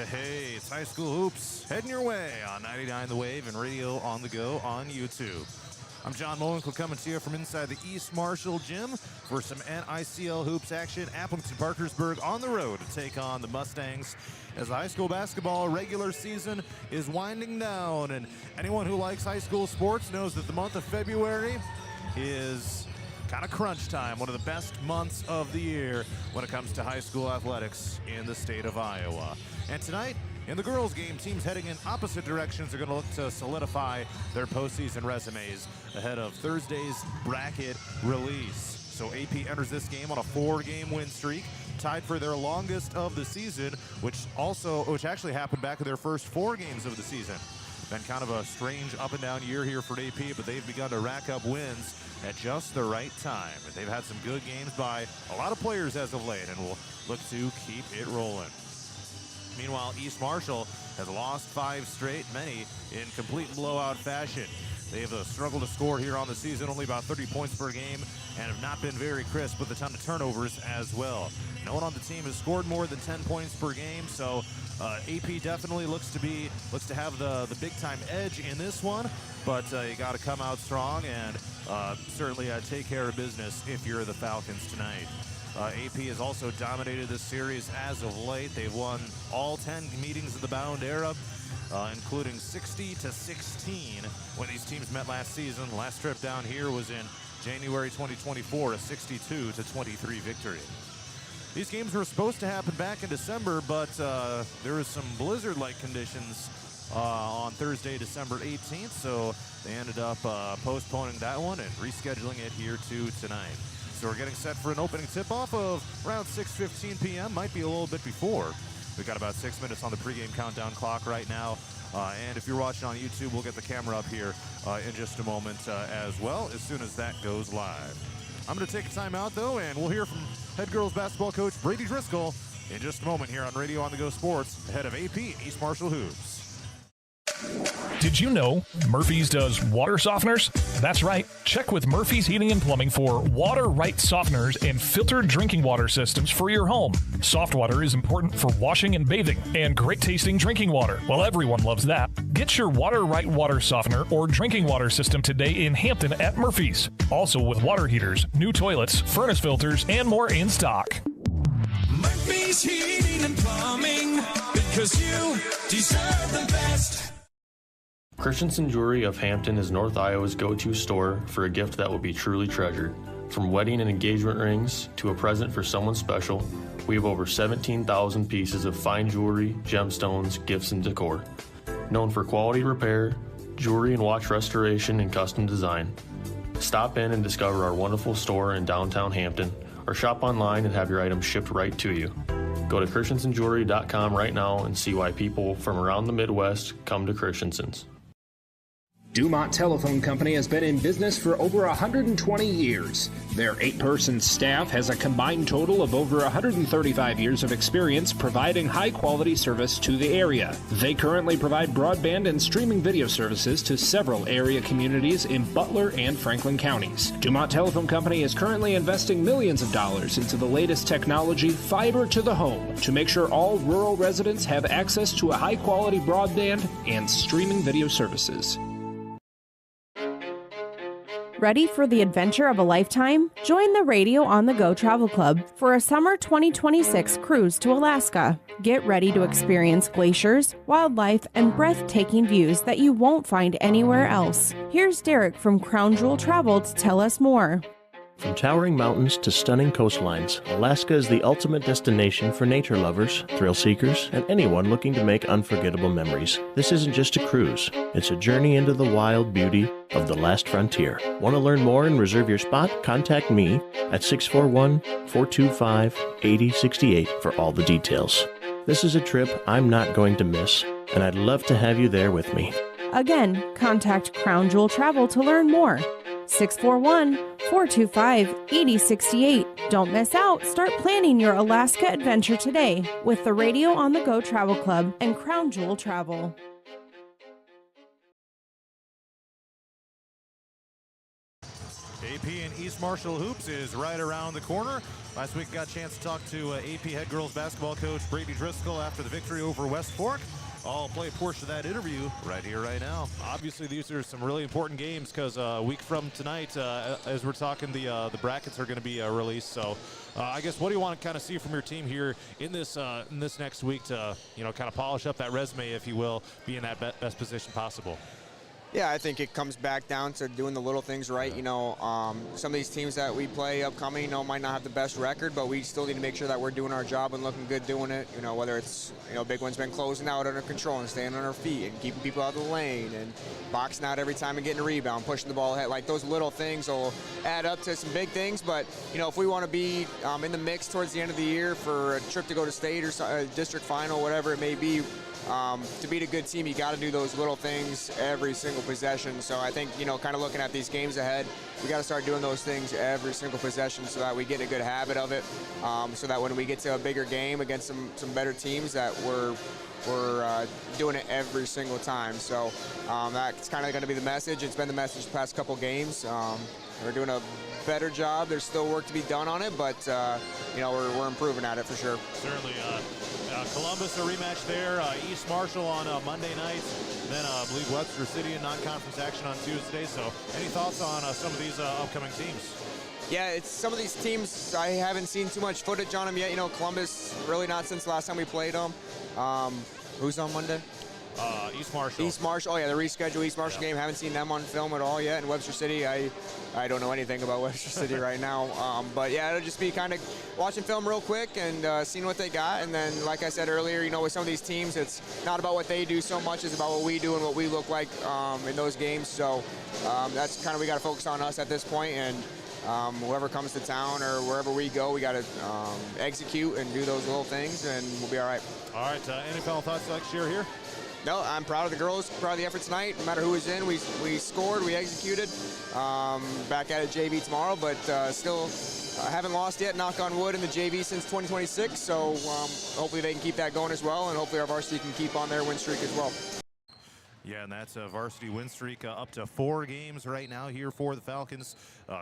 Hey, it's High School Hoops heading your way on 99 The Wave and Radio on the Go on YouTube. I'm John Molenko coming to you from inside the East Marshall Gym for some NICL Hoops action. Aplington-Parkersburg on the road to take on the Mustangs as the high school basketball regular season is winding down. And anyone who likes high school sports knows that the month of February is kind of crunch time, one of the best months of the year when it comes to high school athletics in the state of Iowa. And tonight, in the girls' game, teams heading in opposite directions are going to look to solidify their postseason resumes ahead of Thursday's bracket release. So AP enters this game on a 4-game win streak, tied for their longest of the season, which actually happened back in their first 4 games of the season. Been kind of a strange up and down year here for AP, but they've begun to rack up wins at just the right time. They've had some good games by a lot of players as of late, and will look to keep it rolling. Meanwhile, East Marshall has lost 5 straight, many in complete blowout fashion. They have struggled to score here on the season, only about 30 points per game, and have not been very crisp with a ton of turnovers as well. No one on the team has scored more than 10 points per game, so AP definitely looks to have the big time edge in this one, but you got to come out strong and certainly take care of business if you're the Falcons tonight. AP has also dominated this series as of late. They've won all 10 meetings of the Bound era, including 60-16 when these teams met last season. The last trip down here was in January 2024, a 62-23 victory. These games were supposed to happen back in December, but there was some blizzard-like conditions on Thursday, December 18th, so they ended up postponing that one and rescheduling it here to tonight. So we're getting set for an opening tip-off of around 6:15 p.m., might be a little bit before. We've got about 6 minutes on the pregame countdown clock right now, and if you're watching on YouTube, we'll get the camera up here in just a moment as well, as soon as that goes live. I'm going to take a timeout, though, and we'll hear from head girls basketball coach Brady Driscoll in just a moment here on Radio on the Go Sports, ahead of AP and East Marshall Hoops. Did you know Murphy's does water softeners? That's right. Check with Murphy's Heating and Plumbing for water-right softeners and filtered drinking water systems for your home. Soft water is important for washing and bathing, and great-tasting drinking water. Well, everyone loves that. Get your water-right water softener or drinking water system today in Hampton at Murphy's. Also with water heaters, new toilets, furnace filters, and more in stock. Murphy's Heating and Plumbing, because you deserve the best. Christensen Jewelry of Hampton is North Iowa's go-to store for a gift that will be truly treasured. From wedding and engagement rings to a present for someone special, we have over 17,000 pieces of fine jewelry, gemstones, gifts, and decor. Known for quality repair, jewelry and watch restoration, and custom design. Stop in and discover our wonderful store in downtown Hampton, or shop online and have your items shipped right to you. Go to christensenjewelry.com right now and see why people from around the Midwest come to Christensen's. Dumont Telephone Company has been in business for over 120 years. Their 8-person staff has a combined total of over 135 years of experience providing high-quality service to the area. They currently provide broadband and streaming video services to several area communities in Butler and Franklin counties. Dumont Telephone Company is currently investing millions of dollars into the latest technology, fiber to the home, to make sure all rural residents have access to a high-quality broadband and streaming video services. Ready for the adventure of a lifetime? Join the Radio on the Go Travel Club for a summer 2026 cruise to Alaska. Get ready to experience glaciers, wildlife, and breathtaking views that you won't find anywhere else. Here's Derek from Crown Jewel Travel to tell us more. From towering mountains to stunning coastlines, Alaska is the ultimate destination for nature lovers, thrill seekers, and anyone looking to make unforgettable memories. This isn't just a cruise, it's a journey into the wild beauty of the last frontier. Want to learn more and reserve your spot? Contact me at 641-425-8068 for all the details. This is a trip I'm not going to miss, and I'd love to have you there with me. Again, contact Crown Jewel Travel to learn more. 641-425-8068. Don't miss out. Start planning your Alaska adventure today with the Radio on the Go Travel Club and Crown Jewel Travel. AP and East Marshall Hoops is right around the corner. Last week got a chance to talk to AP head girls basketball coach Brady Driscoll after the victory over West Fork. I'll play a portion of that interview right here, right now. Obviously, these are some really important games because a week from tonight, as we're talking, the brackets are going to be released. So, I guess, what do you want to kind of see from your team here in this next week to, kind of polish up that resume, if you will, be in that best position possible? Yeah, I think it comes back down to doing the little things right. Some of these teams that we play upcoming, might not have the best record, but we still need to make sure that we're doing our job and looking good doing it. Whether it's, Big One's been closing out under control and staying on our feet and keeping people out of the lane and boxing out every time and getting a rebound, pushing the ball ahead. Like, those little things will add up to some big things. But, if we want to be in the mix towards the end of the year for a trip to go to state or a district final, whatever it may be, to beat a good team, you got to do those little things every single possession. So I think, kind of looking at these games ahead, we got to start doing those things every single possession so that we get a good habit of it, so that when we get to a bigger game against some better teams, that we're doing it every single time. So that's kind of going to be the message. It's been the message the past couple games. We're doing a better job. There's still work to be done on it, but we're improving at it for sure. Certainly. Columbus, a rematch there. East Marshall on Monday night. Then I believe Webster City in non-conference action on Tuesday. So any thoughts on some of these upcoming teams? Yeah, it's some of these teams I haven't seen too much footage on them yet. Columbus, really not since the last time we played them. Who's on Monday? East Marshall. East Marshall. Oh, yeah, the rescheduled East Marshall game. Haven't seen them on film at all yet. And Webster City, I don't know anything about Webster City right now. But, yeah, it'll just be kind of watching film real quick and seeing what they got. And then, like I said earlier, with some of these teams, it's not about what they do so much. It's about what we do and what we look like in those games. So that's kind of, we got to focus on us at this point. And whoever comes to town or wherever we go, we got to execute and do those little things, and we'll be all right. All right, any final thoughts you'd like to share here? No, I'm proud of the girls, proud of the effort tonight. No matter who was in, we scored, we executed. Back at it JV tomorrow, but still haven't lost yet, knock on wood, in the JV since 2026. So hopefully they can keep that going as well, and hopefully our varsity can keep on their win streak as well. Yeah, and that's a varsity win streak up to 4 games right now here for the Falcons,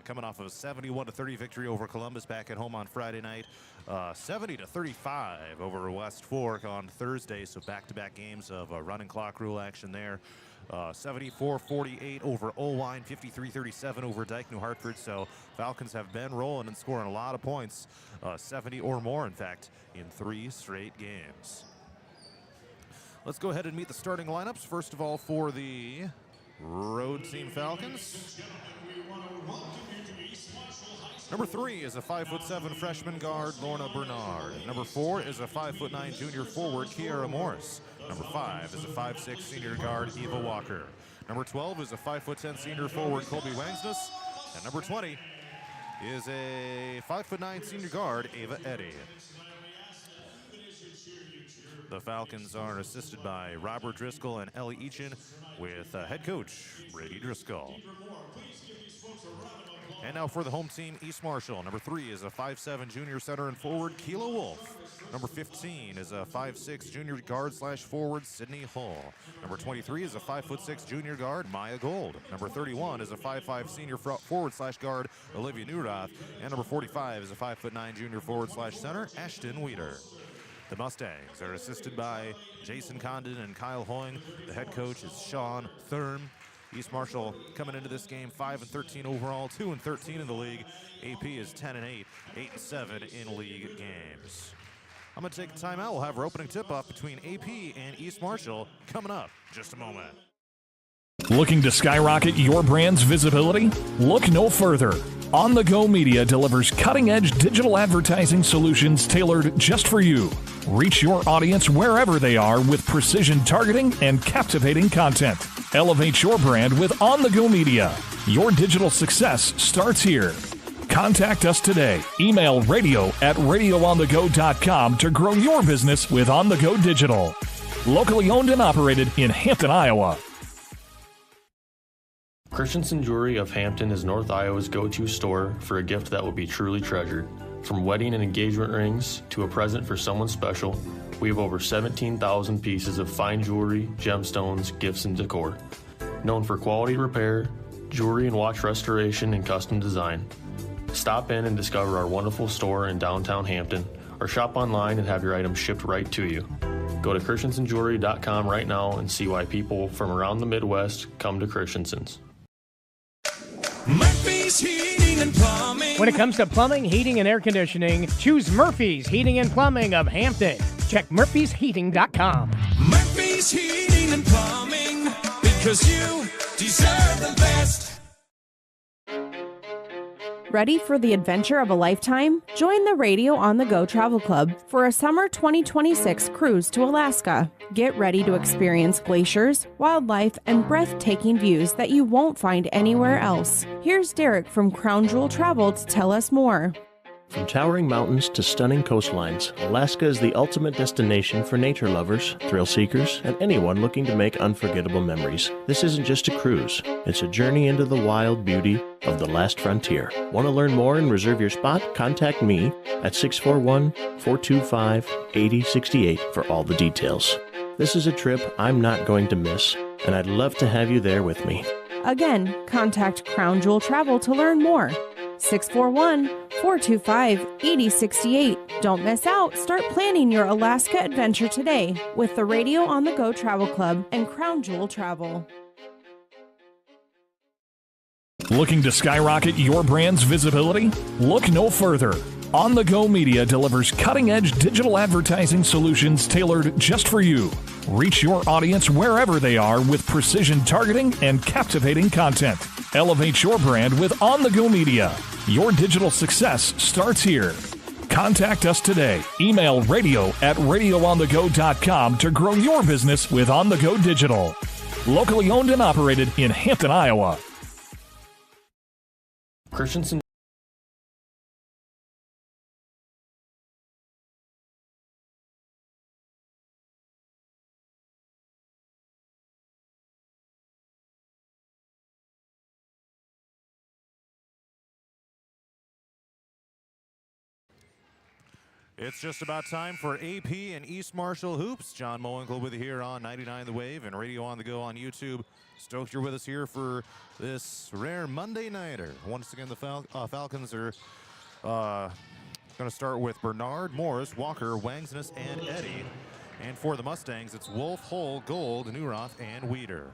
coming off of a 71-30 victory over Columbus back at home on Friday night. 70-35 over West Fork on Thursday, so back-to-back games of running clock rule action there. 74-48 over Owine, 53-37 over Dyke New Hartford. So Falcons have been rolling and scoring a lot of points, 70 or more, in fact, in 3 straight games. Let's go ahead and meet the starting lineups. First of all, for the road team Falcons. Number 3 is a 5'7" freshman guard, Lorna Bernard. Number 4 is a 5'9" junior forward, Kiara Morris. Number 5 is a 5'6" senior guard, Eva Walker. Number 12 is a 5'10" senior forward, Colby Wangsness. And number 20 is a 5'9" senior guard, Ava Eddy. The Falcons are assisted by Robert Driscoll and Ellie Eachin, with head coach Brady Driscoll. And now for the home team, East Marshall. Number 3 is a 5'7" junior center and forward, Keela Wolf. Number 15 is a 5'6" junior guard / forward, Sydney Hull. Number 23 is a 5'6" junior guard, Maya Gold. Number 31 is a 5'5" senior forward / guard, Olivia Newroth. And number 45 is a 5'9" junior forward / center, Ashton Weeder. The Mustangs are assisted by Jason Condon and Kyle Hoying. The head coach is Sean Thurm. East Marshall coming into this game 5-13 overall, 2-13 in the league. AP is 10-8, 8-7 in league games. I'm going to take a timeout. We'll have our opening tip-off between AP and East Marshall coming up in just a moment. Looking to skyrocket your brand's visibility? Look no further. On the Go Media delivers cutting-edge digital advertising solutions tailored just for you. Reach your audience wherever they are with precision targeting and captivating content. Elevate your brand with On the Go Media. Your digital success starts here. Contact us today. Email radio@radioonthego.com to grow your business with On the Go Digital. Locally owned and operated in Hampton, Iowa. Christensen Jewelry of Hampton is North Iowa's go-to store for a gift that will be truly treasured. From wedding and engagement rings to a present for someone special, we have over 17,000 pieces of fine jewelry, gemstones, gifts, and decor. Known for quality repair, jewelry and watch restoration and custom design. Stop in and discover our wonderful store in downtown Hampton, or shop online and have your items shipped right to you. Go to christensenjewelry.com right now and see why people from around the Midwest come to Christensen's. Murphy's Heating and Plumbing. When it comes to plumbing, heating, and air conditioning, choose Murphy's Heating and Plumbing of Hampton. Check murphysheating.com. Murphy's Heating and Plumbing, because you deserve the best. Ready for the adventure of a lifetime? Join the Radio on the Go Travel Club for a summer 2026 cruise to Alaska. Get ready to experience glaciers, wildlife, and breathtaking views that you won't find anywhere else. Here's Derek from Crown Jewel Travel to tell us more. From towering mountains to stunning coastlines, Alaska is the ultimate destination for nature lovers, thrill seekers, and anyone looking to make unforgettable memories. This isn't just a cruise, it's a journey into the wild beauty of the last frontier. Want to learn more and reserve your spot? Contact me at 641-425-8068 for all the details. This is a trip I'm not going to miss, and I'd love to have you there with me. Again, contact Crown Jewel Travel to learn more. 641-425-8068. Don't miss out. Start planning your Alaska adventure today with the Radio on the Go Travel Club and Crown Jewel Travel. Looking to skyrocket your brand's visibility? Look no further. On the Go Media delivers cutting-edge digital advertising solutions tailored just for you. Reach your audience wherever they are with precision targeting and captivating content. Elevate your brand with On the Go Media. Your digital success starts here. Contact us today. Email radio@radioonthego.com to grow your business with On the Go Digital. Locally owned and operated in Hampton, Iowa. Christensen. It's just about time for AP and East Marshall Hoops. John Mowinkle with you here on 99 The Wave and Radio on the Go on YouTube. Stoked you're with us here for this rare Monday nighter. Once again, the Falcons are going to start with Bernard, Morris, Walker, Wangsness, and Eddy. And for the Mustangs, it's Wolf, Hull, Gold, Neuroth, and Weeder.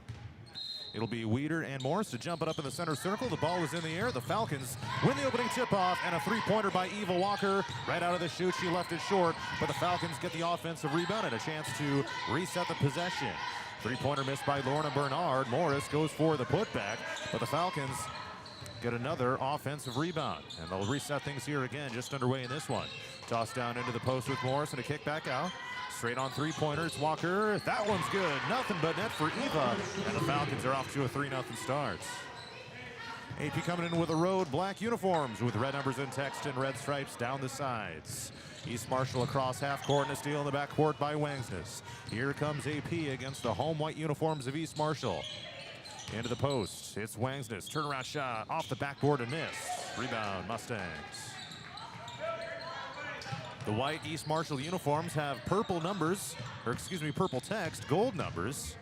It'll be Weeder and Morris to jump it up in the center circle. The ball is in the air. The Falcons win the opening tip-off, and a three-pointer by Eva Walker. Right out of the chute, she left it short, but the Falcons get the offensive rebound and a chance to reset the possession. Three-pointer missed by Lorna Bernard. Morris goes for the putback, but the Falcons get another offensive rebound, and they'll reset things here again, just underway in this one. Toss down into the post with Morris and a kick back out. Straight on three-pointers, Walker. That one's good. Nothing but net for Eva. And the Falcons are off to a 3-0 start. AP coming in with the road black uniforms with red numbers in text and red stripes down the sides. East Marshall across half court and a steal in the backcourt by Wangsness. Here comes AP against the home white uniforms of East Marshall. Into the post. It's Wangsness. Turnaround shot off the backboard and miss. Rebound, Mustangs. The white East Marshall uniforms have purple numbers, or excuse me, purple text, gold numbers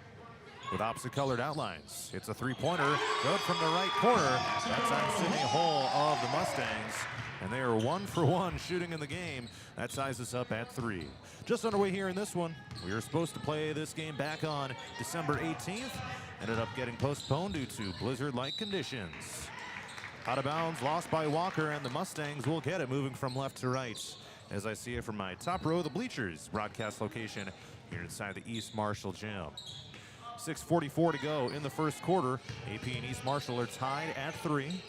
with opposite colored outlines. It's a three-pointer, good from the right corner. That time Sydney Hull of the Mustangs, and they are 1 for 1 shooting in the game. That sizes up at 3. Just underway here in this one. We were supposed to play this game back on December 18th. Ended up getting postponed due to blizzard-like conditions. Out of bounds, lost by Walker, and the Mustangs will get it moving from left to right. As I see it from my top row of the bleachers broadcast location here inside the East Marshall gym. 6:44 to go in the first quarter. AP and East Marshall are tied at 3.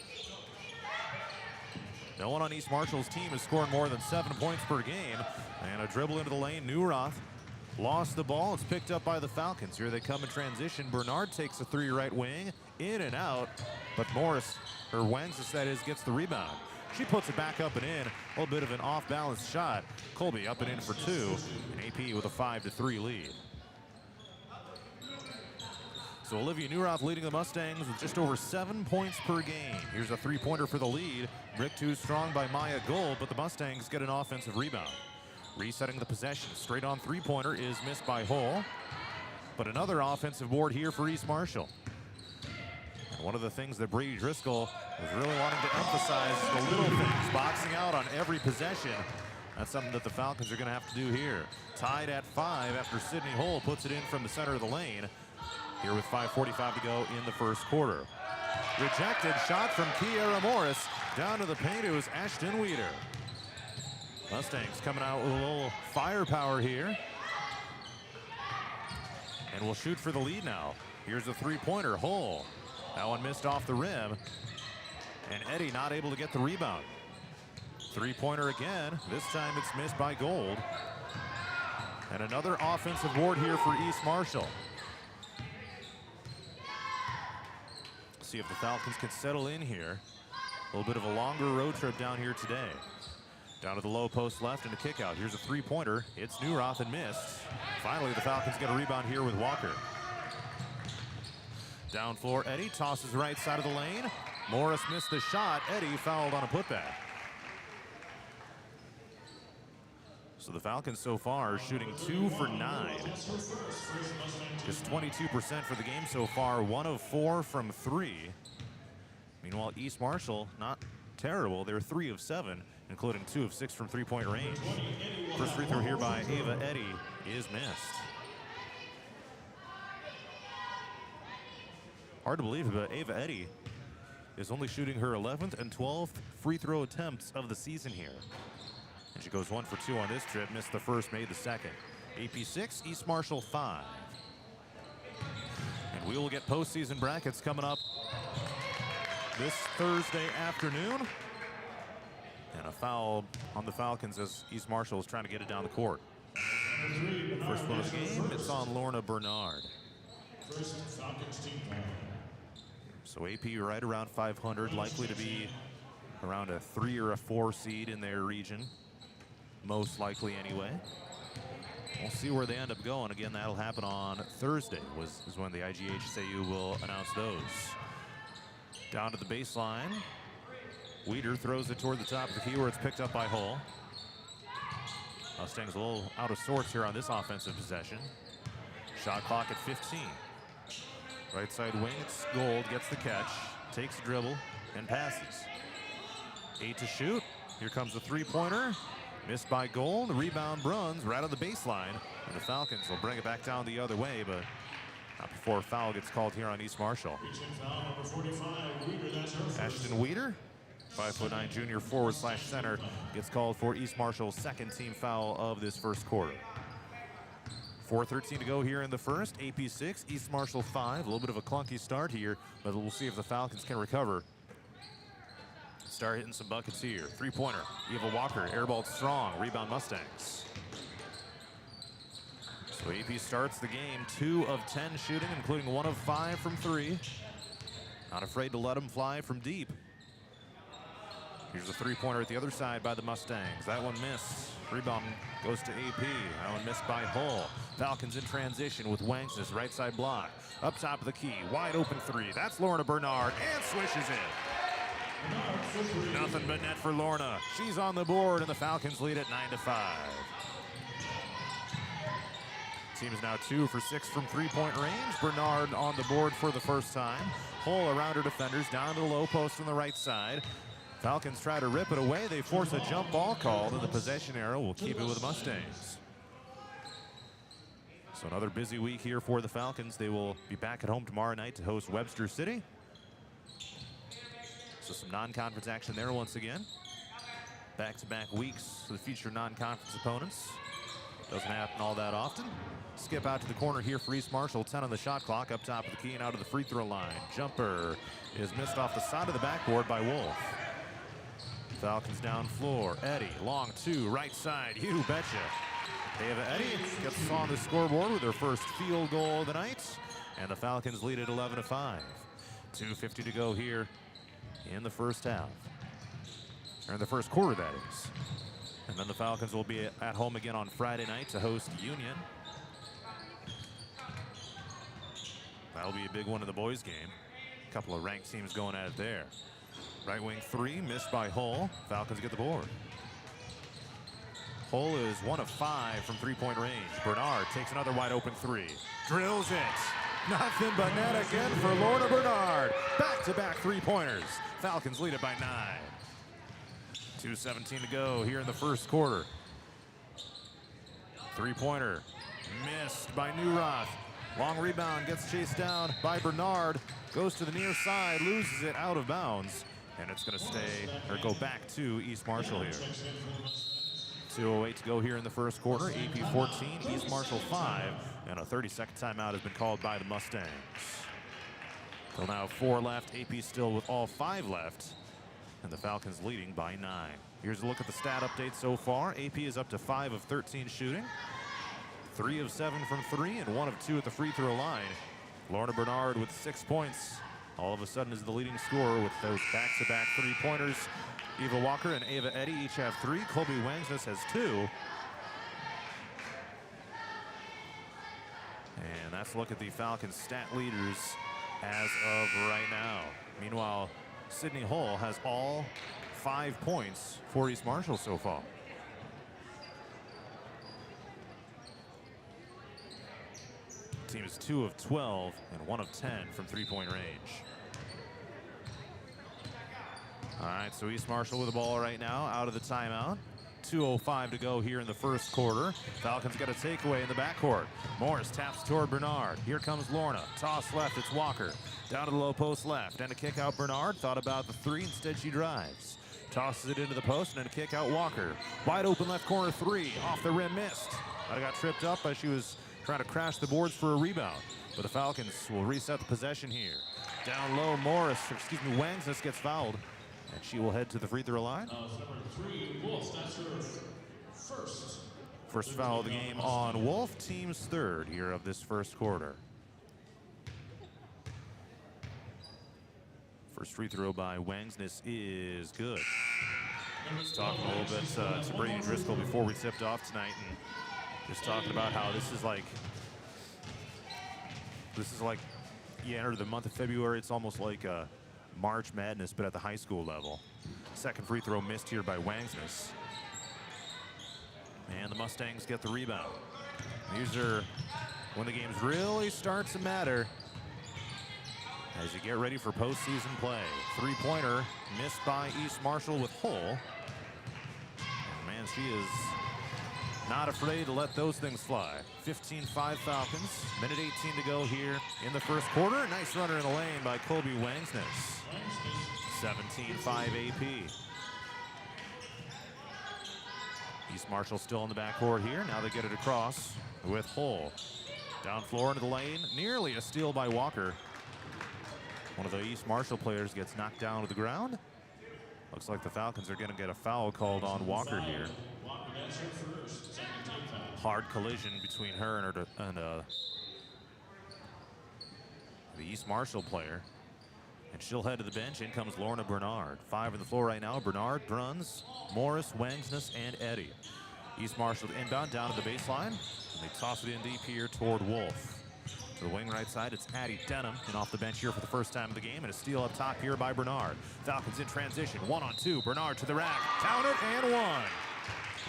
No one on East Marshall's team is scoring more than 7 points per game. And a dribble into the lane, Neuroth lost the ball. It's picked up by the Falcons. Here they come in transition. Bernard takes a 3 right wing, in and out. But Morris, or Wangsness that is, gets the rebound. She puts it back up and in. A little bit of an off-balance shot. Colby up and in for 2. And AP with a 5-3 lead. So Olivia Neuroth leading the Mustangs with just over 7 points per game. Here's a three-pointer for the lead. Brick 2 strong by Maya Gold, but the Mustangs get an offensive rebound. Resetting the possession. Straight on three-pointer is missed by Hull. But another offensive board here for East Marshall. One of the things that Brady Driscoll is really wanting to emphasize is the little things, boxing out on every possession. That's something that the Falcons are going to have to do here. Tied at 5 after Sidney Hull puts it in from the center of the lane. Here with 5:45 to go in the first quarter. Rejected shot from Kiera Morris. Down to the paint, it was Ashton Weeder. Mustangs coming out with a little firepower here. And will shoot for the lead now. Here's a three-pointer, Hull. That one missed off the rim. And Eddie not able to get the rebound. Three-pointer again. This time it's missed by Gold. And another offensive board here for East Marshall. See if the Falcons can settle in here. A little bit of a longer road trip down here today. Down to the low post left and a kick out. Here's a three-pointer. It's Newroth and missed. Finally, the Falcons get a rebound here with Walker. Down floor, Eddie tosses right side of the lane. Morris missed the shot. Eddie fouled on a putback. So the Falcons so far are shooting 2 for 9. Just 22% for the game so far. 1 of 4 from 3. Meanwhile, East Marshall, not terrible. They're 3 of 7, including 2 of 6 from three-point range. First free throw here by Ava Eddy is missed. Hard to believe, but Ava Eddy is only shooting her 11th and 12th free throw attempts of the season here. And she goes 1 for 2 on this trip, missed the first, made the second. AP 6, East Marshall 5. And we will get postseason brackets coming up this Thursday afternoon. And a foul on the Falcons as East Marshall is trying to get it down the court. First one of the game, it's on Lorna Bernard. So AP right around 500, likely to be around a 3 or a 4 seed in their region. Most likely anyway. We'll see where they end up going. Again, that'll happen on Thursday is when the IGHSAU will announce those. Down to the baseline. Weeder throws it toward the top of the key where it's picked up by Hull. Mustangs a little out of sorts here on this offensive possession. Shot clock at 15. Right side wing, it's Gold, gets the catch, takes a dribble, and passes. 8 to shoot. Here comes the three-pointer. Missed by Gold. Rebound Bruns right on the baseline. And the Falcons will bring it back down the other way, but not before a foul gets called here on East Marshall. Ashton Weeder, 5'9" junior forward/center, gets called for East Marshall's second team foul of this first quarter. 4:13 to go here in the first. AP 6, East Marshall 5. A little bit of a clunky start here, but we'll see if the Falcons can recover. Start hitting some buckets here. Three-pointer, Eva Walker, airballed strong. Rebound Mustangs. So AP starts the game 2 of 10 shooting, including 1 of 5 from 3. Not afraid to let them fly from deep. Here's a three-pointer at the other side by the Mustangs. That one missed. Rebound goes to AP. That one missed by Hull. Falcons in transition with Wanks's right side block. Up top of the key, wide open 3. That's Lorna Bernard, and swishes in. Nothing but net for Lorna. She's on the board, and the Falcons lead at 9-5. Team is now 2 for 6 from three-point range. Bernard on the board for the first time. Hull around her defenders, down to the low post on the right side. Falcons try to rip it away. They force a jump ball called, and the possession arrow will keep it with the Mustangs. So another busy week here for the Falcons. They will be back at home tomorrow night to host Webster City. So some non-conference action there once again. Back-to-back weeks for the future non-conference opponents. Doesn't happen all that often. Skip out to the corner here for East Marshall. 10 on the shot clock, up top of the key and out of the free throw line. Jumper is missed off the side of the backboard by Wolf. Falcons down floor. Eddy, long 2, right side. You betcha. Ava Eddy gets on the scoreboard with her first field goal of the night. And the Falcons lead at 11-5. 2:50 to go here in the first half. Or in the first quarter, that is. And then the Falcons will be at home again on Friday night to host Union. That'll be a big one in the boys' game. A couple of ranked teams going at it there. Right wing 3, missed by Hull. Falcons get the board. Hull is 1 of 5 from three-point range. Bernard takes another wide open 3. Drills it. Nothing but net again for Lorna Bernard. Back-to-back three-pointers. Falcons lead it by 9. 2:17 to go here in the first quarter. Three-pointer missed by Newroth. Long rebound gets chased down by Bernard. Goes to the near side, loses it out of bounds. And it's going to stay or go back to East Marshall here. 2:08 to go here in the first quarter. AP 14, East Marshall 5. And a 30-second timeout has been called by the Mustangs. Till now 4 left. AP still with all 5 left. And the Falcons leading by 9. Here's a look at the stat update so far. AP is up to 5 of 13 shooting. 3 of 7 from 3 and 1 of 2 at the free throw line. Lorna Bernard with 6 points. All of a sudden is the leading scorer with those back-to-back three-pointers. Eva Walker and Ava Eddy each have 3. Colby Wangsness has 2. And that's a look at the Falcons stat leaders as of right now. Meanwhile, Sydney Hull has all 5 points for East Marshall so far. Team is 2 of 12 and 1 of 10 from three-point range. All right, so East Marshall with the ball right now out of the timeout. 2:05 to go here in the first quarter. Falcons got a takeaway in the backcourt. Morris taps toward Bernard. Here comes Lorna. Toss left, it's Walker. Down to the low post left. And a kick out Bernard. Thought about the 3, instead she drives. Tosses it into the post and a kick out Walker. Wide open left corner 3. Off the rim, missed. I got tripped up as she was trying to crash the boards for a rebound. But the Falcons will reset the possession here. Down low, Wangsness gets fouled. And she will head to the free throw line. First foul of the game on Wolf, team's 3rd here of this first quarter. First free throw by Wangsness is good. Just talking a little bit to Brady Driscoll before we tipped off tonight, and just talking about how this is like you enter the month of February. It's almost like March Madness, but at the high school level. Second free throw missed here by Wangsness. And the Mustangs get the rebound. These are when the games really start to matter as you get ready for postseason play. Three-pointer missed by East Marshall with Hull. Man, she is not afraid to let those things fly. 15-5 Falcons. Minute 18 to go here in the first quarter. Nice runner in the lane by Colby Wangsness. 17-5 AP. East Marshall still in the backcourt here. Now they get it across with Hull. Down floor into the lane. Nearly a steal by Walker. One of the East Marshall players gets knocked down to the ground. Looks like the Falcons are going to get a foul called on Walker here. Hard collision between her and the East Marshall player. And she'll head to the bench. In comes Lorna Bernard. 5 on the floor right now. Bernard, Bruns, Morris, Wangsness, and Eddy. East Marshall inbound down to the baseline. And they toss it in deep here toward Wolf. To the wing right side, it's Addie Denham. And off the bench here for the first time of the game. And a steal up top here by Bernard. Falcons in transition. 1-on-2. Bernard to the rack. Count it and 1.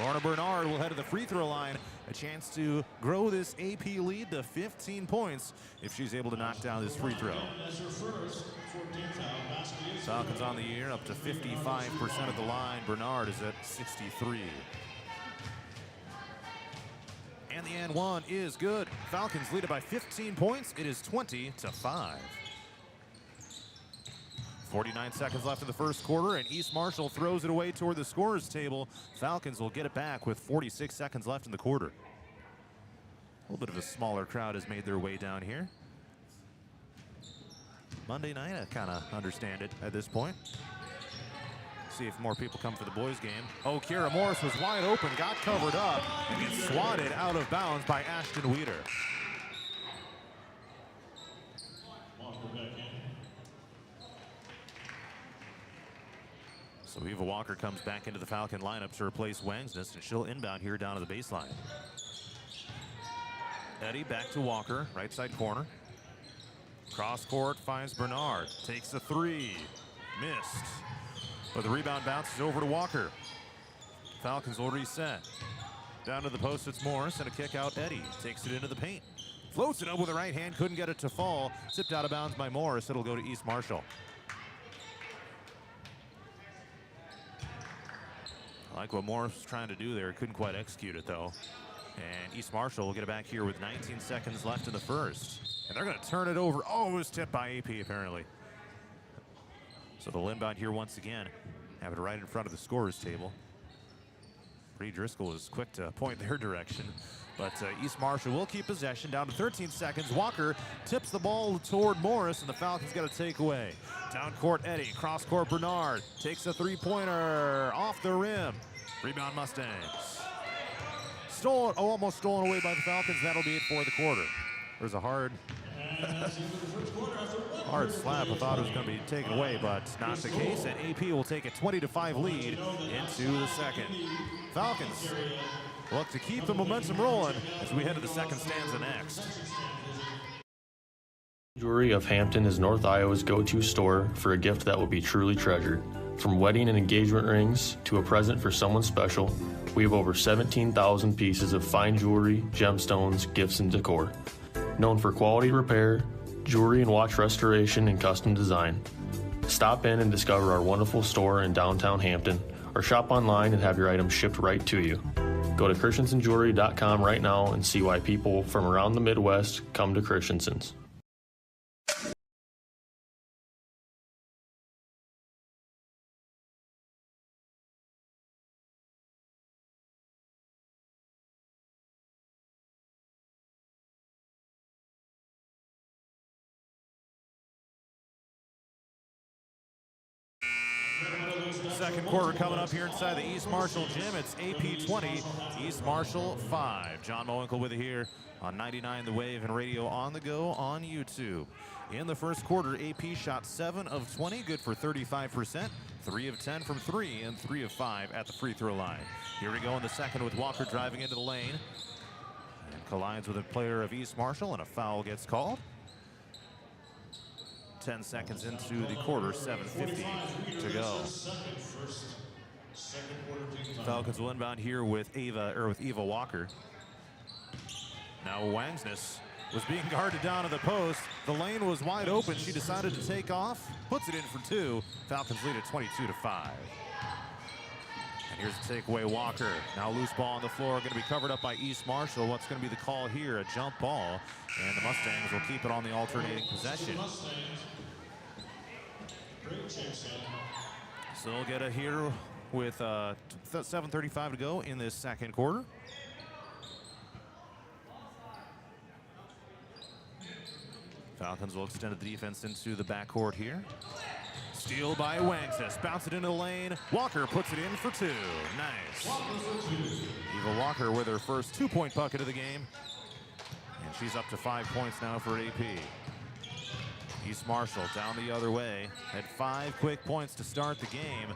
Lorna Bernard will head to the free throw line. A chance to grow this AP lead to 15 points if she's able to knock down this free throw. Falcons on the year up to 55% of the line. Bernard is at 63. And the and 1 is good. Falcons lead it by 15 points. It is 20-5. 49 seconds left in the first quarter, and East Marshall throws it away toward the scorer's table. Falcons will get it back with 46 seconds left in the quarter. A little bit of a smaller crowd has made their way down here. Monday night, I kind of understand it at this point. See if more people come for the boys' game. Oh, Kira Morris was wide open, got covered up, and gets swatted out of bounds by Ashton Weeder. So Eva Walker comes back into the Falcon lineup to replace Wangsness, and she'll inbound here down to the baseline. Eddy back to Walker, right side corner. Cross court finds Bernard, takes a 3, missed. But the rebound bounces over to Walker. Falcons will reset. Down to the post, it's Morris, and a kick out Eddy. Takes it into the paint. Floats it up with the right hand, couldn't get it to fall. Tipped out of bounds by Morris. It'll go to East Marshall. I like what Morris was trying to do there. Couldn't quite execute it, though. And East Marshall will get it back here with 19 seconds left in the first. And they're going to turn it over. Oh, it was tipped by AP, apparently. So they'll inbound here once again. Have it right in front of the scorer's table. Bree Driscoll is quick to point their direction. But East Marshall will keep possession down to 13 seconds. Walker tips the ball toward Morris, and the Falcons got a takeaway. Down court, Eddie. Cross court, Bernard. Takes a three-pointer off the rim. Rebound, Mustangs. Stolen, almost stolen away by the Falcons. That'll be it for the quarter. There's a hard slap. I thought it was going to be taken away, but not the case. And AP will take a 20-5 lead into the second. Falcons look to keep the momentum rolling as we head to the second stanza next. Jewelry of Hampton is North Iowa's go-to store for a gift that will be truly treasured. From wedding and engagement rings to a present for someone special, we have over 17,000 pieces of fine jewelry, gemstones, gifts, and decor. Known for quality repair, jewelry and watch restoration, and custom design. Stop in and discover our wonderful store in downtown Hampton, or shop online and have your items shipped right to you. Go to christensenjewelry.com right now and see why people from around the Midwest come to Christensen's. Second quarter coming up here inside the East Marshall gym. It's AP 20, East Marshall 5. John Mowinkle with you here on 99 The Wave and radio on the go on YouTube. In the first quarter, AP shot 7 of 20, good for 35%, 3 of 10 from 3, and 3 of 5 at the free throw line. Here we go in the second with Walker driving into the lane and collides with a player of East Marshall, and a foul gets called. 10 seconds into the quarter, 7:50 to go. Falcons will inbound here with Eva Walker. Now Wangsness was being guarded down to the post. The lane was wide open. She decided to take off, puts it in for 2. Falcons lead at 22-5. And here's the takeaway, Walker. Now loose ball on the floor, going to be covered up by East Marshall. What's going to be the call here? A jump ball, and the Mustangs will keep it on the alternating possession. So they'll get it here with 7:35 to go in this second quarter. Falcons will extend the defense into the backcourt here. Steal by Wangsness. Bounce it into the lane. Walker puts it in for 2. Nice. Eva Walker with her first 2-point bucket of the game. And she's up to 5 points now for AP. East Marshall down the other way. Had 5 quick points to start the game,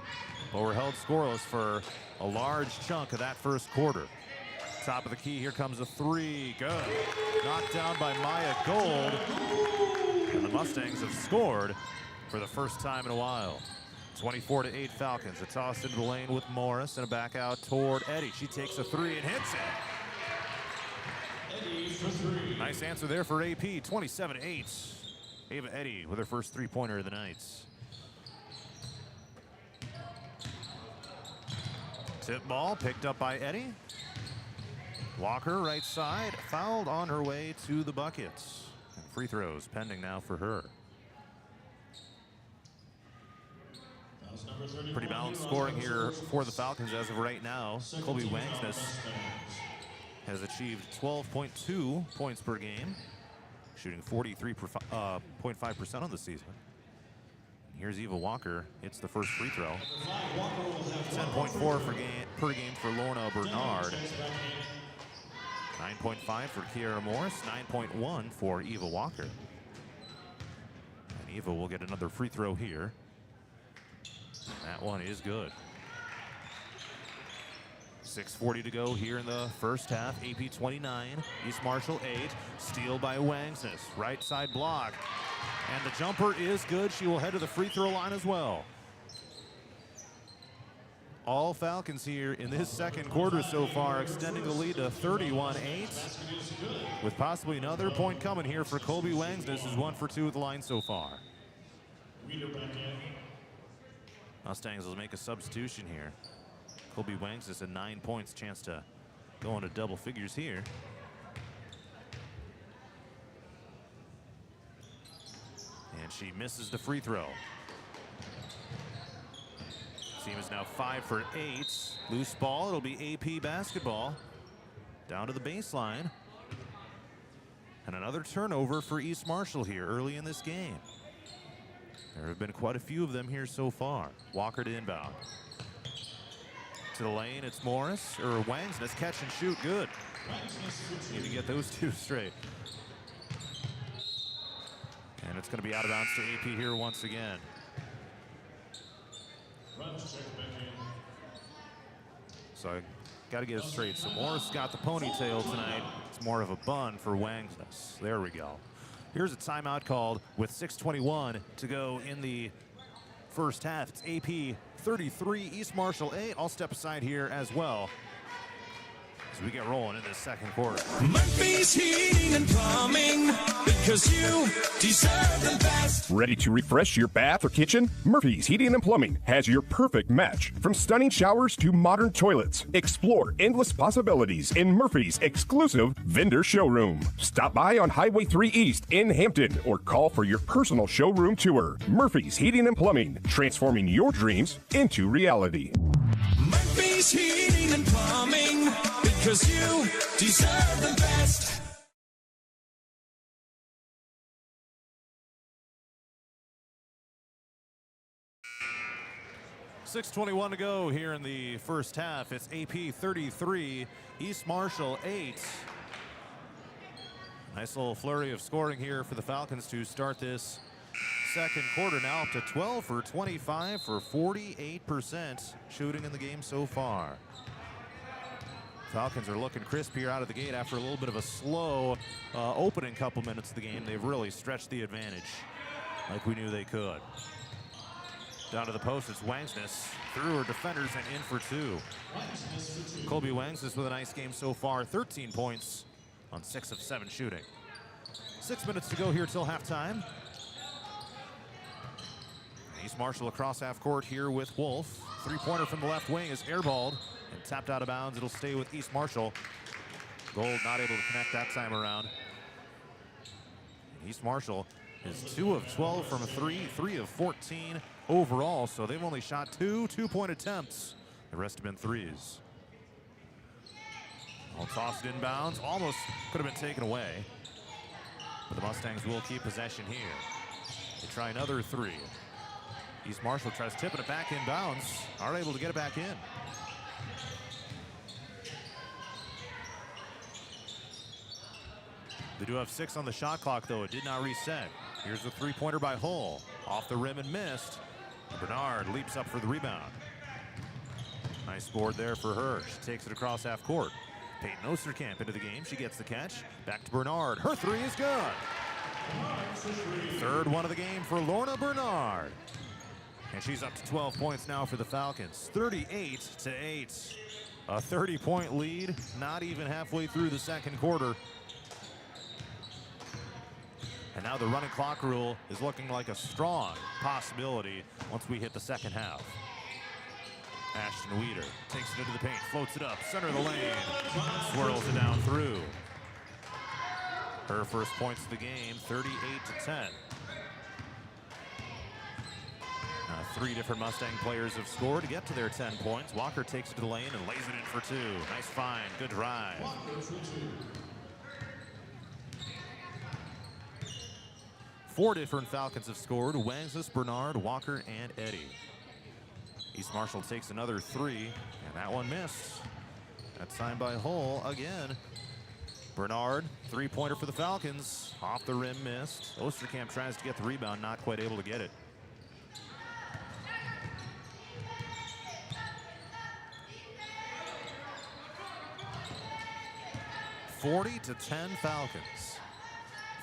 but were held scoreless for a large chunk of that first quarter. Top of the key, here comes a 3. Good. Knocked down by Maya Gold. And the Mustangs have scored for the first time in a while. 24-8 Falcons. A toss into the lane with Morris and a back out toward Eddie. She takes a 3 and hits it. Nice answer there for AP. 27-8. Ava Eddy with her first 3-pointer of the night. Tip ball picked up by Eddy. Walker right side, fouled on her way to the buckets. And free throws pending now for her. Pretty balanced scoring here for the Falcons as of right now. Colby Wangsness has achieved 12.2 points per game, shooting 43.5% on the season. Here's Eva Walker. It's the first free throw. 10.4 per game for Lorna Bernard. 9.5 for Kiara Morris. 9.1 for Eva Walker. And Eva will get another free throw here. That one is good. 6:40 to go here in the first half. AP 29, East Marshall 8. Steal by Wangsness. Right side block. And the jumper is good. She will head to the free throw line as well. all Falcons here in this second quarter so far, extending the lead to 31-8, with possibly another point coming here for Colby Wangs. This is 1 for 2 at the line so far. Mustangs will make a substitution here. Colby Wangs is at 9 points, chance to go into double figures here. And she misses the free throw. Team is now 5 for 8. Loose ball, it'll be AP basketball. Down to the baseline. And another turnover for East Marshall here early in this game. There have been quite a few of them here so far. Walker to inbound. To the lane, it's Morris, or Wangs. That's catch and shoot, good. Need to get those two straight. And it's going to be out of bounds to AP here once again. So I got to get it straight. So Morris got the ponytail tonight. It's more of a bun for Wangsness. There we go. Here's a timeout called with 6:21 to go in the first half. It's AP 33, East Marshall 8. I'll step aside here as well as we get rolling in this second quarter. Murphy's Heating and Plumbing, because you deserve the best. Ready to refresh your bath or kitchen? Murphy's Heating and Plumbing has your perfect match. From stunning showers to modern toilets, explore endless possibilities in Murphy's exclusive vendor showroom. Stop by on Highway 3 East in Hampton or call for your personal showroom tour. Murphy's Heating and Plumbing, transforming your dreams into reality. Murphy's Heating and Plumbing, because you deserve the best. .621 to go here in the first half. It's AP 33, East Marshall 8. Nice little flurry of scoring here for the Falcons to start this second quarter. Now up to 12 for 25 for 48% shooting in the game so far. Falcons are looking crisp here out of the gate after a little bit of a slow opening couple minutes of the game. They've really stretched the advantage like we knew they could. Down to the post, it's Wangsness through her defenders and in for 2. Colby Wangsness with a nice game so far, 13 points on 6 of 7 shooting. 6 minutes to go here till halftime. East Marshall across half court here with Wolf. Three-pointer from the left wing is airballed and tapped out of bounds. It'll stay with East Marshall. Gold not able to connect that time around. East Marshall is 2 of 12 from 3, 3 of 14 overall, so they've only shot 2 two-point attempts. The rest have been threes. All tossed inbounds, almost could have been taken away. But the Mustangs will keep possession here. They try another 3. East Marshall tries tipping it back inbounds, aren't able to get it back in. They do have 6 on the shot clock, though. It did not reset. Here's the three-pointer by Hull. Off the rim and missed. Bernard leaps up for the rebound. Nice board there for her. She takes it across half court. Peyton Osterkamp into the game. She gets the catch. Back to Bernard. Her 3 is good. Third one of the game for Lorna Bernard. And she's up to 12 points now for the Falcons. 38-8. A 30-point lead. Not even halfway through the second quarter. And now the running clock rule is looking like a strong possibility once we hit the second half. Ashton Weeder takes it into the paint, floats it up, center of the lane, swirls it down through. Her first points of the game, 38-10. 3 different Mustang players have scored to get to their 10 points. Walker takes it to the lane and lays it in for 2. Nice find, good drive. Four different Falcons have scored: Wangsness, Bernard, Walker, and Eddy. East Marshall takes another 3, and that one missed. That's signed by Hull again. Bernard, three-pointer for the Falcons. Off the rim, missed. Osterkamp tries to get the rebound, not quite able to get it. (40-10) Falcons.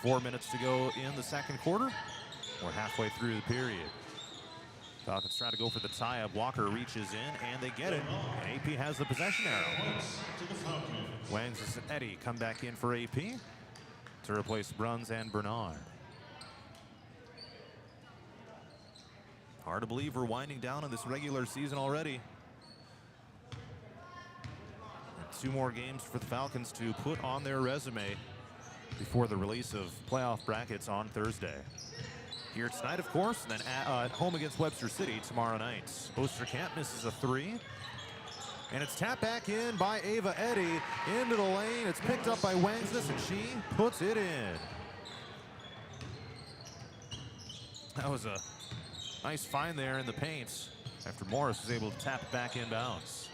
4 minutes to go in the second quarter. We're halfway through the period. Falcons try to go for the tie-up. Walker reaches in, and they get it. And AP has the possession arrow. Wangs and Eddie come back in for AP to replace Bruns and Bernard. Hard to believe we're winding down on this regular season already. And 2 more games for the Falcons to put on their resume before the release of playoff brackets on Thursday. Here tonight, of course, and then at home against Webster City tomorrow night. Osterkamp misses a 3. And it's tapped back in by Ava Eddy into the lane. It's picked up by Wangsness, and she puts it in. That was a nice find there in the paint after Morris was able to tap it back inbounds.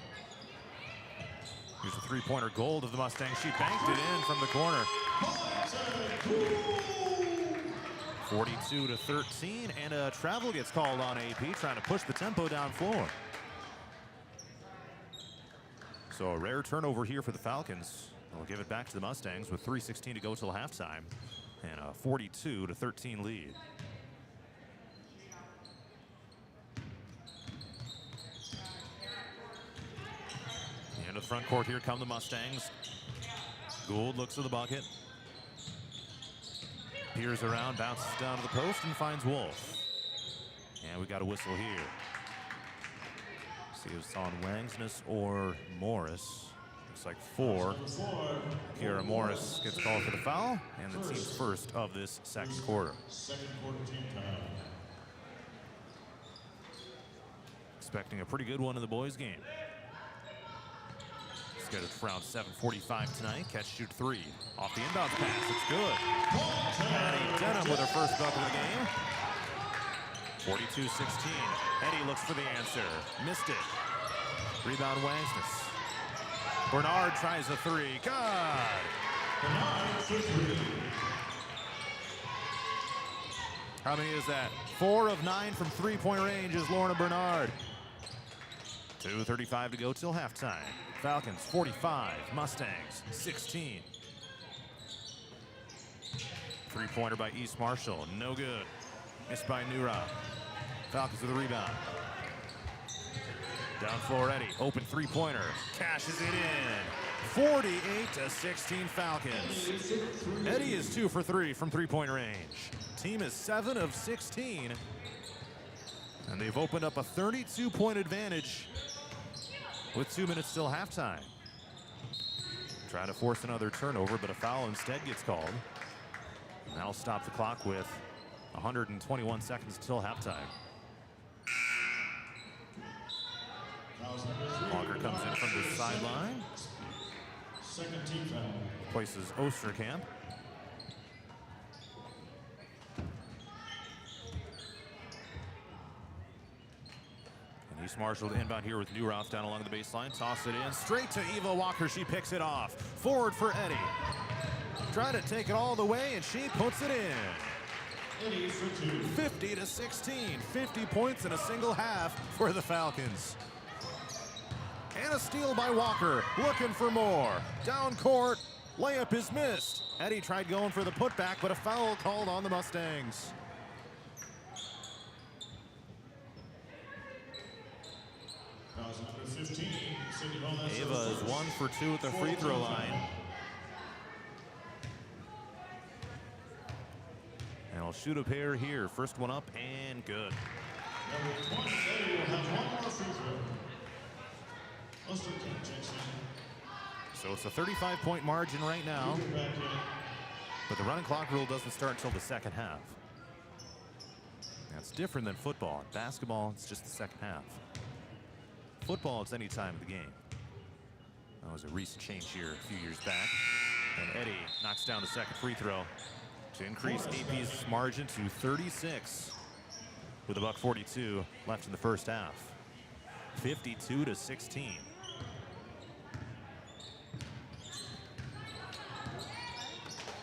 Here's a 3-pointer gold of the Mustangs. She banked it in from the corner. 42-13, and a travel gets called on AP, trying to push the tempo down floor. So a rare turnover here for the Falcons. They'll give it back to the Mustangs with 3:16 to go till halftime, and a 42-13 lead. Into the front court, here come the Mustangs. Gould looks to the bucket. Peers around, bounces down to the post, and finds Wolf. And we got a whistle here. See if it's on Wangsness or Morris. Looks like 4. Kiera Morris gets called for the foul, and the team's first of this second quarter. Expecting a pretty good one in the boys' game. Scheduled for around 7:45 tonight. Catch, shoot 3. Off the inbounds pass. It's good. Maddie Denham with her first bucket of the game. 42-16. Eddie looks for the answer. Missed it. Rebound Wangsness. Bernard tries a 3. God! How many is that? 4 of 9 from 3-point range is Lorna Bernard. 2:35 to go till halftime. Falcons 45, Mustangs 16. 3-pointer by East Marshall, no good. Missed by Nura. Falcons with a rebound. Down floor Eddie, open 3-pointer, cashes it in. 48-16 Falcons. Eddie is 2 for 3 from 3-point range. Team is 7 of 16. And they've opened up a 32-point advantage with 2 minutes till halftime. Trying to force another turnover, but a foul instead gets called. And that'll stop the clock with 121 seconds till halftime. Walker comes in from the sideline. Second team foul. Places Osterkamp. East Marshall to inbound here with Newroth down along the baseline. Toss it in straight to Eva Walker. She picks it off. Forward for Eddie. Try to take it all the way, and she puts it in. 50-16. 50 points in a single half for the Falcons. And a steal by Walker. Looking for more. Down court. Layup is missed. Eddie tried going for the putback, but a foul called on the Mustangs. Ava is 1 for 2 at the free throw line. And I'll shoot a pair here. First one up and good. So it's a 35-point margin right now. But the running clock rule doesn't start until the second half. That's different than football. In basketball, it's just the second half. Football, it's any time of the game. That was a recent change here a few years back. And Eddie knocks down the second free throw to increase AP's margin to 36 with $1:42 left in the first half. 52-16.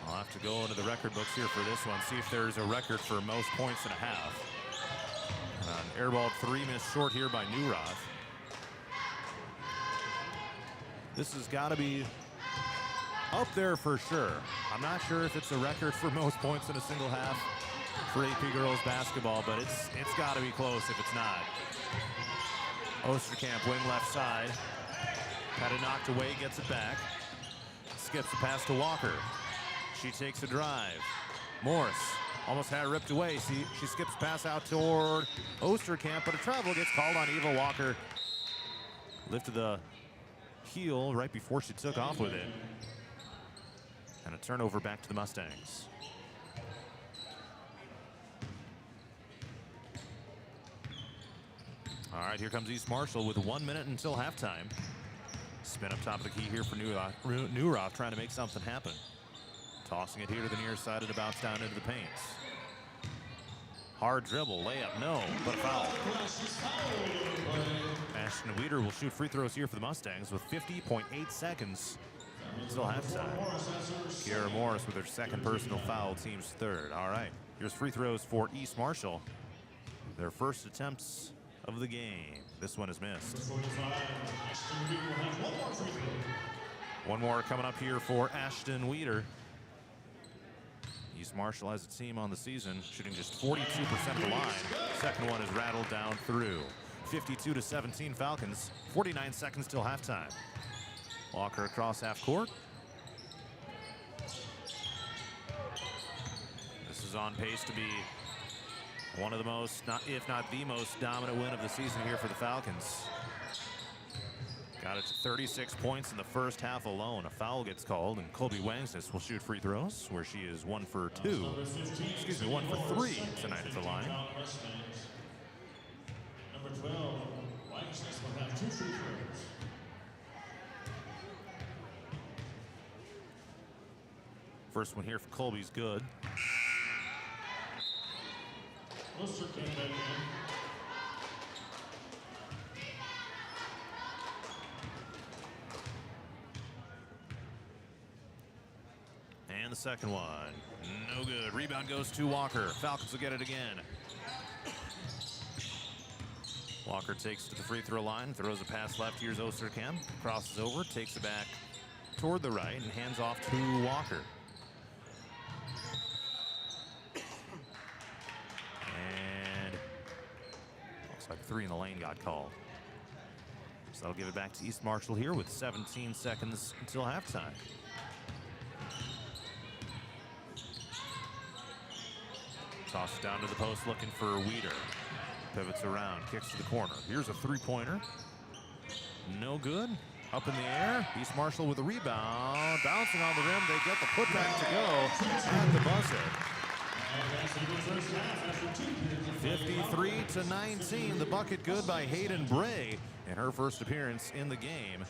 I'll have to go into the record books here for this one, see if there's a record for most points in a half. An airball 3 missed short here by Newroth. This has got to be up there for sure. I'm not sure if it's a record for most points in a single half. for AP girls basketball, but it's got to be close if it's not. Osterkamp, wing left side. Had it knocked away, gets it back. Skips the pass to Walker. She takes a drive. Morris almost had it ripped away. She skips pass out toward Osterkamp, but a travel gets called on Eva Walker. Lifted the heel right before she took off with it. And a turnover back to the Mustangs. All right, here comes East Marshall with 1 minute until halftime. Spin up top of the key here for Newroff, trying to make something happen. Tossing it here to the near side, and it bounce down into the paints. Hard dribble, layup, no, but a foul. Ashton Weeder will shoot free throws here for the Mustangs with 50.8 seconds until halftime. Kiara Morris with her second personal foul, team's third. All right, here's free throws for East Marshall. Their first attempts of the game. This one is missed. One more coming up here for Ashton Weeder. East Marshall as a team on the season, shooting just 42% of the line. Second one is rattled down through. 52-17 Falcons, 49 seconds till halftime. Walker across half court. This is on pace to be one of the most, if not the most dominant win of the season here for the Falcons. Got it to 36 points in the first half alone. A foul gets called, and Colby Wangsness will shoot free throws, where she is 1 for 3 tonight at the line. Number 12, Wangsness will have 2 free throws. First one here for Colby's good. Osterkamp back in. And the second one, no good. Rebound goes to Walker. Falcons will get it again. Walker takes to the free throw line, throws a pass left. Here's Osterkamp, crosses over, takes it back toward the right, and hands off to Walker. And looks like 3 in the lane got called. So that'll give it back to East Marshall here with 17 seconds until halftime. Toss it down to the post, looking for Weeder. Pivots around, kicks to the corner. Here's a three-pointer. No good. Up in the air. East Marshall with a rebound. Bouncing on the rim. They get the putback to go at the buzzer. 53-19. The bucket good by Hayden Bray in her first appearance in the game.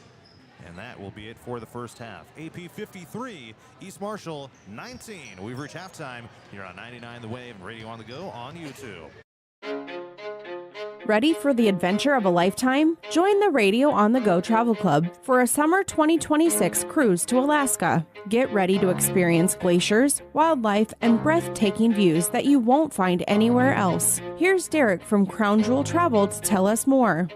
And that will be it for the first half. AP 53, East Marshall 19. We've reached halftime here on 99 The Wave and Radio on the Go on YouTube. Ready for the adventure of a lifetime? Join the Radio on the Go Travel Club for a summer 2026 cruise to Alaska. Get ready to experience glaciers, wildlife, and breathtaking views that you won't find anywhere else. Here's Derek from Crown Jewel Travel to tell us more.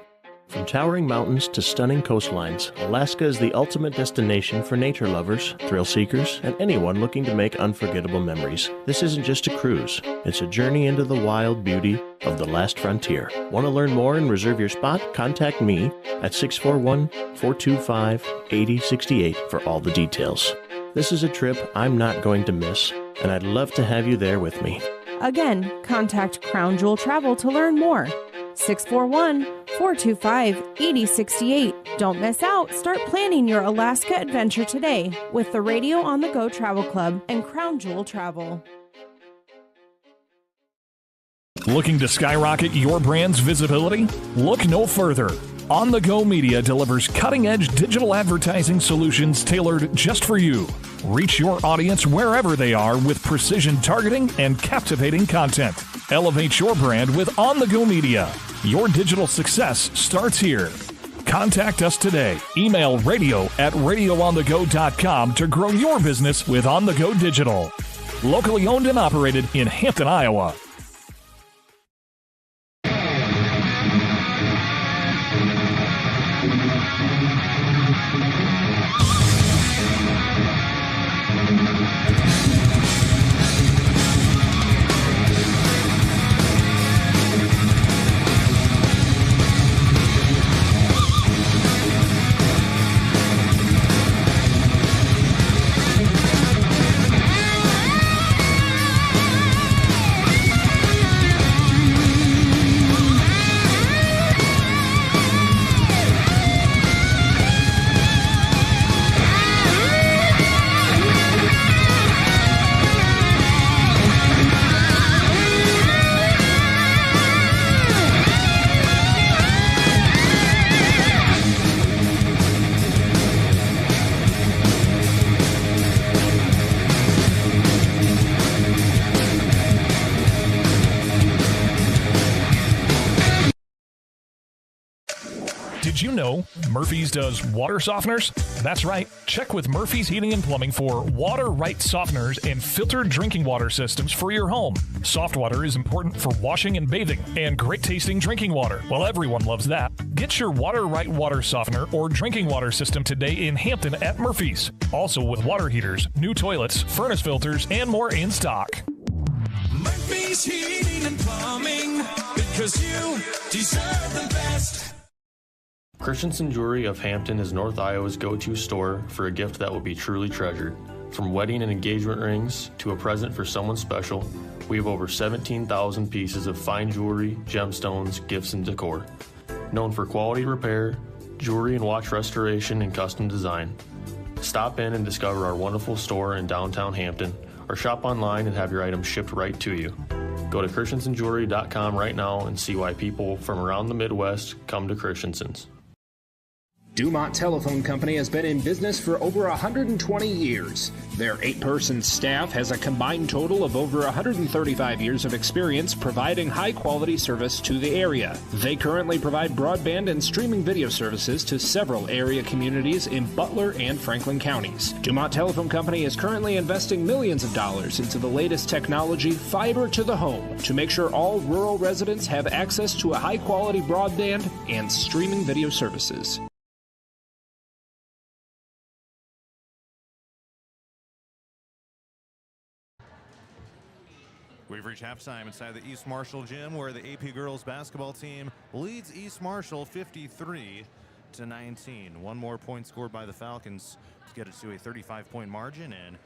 From towering mountains to stunning coastlines, Alaska is the ultimate destination for nature lovers, thrill seekers, and anyone looking to make unforgettable memories. This isn't just a cruise, it's a journey into the wild beauty of the last frontier. Want to learn more and reserve your spot? Contact me at 641-425-8068 for all the details. This is a trip I'm not going to miss, and I'd love to have you there with me. Again, contact Crown Jewel Travel to learn more. 641-425-8068. Don't miss out. Start planning your Alaska adventure today with the Radio on the Go Travel Club and Crown Jewel Travel. Looking to skyrocket your brand's visibility? Look no further. On the Go Media delivers cutting-edge digital advertising solutions tailored just for you. Reach your audience wherever they are with precision targeting and captivating content. Elevate your brand with On the Go Media. Your digital success starts here. Contact us today. Email radio@radioonthego.com to grow your business with On the Go Digital. Locally owned and operated in Hampton, Iowa. you know Murphy's does water softeners? That's right. Check with Murphy's Heating and Plumbing for water right softeners and filtered drinking water systems for your home. Soft water is important for washing and bathing, and great tasting drinking water. Well, everyone loves that. Get your water right water softener or drinking water system today in Hampton at Murphy's. Also with water heaters, new toilets, furnace filters, and more in stock. Murphy's Heating and Plumbing, because you deserve the best. Christensen Jewelry of Hampton is North Iowa's go-to store for a gift that will be truly treasured. From wedding and engagement rings to a present for someone special, we have over 17,000 pieces of fine jewelry, gemstones, gifts, and decor. Known for quality repair, jewelry and watch restoration, and custom design. Stop in and discover our wonderful store in downtown Hampton, or shop online and have your items shipped right to you. Go to christensenjewelry.com right now and see why people from around the Midwest come to Christensen's. Dumont Telephone Company has been in business for over 120 years. Their 8-person staff has a combined total of over 135 years of experience providing high-quality service to the area. They currently provide broadband and streaming video services to several area communities in Butler and Franklin counties. Dumont Telephone Company is currently investing millions of dollars into the latest technology, fiber to the home, to make sure all rural residents have access to a high-quality broadband and streaming video services. We've reached halftime inside the East Marshall gym, where the AP girls basketball team leads East Marshall 53-19. One more point scored by the Falcons to get it to a 35-point margin, and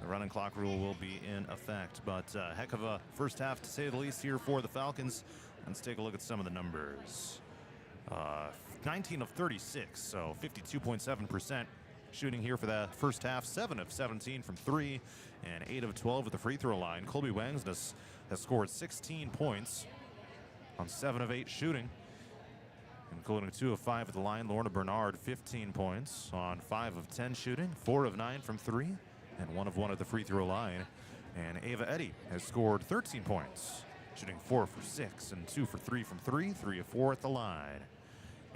the running clock rule will be in effect. But heck of a first half, to say the least, here for the Falcons. Let's take a look at some of the numbers. 19 of 36, so 52.7%. Shooting here for the first half, 7 of 17 from 3 and 8 of 12 at the free throw line. Colby Wangsness has scored 16 points on 7 of 8 shooting, including 2 of 5 at the line. Lorna Bernard, 15 points on 5 of 10 shooting, 4 of 9 from 3 and 1 of 1 at the free throw line. And Ava Eddy has scored 13 points, shooting 4 for 6 and 2 for 3 from 3, 3 of 4 at the line.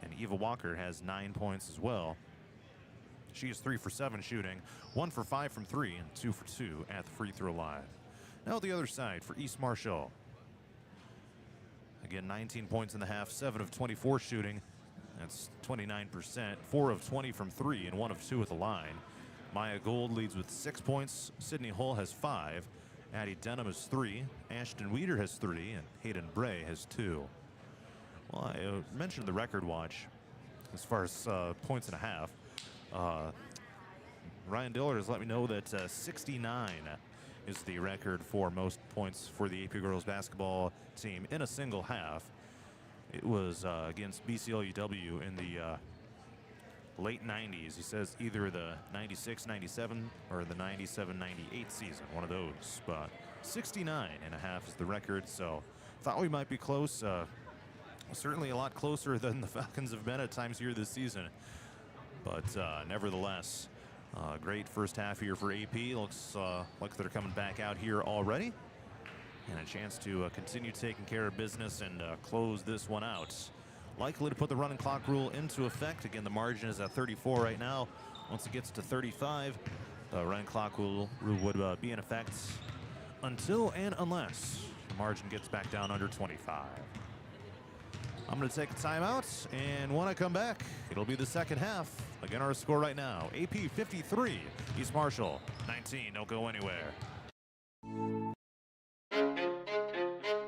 And Eva Walker has 9 points as well. She is 3 for 7 shooting, 1 for 5 from 3, and 2 for 2 at the free throw line. Now the other side for East Marshall. Again, 19 points in the half, 7 of 24 shooting. That's 29%, 4 of 20 from 3, and 1 of 2 at the line. Maya Gold leads with 6 points. Sydney Hull has 5. Addie Denham has 3. Ashton Weeder has 3, and Hayden Bray has 2. Well, I mentioned the record watch as far as points and a half. Ryan Dillard has let me know that 69 is the record for most points for the AP girls basketball team in a single half. It was against BCLUW in the late 90s. He says either the 96-97 or the 97-98 season, one of those. But 69 and a half is the record, so thought we might be close. Certainly a lot closer than the Falcons have been at times here this season. But nevertheless, great first half here for AP. Looks like they're coming back out here already. And a chance to continue taking care of business and close this one out. Likely to put the running clock rule into effect. Again, the margin is at 34 right now. Once it gets to 35, the running clock rule would be in effect until and unless the margin gets back down under 25. I'm going to take a timeout, and when I come back, it'll be the second half. Again, our score right now, AP 53, East Marshall 19. Don't go anywhere.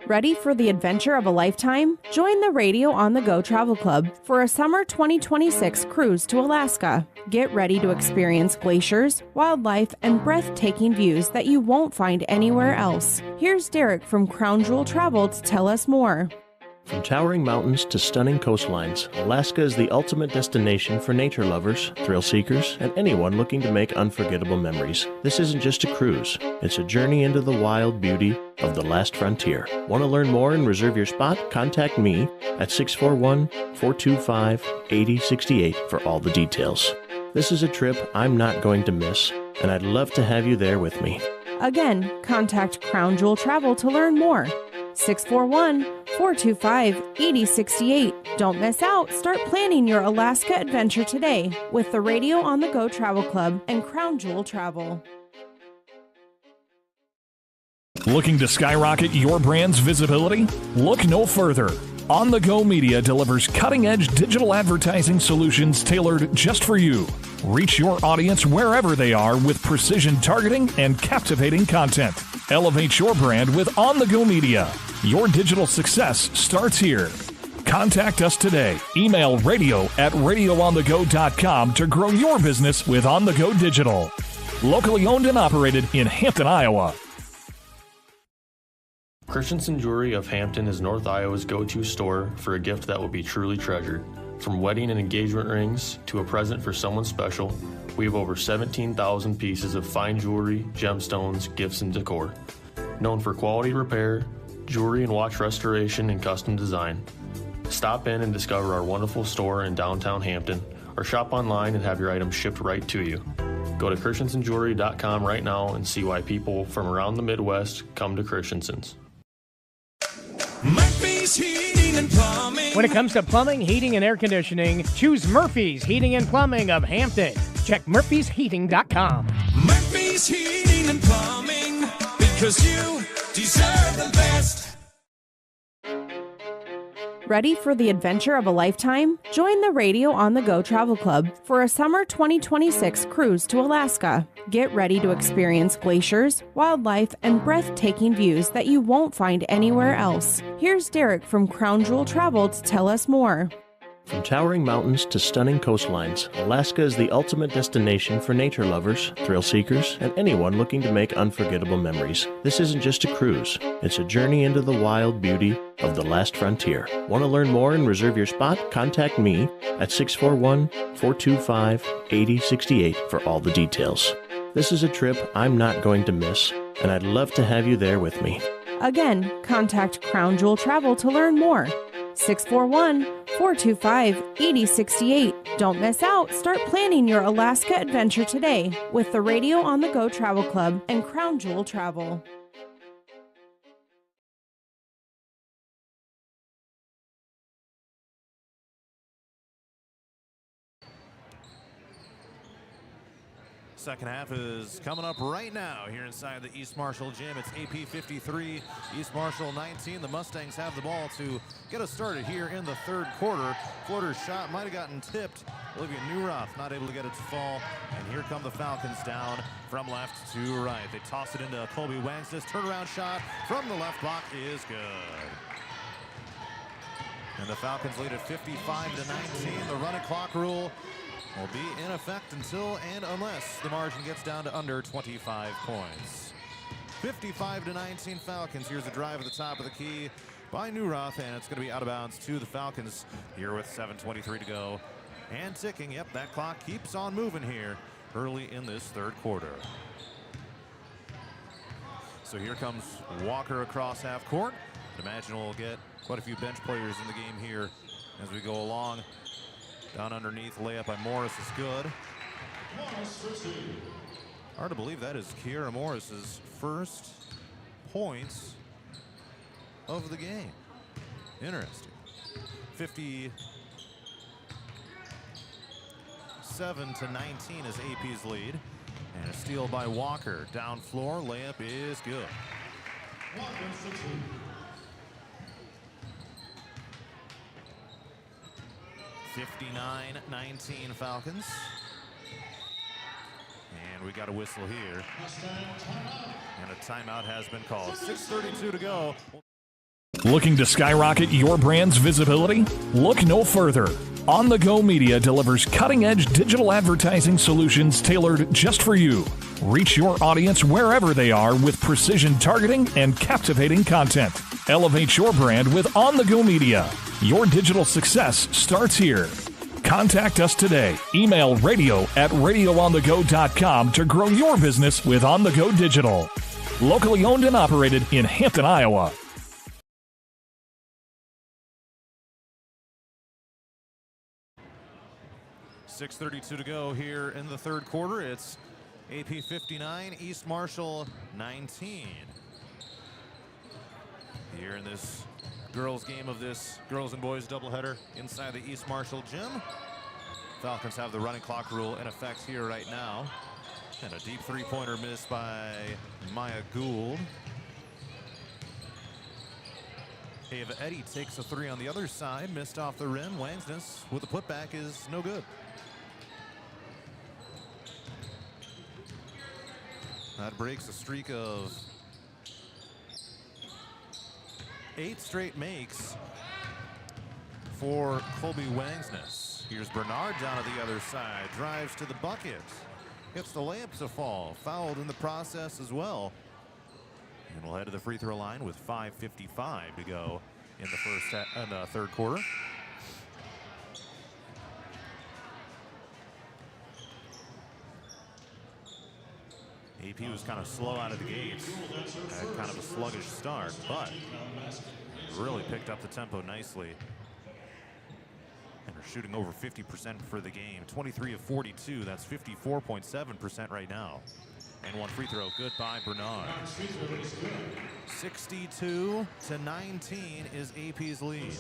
Ready for the adventure of a lifetime? Join the Radio on the Go Travel Club for a summer 2026 cruise to Alaska. Get ready to experience glaciers, wildlife, and breathtaking views that you won't find anywhere else. Here's Derek from Crown Jewel Travel to tell us more. From towering mountains to stunning coastlines, Alaska is the ultimate destination for nature lovers, thrill seekers, and anyone looking to make unforgettable memories. This isn't just a cruise, it's a journey into the wild beauty of the last frontier. Want to learn more and reserve your spot? Contact me at 641-425-8068 for all the details. This is a trip I'm not going to miss, and I'd love to have you there with me. Again, contact Crown Jewel Travel to learn more. 641-425-8068. Don't miss out. Start planning your Alaska adventure today with the Radio on the Go Travel Club and Crown Jewel Travel. Looking to skyrocket your brand's visibility? Look no further. On the Go Media delivers cutting-edge digital advertising solutions tailored just for you. Reach your audience wherever they are with precision targeting and captivating content. Elevate your brand with On the Go Media. Your digital success starts here. Contact us today. Email radio@radioonthego.com to grow your business with On the Go Digital. Locally owned and operated in Hampton, Iowa. Christensen Jewelry of Hampton is North Iowa's go-to store for a gift that will be truly treasured. From wedding and engagement rings to a present for someone special, we have over 17,000 pieces of fine jewelry, gemstones, gifts, and decor. Known for quality repair, jewelry and watch restoration, and custom design. Stop in and discover our wonderful store in downtown Hampton, or shop online and have your items shipped right to you. Go to christensenjewelry.com right now and see why people from around the Midwest come to Christensen's. Murphy's Heating and Plumbing. When it comes to plumbing, heating, and air conditioning, choose Murphy's Heating and Plumbing of Hampton. Check murphysheating.com. Murphy's Heating and Plumbing, because you deserve the best. Ready for the adventure of a lifetime? Join the Radio on the Go Travel Club for a summer 2026 cruise to Alaska. Get ready to experience glaciers, wildlife, and breathtaking views that you won't find anywhere else. Here's Derek from Crown Jewel Travel to tell us more. From towering mountains to stunning coastlines, Alaska is the ultimate destination for nature lovers, thrill seekers, and anyone looking to make unforgettable memories. This isn't just a cruise, it's a journey into the wild beauty of the last frontier. Want to learn more and reserve your spot? Contact me at 641-425-8068 for all the details. This is a trip I'm not going to miss, and I'd love to have you there with me. Again, contact Crown Jewel Travel to learn more. 641-425-8068. Don't miss out. Start planning your Alaska adventure today with the Radio on the Go Travel Club and Crown Jewel Travel. Second half is coming up right now here inside the East Marshall Gym. It's AP 53, East Marshall 19. The Mustangs have the ball to get us started here in the third quarter. Floater's shot might have gotten tipped. Olivia Newroth not able to get it to fall. And here come the Falcons down from left to right. They toss it into Colby Wangsness. Turnaround shot from the left block is good. And the Falcons lead at 55-19. The running clock rule will be in effect until and unless the margin gets down to under 25 points. 55-19 Falcons. Here's a drive at the top of the key by Newroth, and it's going to be out of bounds to the Falcons here with 7:23 to go. And ticking. Yep, that clock keeps on moving here early in this third quarter. So here comes Walker across half court. I'd imagine we'll get quite a few bench players in the game here as we go along. Down underneath, layup by Morris is good. Hard to believe that is Kiera Morris's first points of the game. Interesting. 57-19 is AP's lead. And a steal by Walker. Down floor, layup is good. 59-19 Falcons. And we got a whistle here. And a timeout has been called. 6:32 to go. Looking to skyrocket your brand's visibility? Look no further. On the Go Media delivers cutting-edge digital advertising solutions tailored just for you. Reach your audience wherever they are with precision targeting and captivating content. Elevate your brand with On the Go Media. Your digital success starts here. Contact us today. Email radio@radioonthego.com to grow your business with On the Go Digital. Locally owned and operated in Hampton, Iowa. .632 to go here in the third quarter. It's AP 59, East Marshall 19. here in this girls game of this girls and boys doubleheader inside the East Marshall gym. Falcons have the running clock rule in effect here right now. And a deep three-pointer missed by Maya Gould. Ava Eddy takes a three on the other side, missed off the rim. Wangsness with a putback is no good. That breaks a streak of 8 straight makes for Colby Wangsness. Here's Bernard down to the other side, drives to the bucket, gets the layup to fall, fouled in the process as well. And we'll head to the free throw line with 5:55 to go in the third quarter. AP was kind of slow out of the gates, had kind of a sluggish start, but really picked up the tempo nicely. And are shooting over 50% for the game. 23 of 42, that's 54.7% right now. And one free throw, good by Bernard. 62-19 is AP's lead.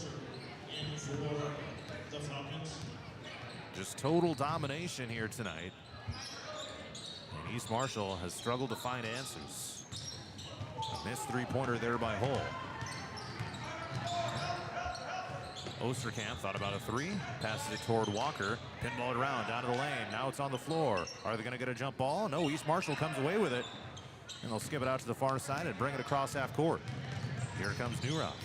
Just total domination here tonight. And East Marshall has struggled to find answers. A missed three-pointer there by Hull. Osterkamp thought about a three, passes it toward Walker, pinball it around, down to the lane, now it's on the floor. Are they gonna get a jump ball? No, East Marshall comes away with it. And they'll skip it out to the far side and bring it across half court. Here comes Newroth.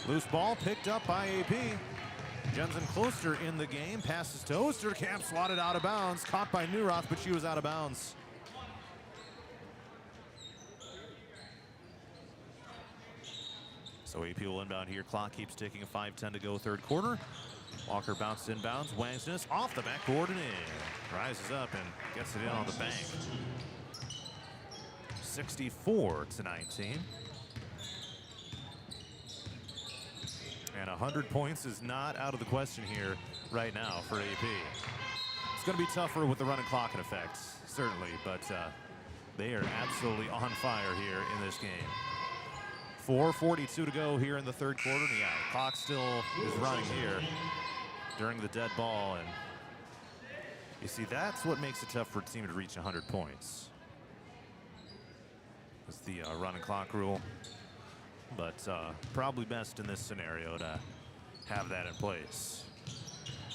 Loose ball picked up by AP. Jensen Closter in the game, passes to Osterkamp, swatted out of bounds, caught by Newroth, but she was out of bounds. So AP will inbound here. Clock keeps ticking. 5:10 to go, third quarter. Walker bounces inbounds. Wangsness off the backboard and in. Rises up and gets it in on the bank. 64-19. And 100 points is not out of the question here right now for AP. It's going to be tougher with the running clock in effect, certainly, but they are absolutely on fire here in this game. 4:42 to go here in the third quarter. And yeah, the clock still is running here during the dead ball. And you see, that's what makes it tough for a team to reach 100 points. It's the running clock rule. But probably best in this scenario to have that in place.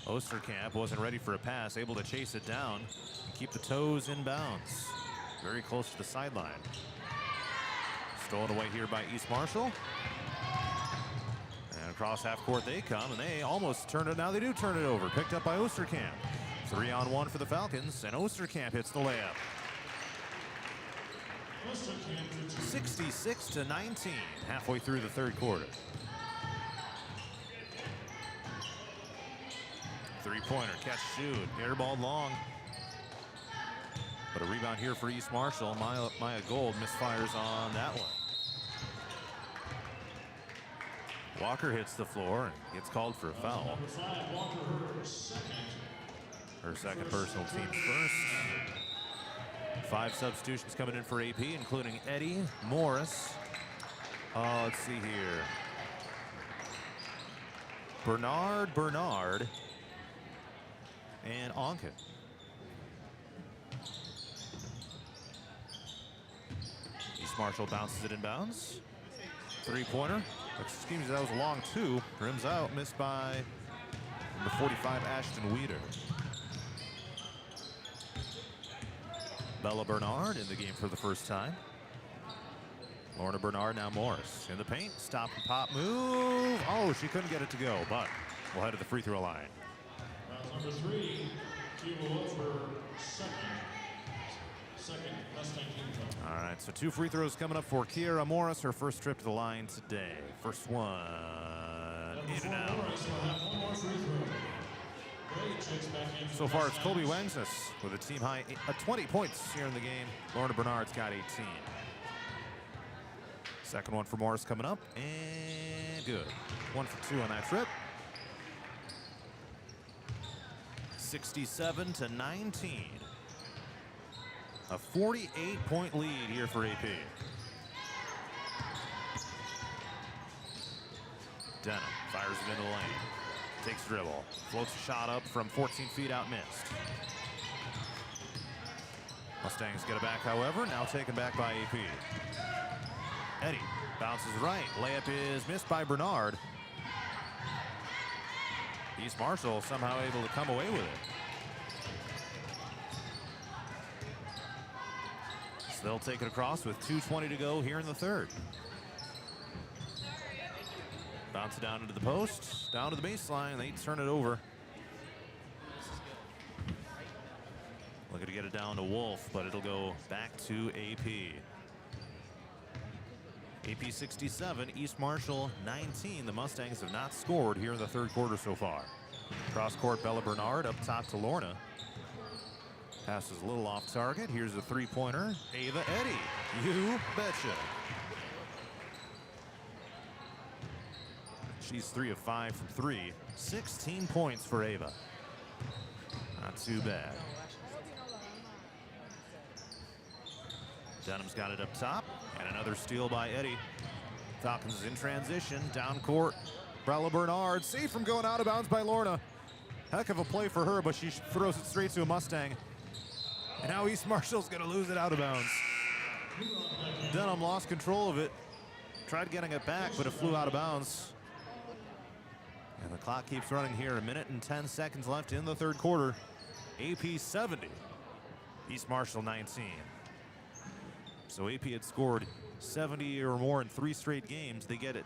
Osterkamp wasn't ready for a pass, able to chase it down and keep the toes in bounds. Very close to the sideline. Stolen away here by East Marshall. And across half court they come, and they almost turn it. Now they do turn it over. Picked up by Osterkamp. 3-on-1 for the Falcons, and Osterkamp hits the layup. 66-19, halfway through the third quarter. Three-pointer, catch, shoot, airball long. But a rebound here for East Marshall. Maya Gold misfires on that one. Walker hits the floor and gets called for a foul. Her second personal, team's first. 5 substitutions coming in for AP, including Eddie, Morris. Let's see here. Bernard, and Onken. East Marshall bounces it inbounds. Three-pointer. Excuse me, that was a long two. Rims out, missed by number 45, Ashton Weeder. Bella Bernard in the game for the first time. Lorna Bernard, now Morris. In the paint, stop and pop move. Oh, she couldn't get it to go, but we'll head to the free throw line. Number 3, Kilo for second, less 19 time. All right, so 2 free throws coming up for Kiera Morris, her first trip to the line today. First one, in and out. One more free throw. So far, it's Colby Wangsness with a team high 20 points here in the game. Lorna Bernard's got 18. Second one for Morris coming up, and good. 1 for 2 on that trip. 67-19. A 48-point lead here for AP. Denham fires it into the lane. Takes dribble. Floats a shot up from 14 feet out, missed. Mustangs get it back, however, now taken back by AP. Eddy bounces right. Layup is missed by Bernard. East Marshall somehow able to come away with it. So they'll take it across with 2:20 to go here in the third. Bounce it down into the post, down to the baseline. They turn it over. Looking to get it down to Wolf, but it'll go back to AP. AP 67, East Marshall 19. The Mustangs have not scored here in the third quarter so far. Cross court, Bella Bernard up top to Lorna. Passes a little off target. Here's a three-pointer. Ava Eddy. You betcha. She's 3 of 5 from 3. 16 points for Ava. Not too bad. Denham's got it up top, and another steal by Eddy. Falcons is in transition, down court. Bella Bernard, safe from going out of bounds by Lorna. Heck of a play for her, but she throws it straight to a Mustang. And now East Marshall's gonna lose it out of bounds. Denham lost control of it. Tried getting it back, but it flew out of bounds. And the clock keeps running here. 1 minute and 10 seconds left in the third quarter. AP 70, East Marshall 19. So AP had scored 70 or more in 3 straight games. They get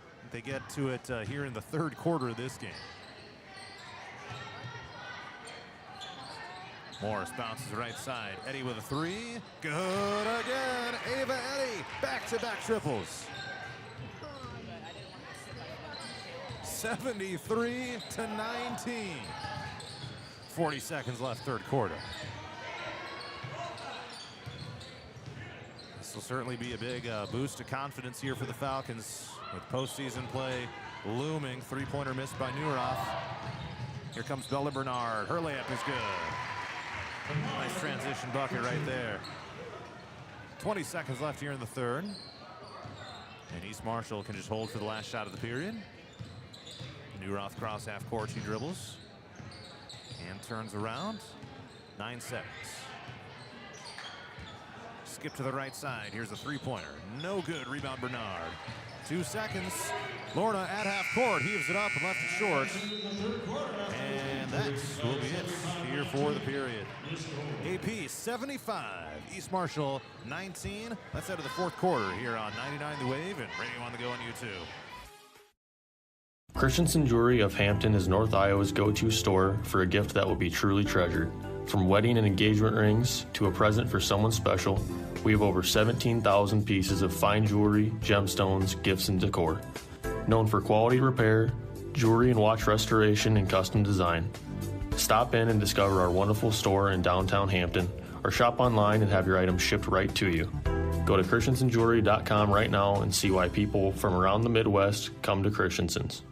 to it here in the third quarter of this game. Morris bounces right side. Eddy with a 3. Good again. Ava Eddy. Back-to-back triples. 73-19. 40 seconds left, third quarter. This will certainly be a big boost to confidence here for the Falcons with postseason play looming. Three-pointer missed by Neuroth. Here comes Bella Bernard. Her layup is good. Nice transition bucket right there. 20 seconds left here in the third. And East Marshall can just hold for the last shot of the period. Neuroth cross half court. She dribbles and turns around. 9 seconds. Skip to the right side. Here's a three-pointer. No good. Rebound Bernard. 2 seconds. Lorna at half court. Heaves it up and left it short. And that will be it here for the period. AP 75. East Marshall 19. Let's head to the fourth quarter here on 99 The Wave and Radio on the Go on YouTube. Christensen Jewelry of Hampton is North Iowa's go-to store for a gift that will be truly treasured. From wedding and engagement rings to a present for someone special, we have over 17,000 pieces of fine jewelry, gemstones, gifts, and decor. Known for quality repair, jewelry and watch restoration, and custom design. Stop in and discover our wonderful store in downtown Hampton, or shop online and have your items shipped right to you. Go to christensenjewelry.com right now and see why people from around the Midwest come to Christensen's.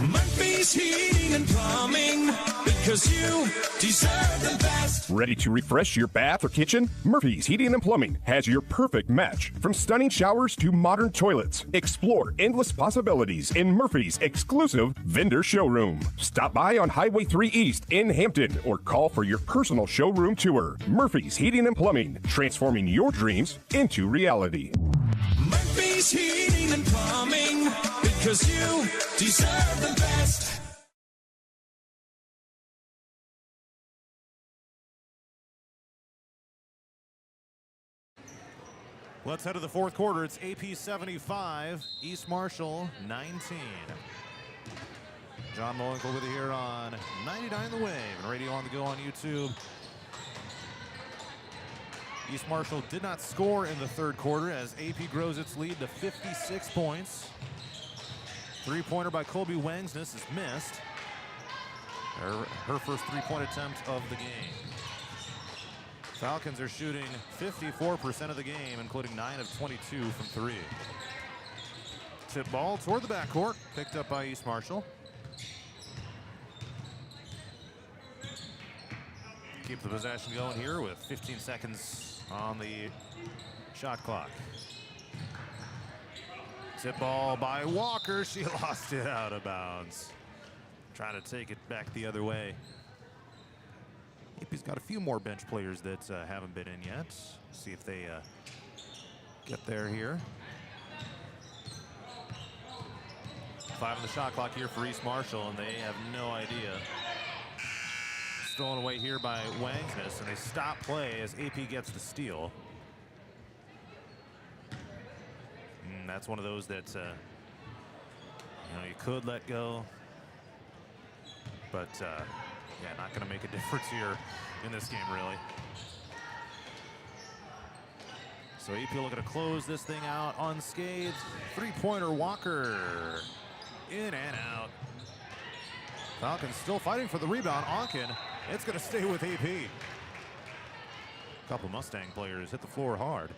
Murphy's Heating and Plumbing, because you deserve the best. Ready to refresh your bath or kitchen? Murphy's Heating and Plumbing has your perfect match. From stunning showers to modern toilets, explore endless possibilities in Murphy's exclusive vendor showroom. Stop by on Highway 3 East in Hampton or call for your personal showroom tour. Murphy's Heating and Plumbing, transforming your dreams into reality. Murphy's Heating and Plumbing, because you deserve the best. Let's head to the fourth quarter. It's AP 75, East Marshall 19. John Mowinkle with you here on 99 The Wave and Radio on the Go on YouTube. East Marshall did not score in the third quarter as AP grows its lead to 56 points. Three-pointer by Colby Wangsness is missed. Her first three-point attempt of the game. Falcons are shooting 54% of the game, including 9 of 22 from 3. Tip ball toward the backcourt, picked up by East Marshall. Keep the possession going here with 15 seconds on the shot clock. Tip ball by Walker. She lost it out of bounds. Trying to take it back the other way. AP's got a few more bench players that haven't been in yet. See if they get there here. 5 on the shot clock here for East Marshall, and they have no idea. Stolen away here by Wangsness, and they stop play as AP gets the steal. And that's one of those that you could let go, but yeah, not going to make a difference here in this game, really. So AP looking to close this thing out unscathed. Three-pointer Walker. In and out. Falcons still fighting for the rebound. Onken, it's going to stay with AP. A couple Mustang players hit the floor hard.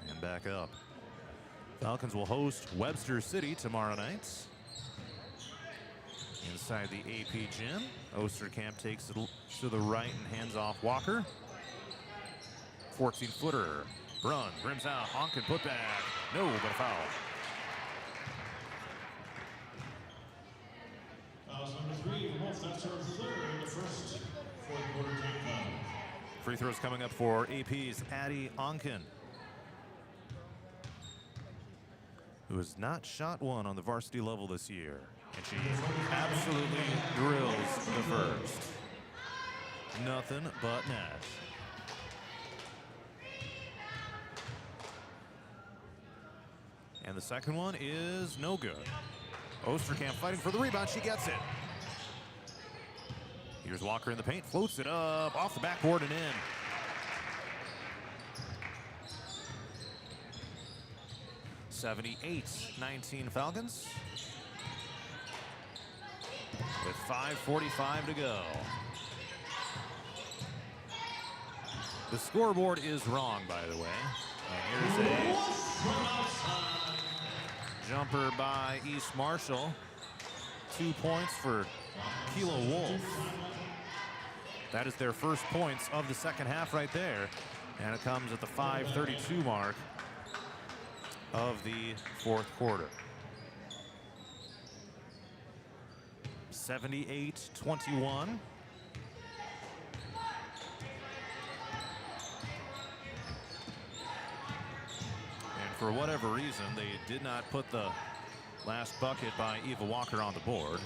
And back up. Falcons will host Webster City tomorrow night. Inside the AP gym, Osterkamp takes it to the right and hands off Walker. 14-footer. Brun rims out. Onken put back. No, but a foul. Number 3 for both. That's our third in the first fourth quarter take foul. Free throws coming up for AP's Addie Onken, who has not shot one on the varsity level this year. And she absolutely drills the first. Nothing but net. And the second one is no good. Osterkamp fighting for the rebound. She gets it. Here's Walker in the paint. Floats it up off the backboard and in. (78-19) Falcons. With 5:45 to go. The scoreboard is wrong, by the way. And here's a jumper by East Marshall. 2 points for Kilo Wolf. That is their first points of the second half right there. And it comes at the 5:32 mark of the fourth quarter. 78-21. For whatever reason, they did not put the last bucket by Eva Walker on the board.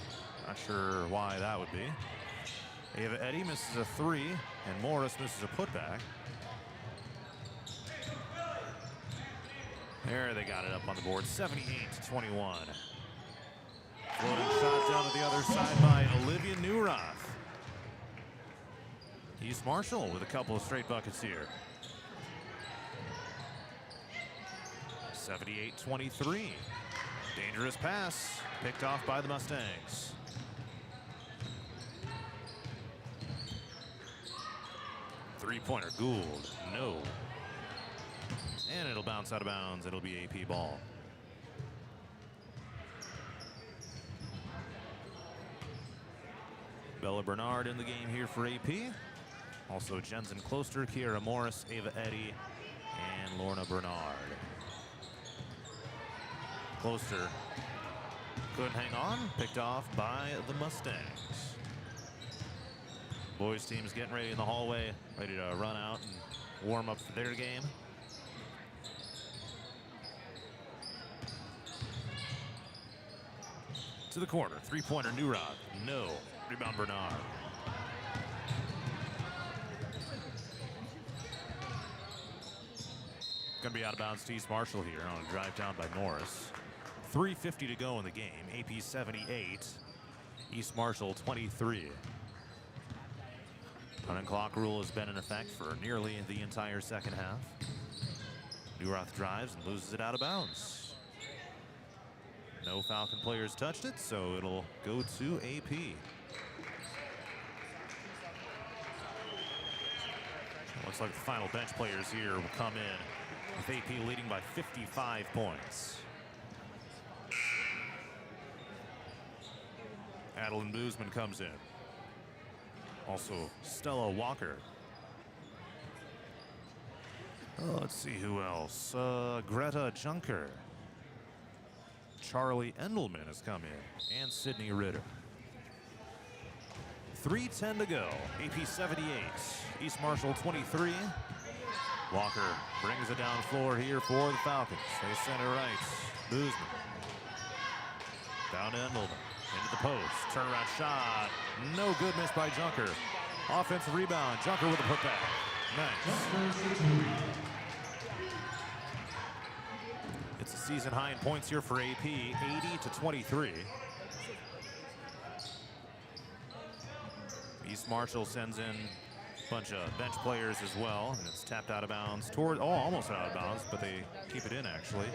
Not sure why that would be. Ava Eddy misses a 3, and Morris misses a putback. There, they got it up on the board, 78-21. Floating shot down to the other side by Olivia Newroth. East Marshall with a couple of straight buckets here. 78-23. Dangerous pass, picked off by the Mustangs. Three-pointer, Gould, no. And it'll bounce out of bounds. It'll be AP ball. Bella Bernard in the game here for AP. Also Jensen Closter, Kiera Morris, Ava Eddy, and Lorna Bernard. Closter couldn't hang on, picked off by the Mustangs. Boys team's getting ready in the hallway, ready to run out and warm up for their game. To the corner, three-pointer, Newroth, no. Rebound, Bernard. Gonna be out of bounds to East Marshall here on a drive down by Morris. 3:50 to go in the game. AP 78, East Marshall 23. Running clock rule has been in effect for nearly the entire second half. Newroth drives and loses it out of bounds. No Falcon players touched it, so it'll go to AP. Looks like the final bench players here will come in with AP leading by 55 points. Adeline Boozman comes in. Also Stella Walker. Oh, let's see who else. Greta Junker Charlie Endelman has come in, and Sydney Ritter. 3:10 to go. AP 78, East Marshall 23. Walker brings it down floor here for the Falcons. They send it right. Boozman. Down to Endelman. Into the post. Turnaround shot. No good, miss by Junker. Offensive rebound. Junker with a putback. Nice. It's a season high in points here for AP. 80-23. East Marshall sends in a bunch of bench players as well, and it's tapped out of bounds almost out of bounds, but they keep it in actually.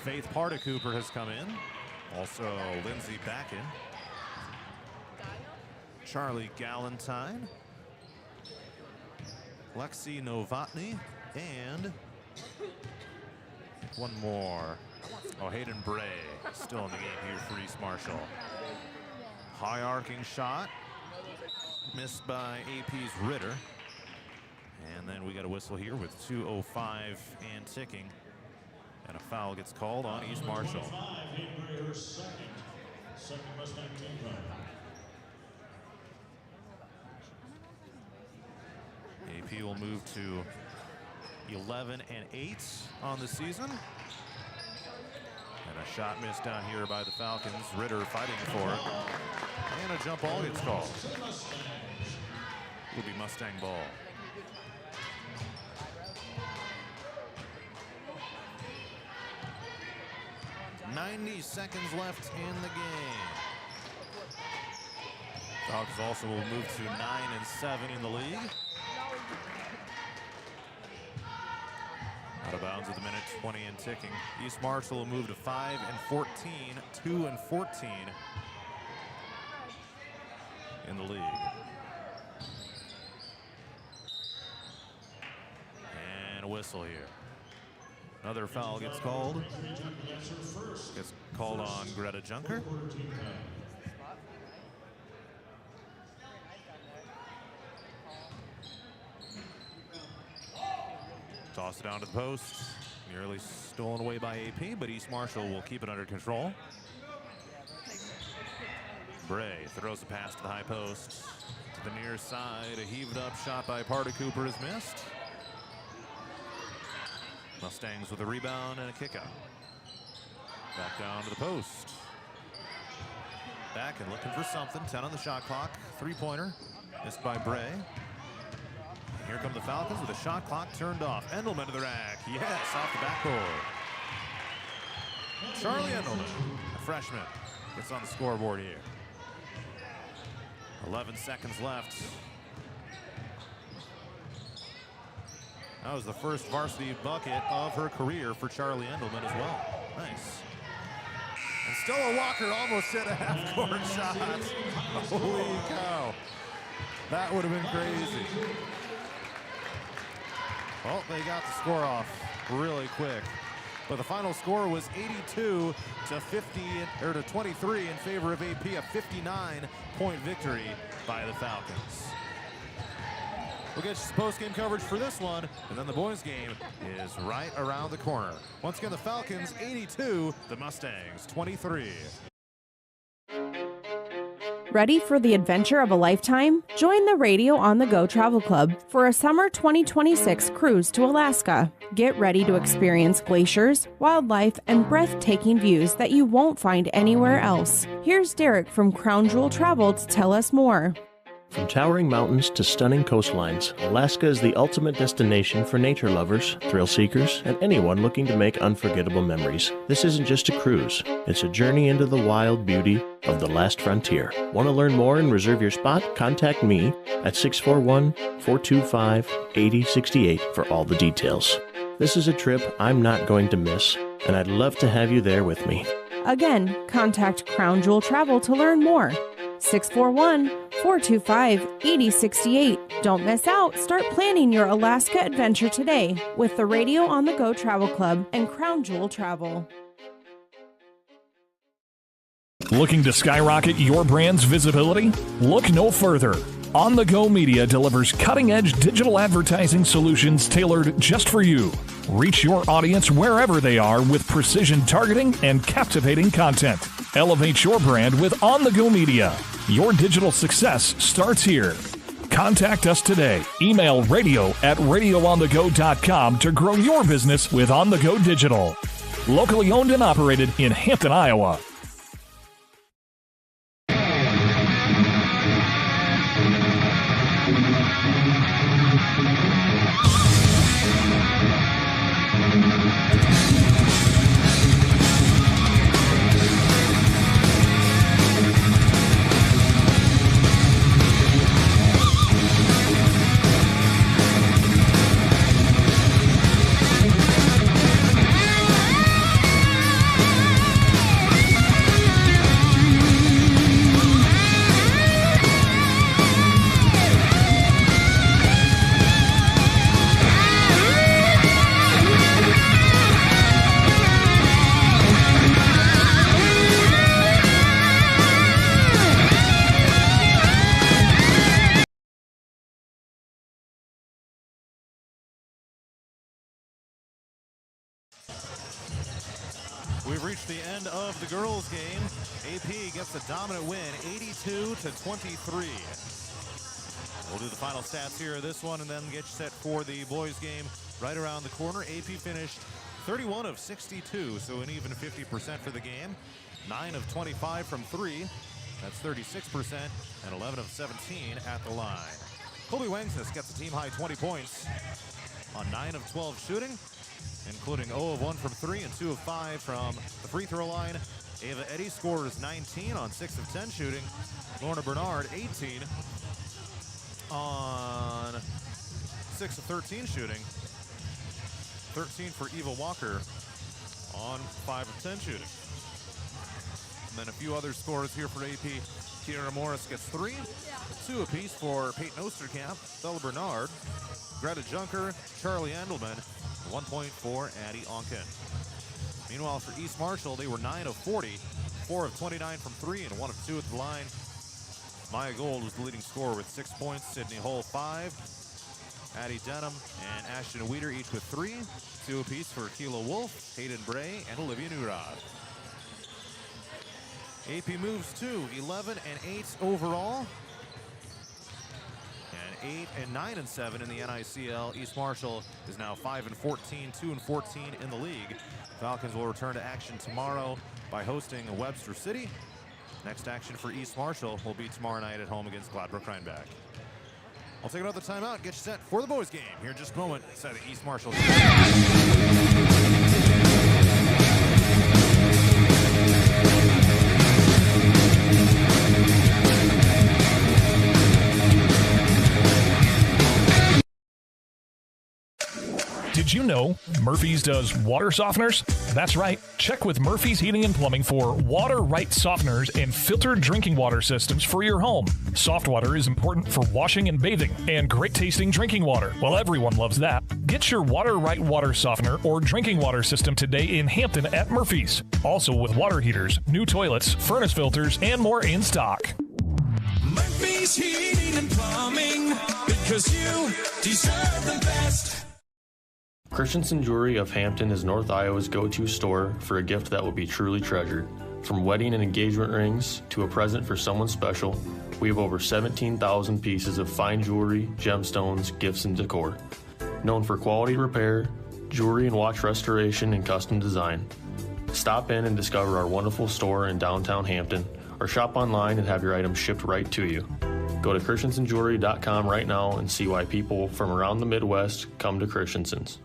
Faith Cooper has come in. Also Lindsay Backin. Charlie Galentine. Lexi Novotny, and one more. Oh, Hayden Bray still in the game here for East Marshall. High arcing shot. Missed by AP's Ritter. And then we got a whistle here with 2:05 and ticking. And a foul gets called on East Marshall. AP will move to 11-8 on the season. And a shot missed down here by the Falcons. Ritter fighting for it. And a jump ball gets called. Will be Mustang ball. .90 seconds left in the game. Falcons also will move to 9-7 in the league. Out of bounds at the minute, 20 and ticking. East Marshall will move to 5-14, 2-14 in the league. And a whistle here. Another foul gets called. Gets called on Greta Junker. Toss it down to the post. Nearly stolen away by AP, but East Marshall will keep it under control. Bray throws a pass to the high post. To the near side, a heaved up shot by Cooper is missed. Mustangs with a rebound and a kick out. Back down to the post. Back and looking for something. 10 on the shot clock. Three-pointer missed by Bray. Here come the Falcons with a shot clock turned off. Endelman to the rack. Yes, off the backboard. Charlie Endelman, a freshman, gets on the scoreboard here. 11 seconds left. That was the first varsity bucket of her career for Charlie Endelman as well. Nice. And Stella Walker almost hit a half-court shot. Holy cow. That would have been crazy. Well, they got the score off really quick. But the final score was 82-23 in favor of AP, a 59-point victory by the Falcons. We'll get you post-game coverage for this one, and then the boys' game is right around the corner. Once again, the Falcons 82, the Mustangs 23. Ready for the adventure of a lifetime? Join the Radio on the Go Travel Club for a summer 2026 cruise to Alaska. Get ready to experience glaciers, wildlife, and breathtaking views that you won't find anywhere else. Here's Derek from Crown Jewel Travel to tell us more. From towering mountains to stunning coastlines, Alaska is the ultimate destination for nature lovers, thrill seekers, and anyone looking to make unforgettable memories. This isn't just a cruise, it's a journey into the wild beauty of the last frontier. Want to learn more and reserve your spot? Contact me at 641-425-8068 for all the details. This is a trip I'm not going to miss, and I'd love to have you there with me. Again, contact Crown Jewel Travel to learn more. 641-425-8068. Don't miss out. Start planning your Alaska adventure today with the Radio on the Go Travel Club and Crown Jewel Travel. Looking to skyrocket your brand's visibility? Look no further. On the Go Media delivers cutting-edge digital advertising solutions tailored just for you. Reach your audience wherever they are with precision targeting and captivating content. Elevate your brand with on-the-go media. Your digital success starts here. Contact us today. Email radio@radioonthego.com to grow your business with On The Go Digital. Locally owned and operated in Hampton, Iowa. We've reached the end of the girls' game. AP gets a dominant win, 82-23. We'll do the final stats here of this one and then get you set for the boys' game right around the corner. AP finished 31 of 62, so an even 50% for the game. 9 of 25 from 3. That's 36%, and 11 of 17 at the line. Colby Wangsness gets a team-high 20 points on 9 of 12 shooting, including 0 of 1 from 3 and 2 of 5 from the free throw line. Ava Eddy scores 19 on 6 of 10 shooting. Lorna Bernard 18 on 6 of 13 shooting. 13 for Eva Walker on 5 of 10 shooting. And then a few other scores here for AP. Kiara Morris gets 3, 2 apiece for Peyton Osterkamp, Bella Bernard, Greta Junker, Charlie Endelman, 1 point for Addie Onken. Meanwhile, for East Marshall, they were 9 of 40, 4 of 29 from 3, and 1 of 2 at the line. Maya Gold was the leading scorer with 6 points, Sydney Hull 5, Addie Denham and Ashton Weeder each with 3, 2 apiece for Keela Wolf, Hayden Bray, and Olivia Newrod. AP moves to 11 and 8 overall, and 8 and 9 and 7 in the NICL. East Marshall is now 5 and 14, 2 and 14 in the league. Falcons will return to action tomorrow by hosting Webster City. Next action for East Marshall will be tomorrow night at home against Gladbrook-Rhinebeck. I'll take another timeout, get you set for the boys' game here in just a moment inside the East Marshall. Did you know Murphy's does water softeners? That's right. Check with Murphy's Heating and Plumbing for water right softeners and filtered drinking water systems for your home. Soft water is important for washing and bathing, and great tasting drinking water. Well, everyone loves that. Get your water right water softener or drinking water system today in Hampton at Murphy's. Also with water heaters, new toilets, furnace filters, and more in stock. Murphy's Heating and Plumbing, because you deserve the best. Christensen Jewelry of Hampton is North Iowa's go-to store for a gift that will be truly treasured. From wedding and engagement rings to a present for someone special, we have over 17,000 pieces of fine jewelry, gemstones, gifts, and decor. Known for quality repair, jewelry and watch restoration, and custom design. Stop in and discover our wonderful store in downtown Hampton, or shop online and have your items shipped right to you. Go to christensenjewelry.com right now and see why people from around the Midwest come to Christensen's.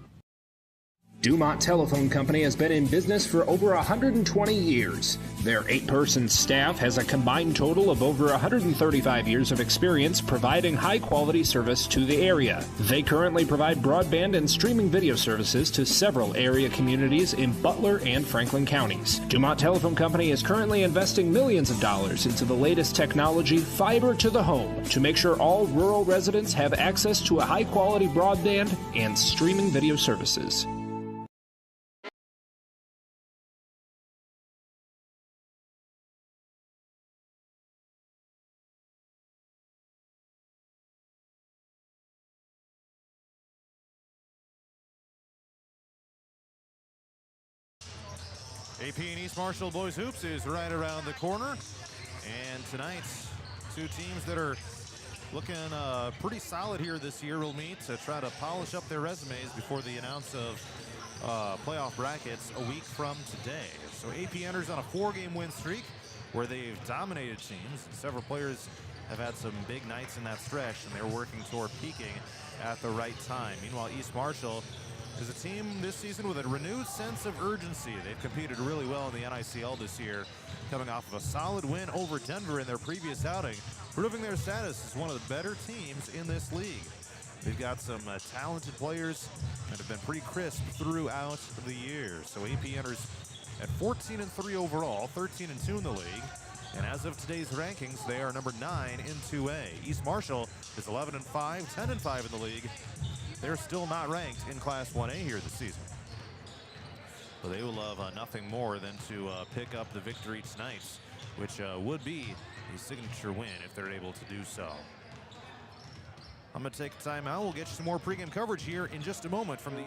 Dumont Telephone Company has been in business for over 120 years. Their 8-person staff has a combined total of over 135 years of experience providing high-quality service to the area. They currently provide broadband and streaming video services to several area communities in Butler and Franklin counties. Dumont Telephone Company is currently investing millions of dollars into the latest technology, fiber to the home, to make sure all rural residents have access to a high-quality broadband and streaming video services. AP and East Marshall Boys Hoops is right around the corner. And tonight, two teams that are looking pretty solid here this year will meet to try to polish up their resumes before the announce of playoff brackets a week from today. So AP enters on a 4-game win streak where they've dominated teams. Several players have had some big nights in that stretch, and they're working toward peaking at the right time. Meanwhile, East Marshall is a team this season with a renewed sense of urgency. They've competed really well in the NICL this year, coming off of a solid win over Denver in their previous outing, proving their status as one of the better teams in this league. They've got some talented players that have been pretty crisp throughout the year. So AP enters at 14-3 overall, 13-2 in the league. And as of today's rankings, they are number 9 in 2A. East Marshall is 11-5, 10-5 in the league. They're still not ranked in Class 1A here this season. But they will love nothing more than to pick up the victory tonight, which would be a signature win if they're able to do so. I'm going to take a timeout. We'll get you some more pregame coverage here in just a moment from the...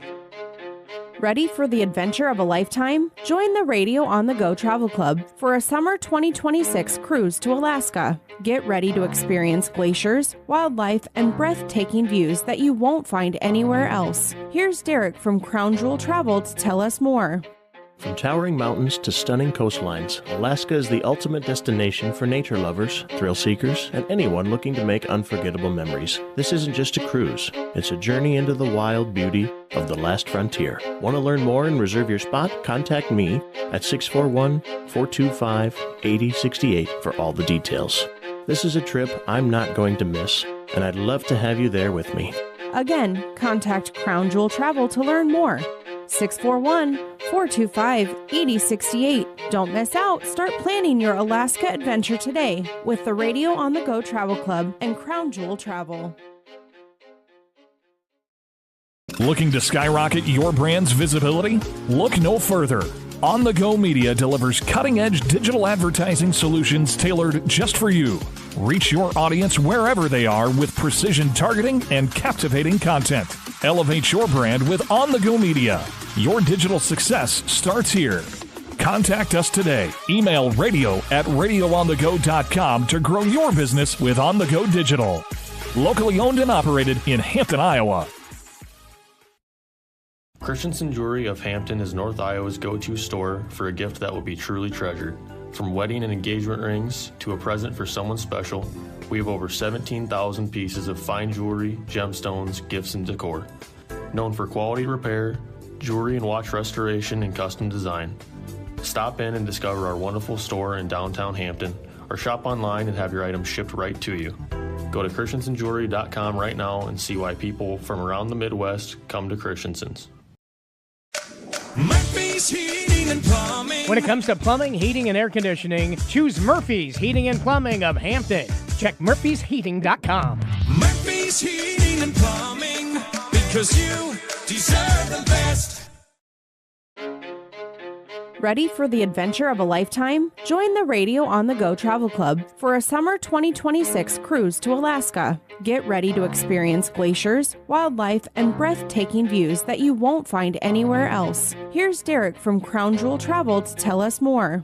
Ready for the adventure of a lifetime? Join the Radio on the Go Travel Club for a summer 2026 cruise to Alaska. Get ready to experience glaciers, wildlife, and breathtaking views that you won't find anywhere else. Here's Derek from Crown Jewel Travel to tell us more. From towering mountains to stunning coastlines, Alaska is the ultimate destination for nature lovers, thrill seekers, and anyone looking to make unforgettable memories. This isn't just a cruise, it's a journey into the wild beauty of the last frontier. Want to learn more and reserve your spot? Contact me at 641-425-8068 for all the details. This is a trip I'm not going to miss, and I'd love to have you there with me. Again, contact Crown Jewel Travel to learn more. 641-425-8068. Don't miss out. Start planning your Alaska adventure today with the Radio on the Go Travel Club and Crown Jewel Travel. Looking to skyrocket your brand's visibility? Look no further. On the Go Media delivers cutting-edge digital advertising solutions tailored just for you. Reach your audience wherever they are with precision targeting and captivating content. Elevate your brand with On the Go Media. Your digital success starts here. Contact us today. Email radio@radioonthego.com to grow your business with On the Go Digital. Locally owned and operated in Hampton, Iowa. Christensen Jewelry of Hampton is North Iowa's go-to store for a gift that will be truly treasured. From wedding and engagement rings to a present for someone special, we have over 17,000 pieces of fine jewelry, gemstones, gifts, and decor. Known for quality repair, jewelry and watch restoration, and custom design. Stop in and discover our wonderful store in downtown Hampton, or shop online and have your items shipped right to you. Go to christensenjewelry.com right now and see why people from around the Midwest come to Christensen's. Murphy's Heating and Plumbing. When it comes to plumbing, heating, and air conditioning, choose Murphy's Heating and Plumbing of Hampton. Check murphysheating.com. Murphy's Heating and Plumbing, because you deserve the best. Ready for the adventure of a lifetime? Join the Radio on the Go Travel Club for a summer 2026 cruise to Alaska. Get ready to experience glaciers, wildlife, and breathtaking views that you won't find anywhere else. Here's Derek from Crown Jewel Travel to tell us more.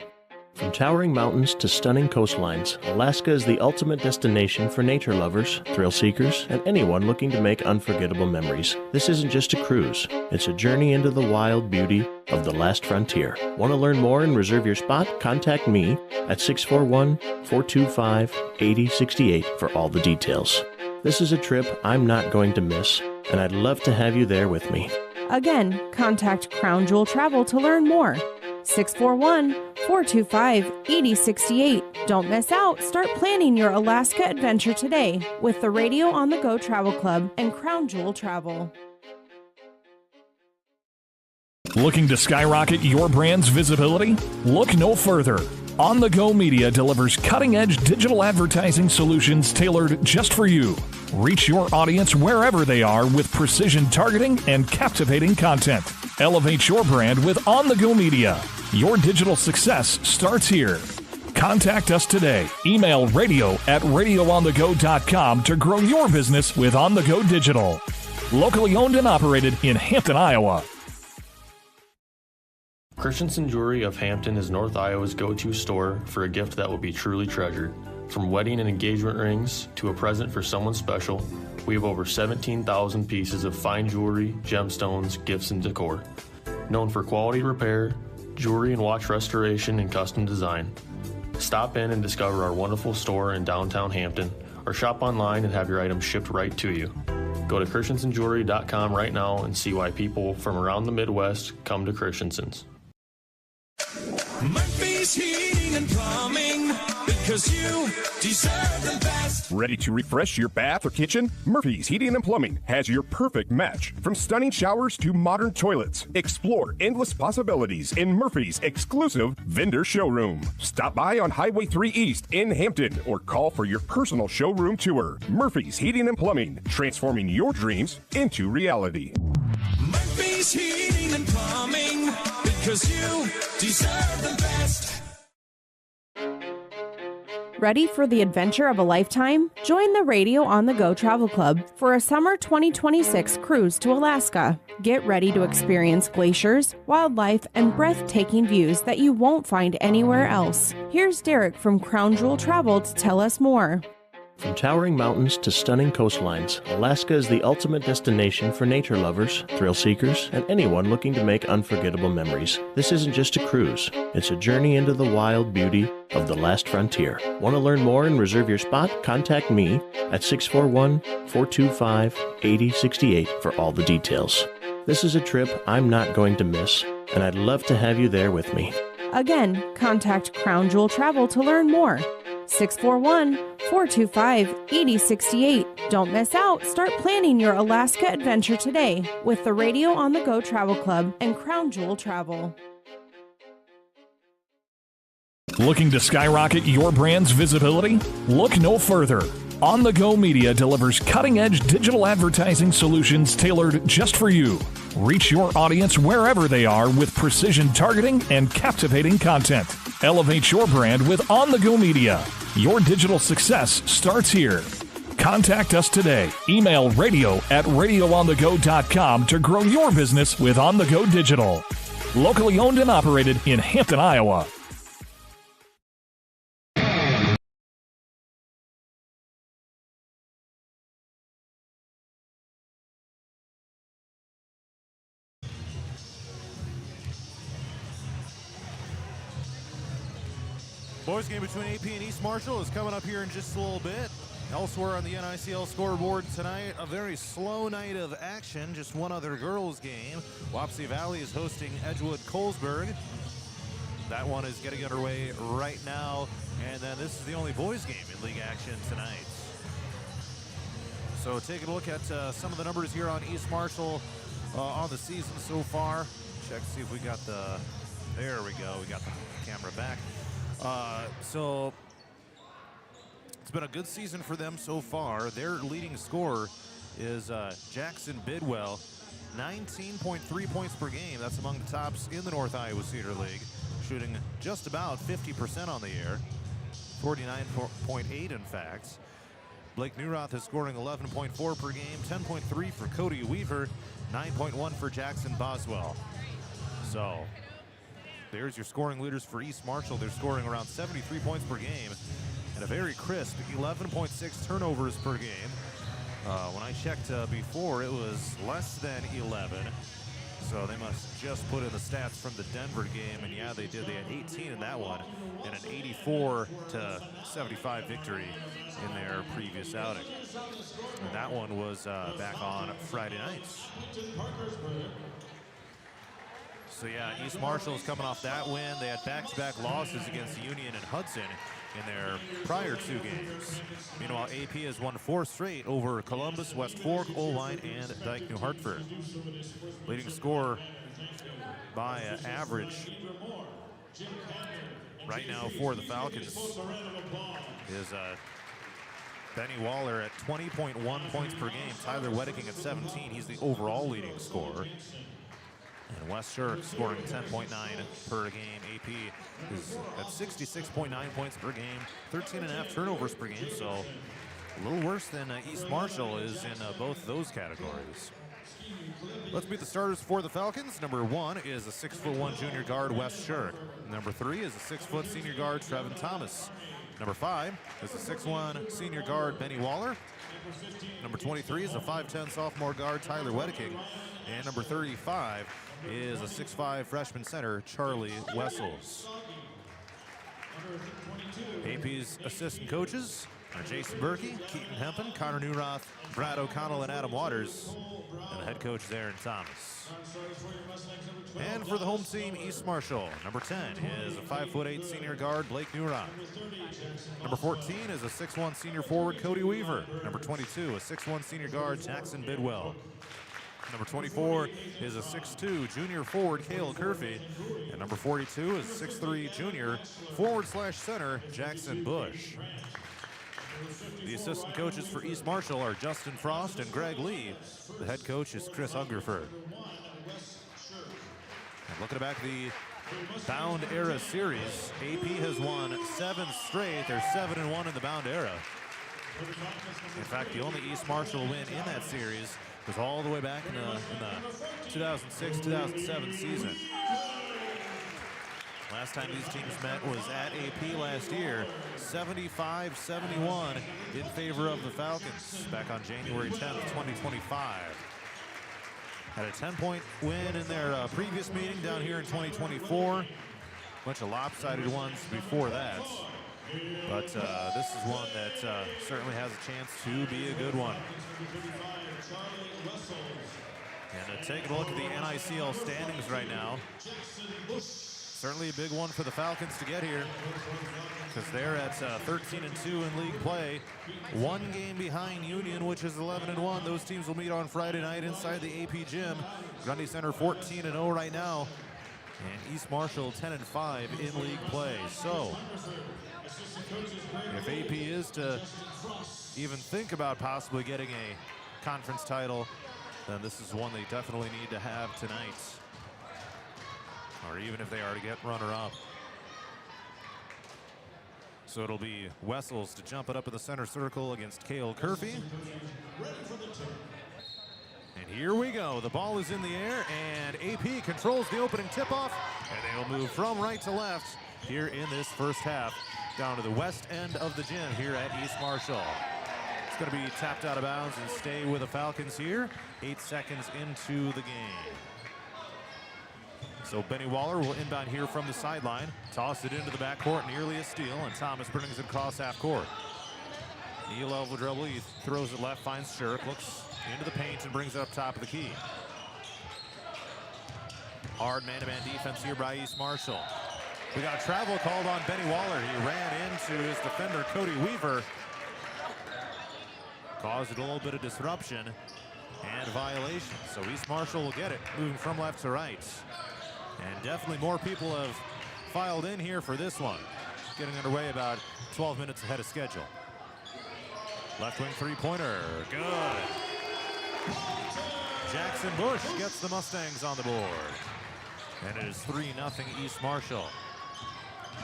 From towering mountains to stunning coastlines, Alaska is the ultimate destination for nature lovers, thrill seekers, and anyone looking to make unforgettable memories. This isn't just a cruise, it's a journey into the wild beauty of the last frontier. Want to learn more and reserve your spot? Contact me at 641-425-8068 for all the details. This is a trip I'm not going to miss, and I'd love to have you there with me. Again, contact Crown Jewel Travel to learn more. 641-425-8068. Don't miss out. Start planning your Alaska adventure today with the Radio on the Go Travel Club and Crown Jewel Travel. Looking to skyrocket your brand's visibility? Look no further. On the Go Media delivers cutting-edge digital advertising solutions tailored just for you. Reach your audience wherever they are with precision targeting and captivating content. Elevate your brand with On the Go Media. Your digital success starts here. Contact us today. Email radio@radioonthego.com to grow your business with On the Go Digital. Locally owned and operated in Hampton, Iowa. Christensen Jewelry of Hampton is North Iowa's go-to store for a gift that will be truly treasured. From wedding and engagement rings to a present for someone special, we have over 17,000 pieces of fine jewelry, gemstones, gifts, and decor. Known for quality repair, jewelry and watch restoration, and custom design. Stop in and discover our wonderful store in downtown Hampton, or shop online and have your items shipped right to you. Go to christensenjewelry.com right now and see why people from around the Midwest come to Christensen's. Murphy's Heating and Plumbing, because you deserve the best. Ready to refresh your bath or kitchen? Murphy's Heating and Plumbing has your perfect match. From stunning showers to modern toilets, explore endless possibilities in Murphy's exclusive vendor showroom. Stop by on Highway 3 East in Hampton or call for your personal showroom tour. Murphy's Heating and Plumbing, transforming your dreams into reality. Murphy's Heating and Plumbing, because you deserve the best. Ready for the adventure of a lifetime? Join the Radio on the Go Travel Club for a summer 2026 cruise to Alaska. Get ready to experience glaciers, wildlife, and breathtaking views that you won't find anywhere else. Here's Derek from Crown Jewel Travel to tell us more. From towering mountains to stunning coastlines, Alaska is the ultimate destination for nature lovers, thrill seekers, and anyone looking to make unforgettable memories. This isn't just a cruise, it's a journey into the wild beauty of the last frontier. Want to learn more and reserve your spot? Contact me at 641-425-8068 for all the details. This is a trip I'm not going to miss, and I'd love to have you there with me. Again, contact Crown Jewel Travel to learn more. 641-425-8068. Don't miss out. Start planning your Alaska adventure today with the Radio on the Go Travel Club and Crown Jewel Travel. Looking to skyrocket your brand's visibility? Look no further. On the Go Media delivers cutting-edge digital advertising solutions tailored just for you. Reach your audience wherever they are with precision targeting and captivating content. Elevate your brand with On the Go Media. Your digital success starts here. Contact us today. Email radio@radioonthego.com to grow your business with On the Go Digital. Locally owned and operated in Hampton, Iowa. Boys game between AP and East Marshall is coming up here in just a little bit. Elsewhere on the NICL scoreboard tonight, a very slow night of action. Just one other girls game. Wapsie Valley is hosting Edgewood-Colesburg. That one is getting underway right now. And then this is the only boys game in league action tonight. So taking a look at some of the numbers here on East Marshall on the season so far. Check to see if we got the, there we go, we got the camera back. So it's been a good season for them so far. Their leading scorer is Jackson Bidwell, 19.3 points per game. That's among the tops in the North Iowa Cedar League, shooting just about 50% on the air, 49.8 in fact. Blake Newroth is scoring 11.4 per game, 10.3 for Cody Weaver, 9.1 for Jackson Boswell. So there's your scoring leaders for East Marshall. They're scoring around 73 points per game and a very crisp 11.6 turnovers per game. When I checked before, it was less than 11. So they must just put in the stats from the Denver game, and yeah, they did. They had 18 in that one and an 84-75 victory in their previous outing. And that one was back on Friday nights. So yeah, East Marshall is coming off that win. They had back-to-back losses against Union and Hudson in their prior two games. Meanwhile, AP has won 4 straight over Columbus, West Fork, Oline, and Dike New Hartford. Leading scorer by average right now for the Falcons is Benny Waller at 20.1 points per game. Tyler Weddiking at 17. He's the overall leading scorer. And Wes Shirk scoring 10.9 per game. AP is at 66.9 points per game, 13.5 turnovers per game, so a little worse than East Marshall is in both those categories. Let's meet the starters for the Falcons. Number 1 is a 6'1" junior guard, Wes Shirk. Number 3 is a 6' senior guard, Trevin Thomas. Number 5 is a 6'1" senior guard, Benny Waller. Number 23 is a 5'10" sophomore guard, Tyler Wedeking. And number 35 is a 6'5" freshman center, Charlie Wessels. AP's assistant coaches are Jason Berkey, Keaton Hempen, Connor Newroth, Brad O'Connell, and Adam Waters. And the head coach is Aaron Thomas. And for the home team, East Marshall, number 10 is a 5'8" senior guard, Blake Newroth. Number 14 is a 6'1" senior forward, Cody Weaver. Number 22, a 6'1" senior guard, Jackson Bidwell. Number 24 is a 6'2" junior forward, Cale Curfey. And number 42 is 6'3" junior forward/center, Jackson Bush. The assistant coaches for East Marshall are Justin Frost and Greg Lee. The head coach is Chris Hungerford. And looking back at the Bound Era series, AP has won 7 straight. They're 7-1 in the Bound Era. In fact, the only East Marshall win in that series was all the way back in the 2006-2007 season. Last time these teams met was at AP last year, 75-71 in favor of the Falcons back on January 10th, 2025. Had a 10-point win in their previous meeting down here in 2024. Bunch of lopsided ones before that. But this is one that certainly has a chance to be a good one. And taking a look at the NICL standings right now. Certainly a big one for the Falcons to get here, because they're at 13-2 in league play. 1 game behind Union, which is 11-1. Those teams will meet on Friday night inside the AP gym. Grundy Center 14-0 right now. And East Marshall 10-5 in league play. So if AP is to even think about possibly getting a conference title, then this is one they definitely need to have tonight. Or even if they are to get runner-up. So it'll be Wessels to jump it up in the center circle against Cale Curfey. And here we go. The ball is in the air, and AP controls the opening tip-off, and they'll move from right to left here in this first half down to the west end of the gym here at East Marshall. It's going to be tapped out of bounds and stay with the Falcons here. 8 seconds into the game. So Benny Waller will inbound here from the sideline. Toss it into the backcourt, nearly a steal, and Thomas brings it across half court. Knee level dribble, he throws it left, finds Shirk, looks into the paint and brings it up top of the key. Hard man-to-man defense here by East Marshall. We got a travel called on Benny Waller. He ran into his defender, Cody Weaver. Caused a little bit of disruption and violation. So East Marshall will get it, moving from left to right. And definitely more people have filed in here for this one. Getting underway about 12 minutes ahead of schedule. Left wing three-pointer, good. Jackson Bush gets the Mustangs on the board. And it is 3-0 East Marshall.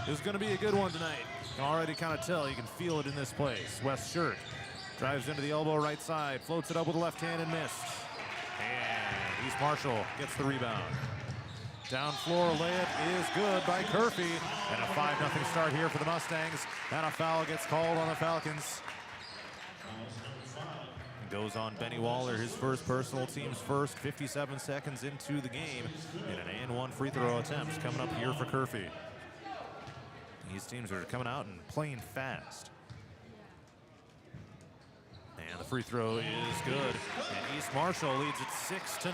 This is going to be a good one tonight. You can already kind of tell, you can feel it in this place. Wes Shirk drives into the elbow right side, floats it up with the left hand and missed. And East Marshall gets the rebound. Down floor layup is good by Curfey. And a 5-0 start here for the Mustangs. And a foul gets called on the Falcons. Goes on Benny Waller, his first personal, team's first, 57 seconds into the game. And an and-one free throw attempt coming up here for Curfey. These teams are coming out and playing fast. And the free throw is good. And East Marshall leads it 6-0.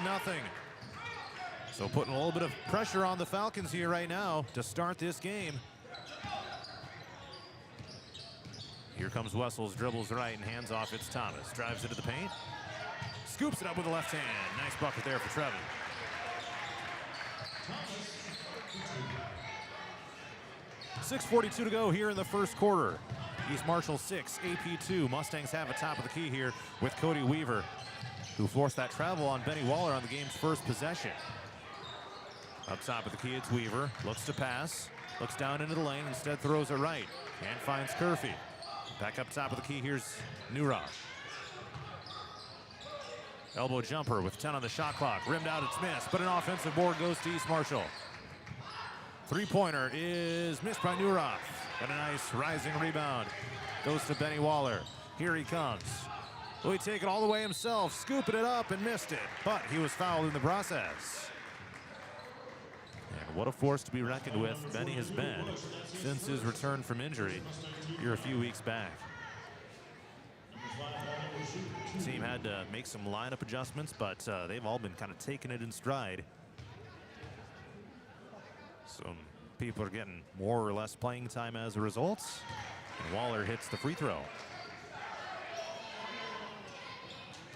So putting a little bit of pressure on the Falcons here right now to start this game. Here comes Wessels, dribbles right and hands off. It's Thomas. Drives into the paint. Scoops it up with the left hand. Nice bucket there for Trevin. .6:42 to go here in the first quarter. East Marshall 6, AP 2. Mustangs have a top of the key here with Cody Weaver, who forced that travel on Benny Waller on the game's first possession. Up top of the key, it's Weaver. Looks to pass. Looks down into the lane. Instead throws it right. And finds Curfey. Back up top of the key, here's Newroth. Elbow jumper with 10 on the shot clock. Rimmed out, it's missed, but an offensive board goes to East Marshall. Three-pointer is missed by Newroth, but a nice rising rebound goes to Benny Waller. Here he comes. Will he take it all the way himself, scooping it up and missed it, but he was fouled in the process. And what a force to be reckoned with Benny has been since his return from injury here a few weeks back. The team had to make some lineup adjustments, but they've all been kind of taking it in stride. Some people are getting more or less playing time as a result. And Waller hits the free throw.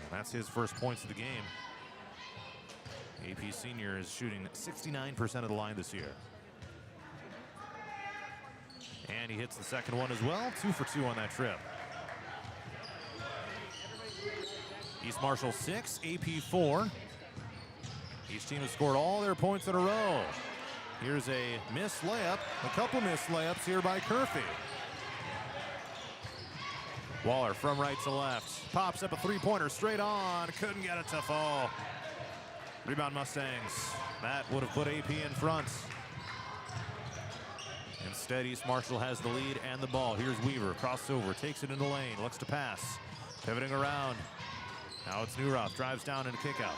And that's his first points of the game. AP senior is shooting 69% of the line this year. And he hits the second one as well. 2 for 2 on that trip. East Marshall 6, AP 4. Each team has scored all their points in a row. Here's a missed layup, a couple missed layups here by Curfey. Waller from right to left, pops up a three-pointer straight on, couldn't get it to fall. Rebound Mustangs. That would have put AP in front. Instead, East Marshall has the lead and the ball. Here's Weaver, crossover, takes it in the lane, looks to pass, pivoting around. Now it's Newroth, drives down and a kick out.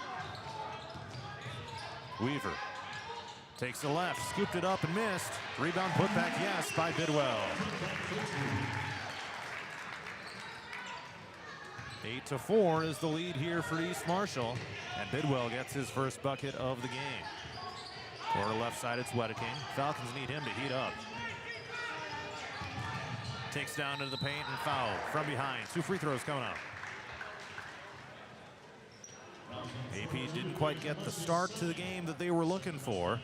Weaver takes the left, scooped it up and missed. Rebound put back, yes, by Bidwell. 8-4 is the lead here for East Marshall, and Bidwell gets his first bucket of the game. Quarter left side, it's Wedeking. Falcons need him to heat up. Takes down into the paint and foul from behind. 2 free throws coming up. AP didn't quite get the start to the game that they were looking for.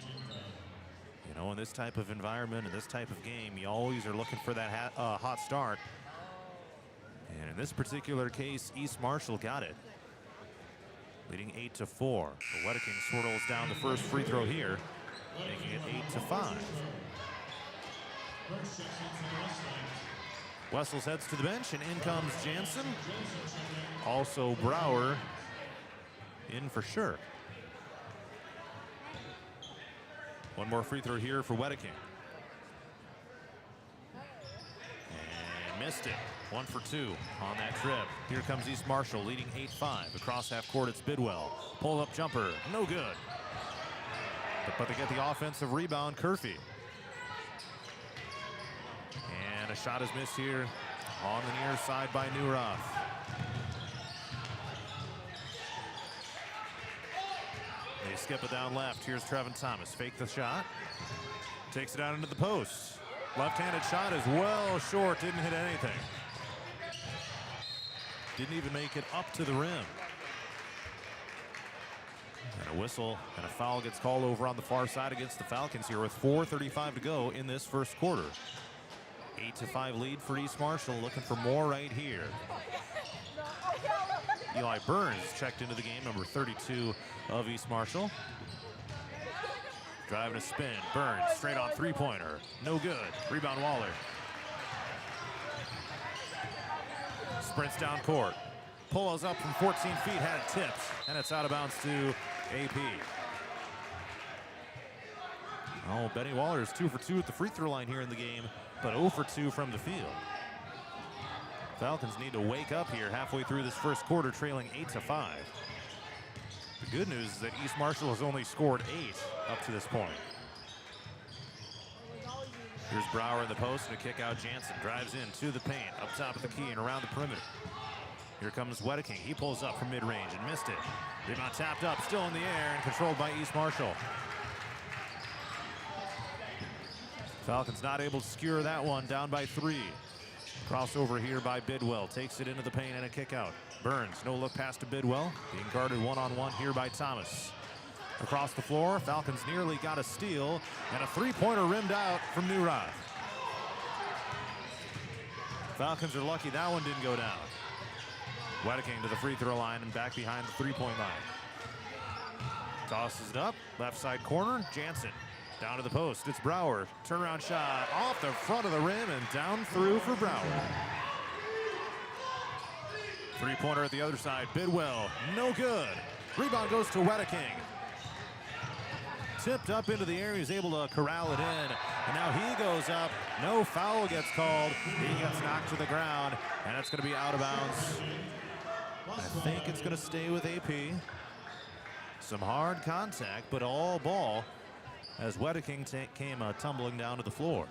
You know, in this type of environment, in this type of game, you always are looking for that hot start. And in this particular case, East Marshall got it. Leading 8-4. The Wedeking swirls down the first free throw here, making it 8-5. Wessels heads to the bench, and in comes Jansen. Also Brower in for sure. One more free throw here for Wedeking. And missed it. 1 for 2 on that trip. Here comes East Marshall leading 8-5. Across half court, it's Bidwell. Pull up jumper, no good. But they get the offensive rebound, Curfey. And a shot is missed here on the near side by Newroth. They skip it down left. Here's Trevin Thomas. Fake the shot. Takes it out into the post. Left-handed shot is well short. Didn't hit anything. Didn't even make it up to the rim. And a whistle and a foul gets called over on the far side against the Falcons here with 4:35 to go in this first quarter. 8-5 lead for East Marshall, looking for more right here. Eli Burns checked into the game, number 32 of East Marshall. Driving a spin, Burns straight on three-pointer, no good. Rebound Waller. Sprints down court, pulls up from 14 feet, had it tipped, and it's out of bounds to AP. Oh, Benny Waller is 2 for 2 at the free throw line here in the game, but 0 for 2 from the field. Falcons need to wake up here halfway through this first quarter, trailing 8-5. The good news is that East Marshall has only scored 8 up to this point. Here's Brower in the post and a kick out. Jansen drives in to the paint, up top of the key and around the perimeter. Here comes Wedeking. He pulls up from mid-range and missed it. Rebound tapped up, still in the air and controlled by East Marshall. Falcons not able to skewer that one, down by 3. Crossover here by Bidwell. Takes it into the paint and a kick out. Burns, no look pass to Bidwell. Being guarded one-on-one here by Thomas. Across the floor, Falcons nearly got a steal, and a three-pointer rimmed out from Newroth. Falcons are lucky that one didn't go down. Wedeking to the free throw line and back behind the three-point line. Tosses it up, left side corner, Jansen. Down to the post, it's Brower. Turnaround shot off the front of the rim and down through for Brower. Three-pointer at the other side. Bidwell, no good. Rebound goes to Wedeking. Tipped up into the air. He's able to corral it in. And now he goes up. No foul gets called. He gets knocked to the ground. And it's going to be out of bounds. I think it's going to stay with AP. Some hard contact, but all ball as Wedeking came tumbling down to the floor.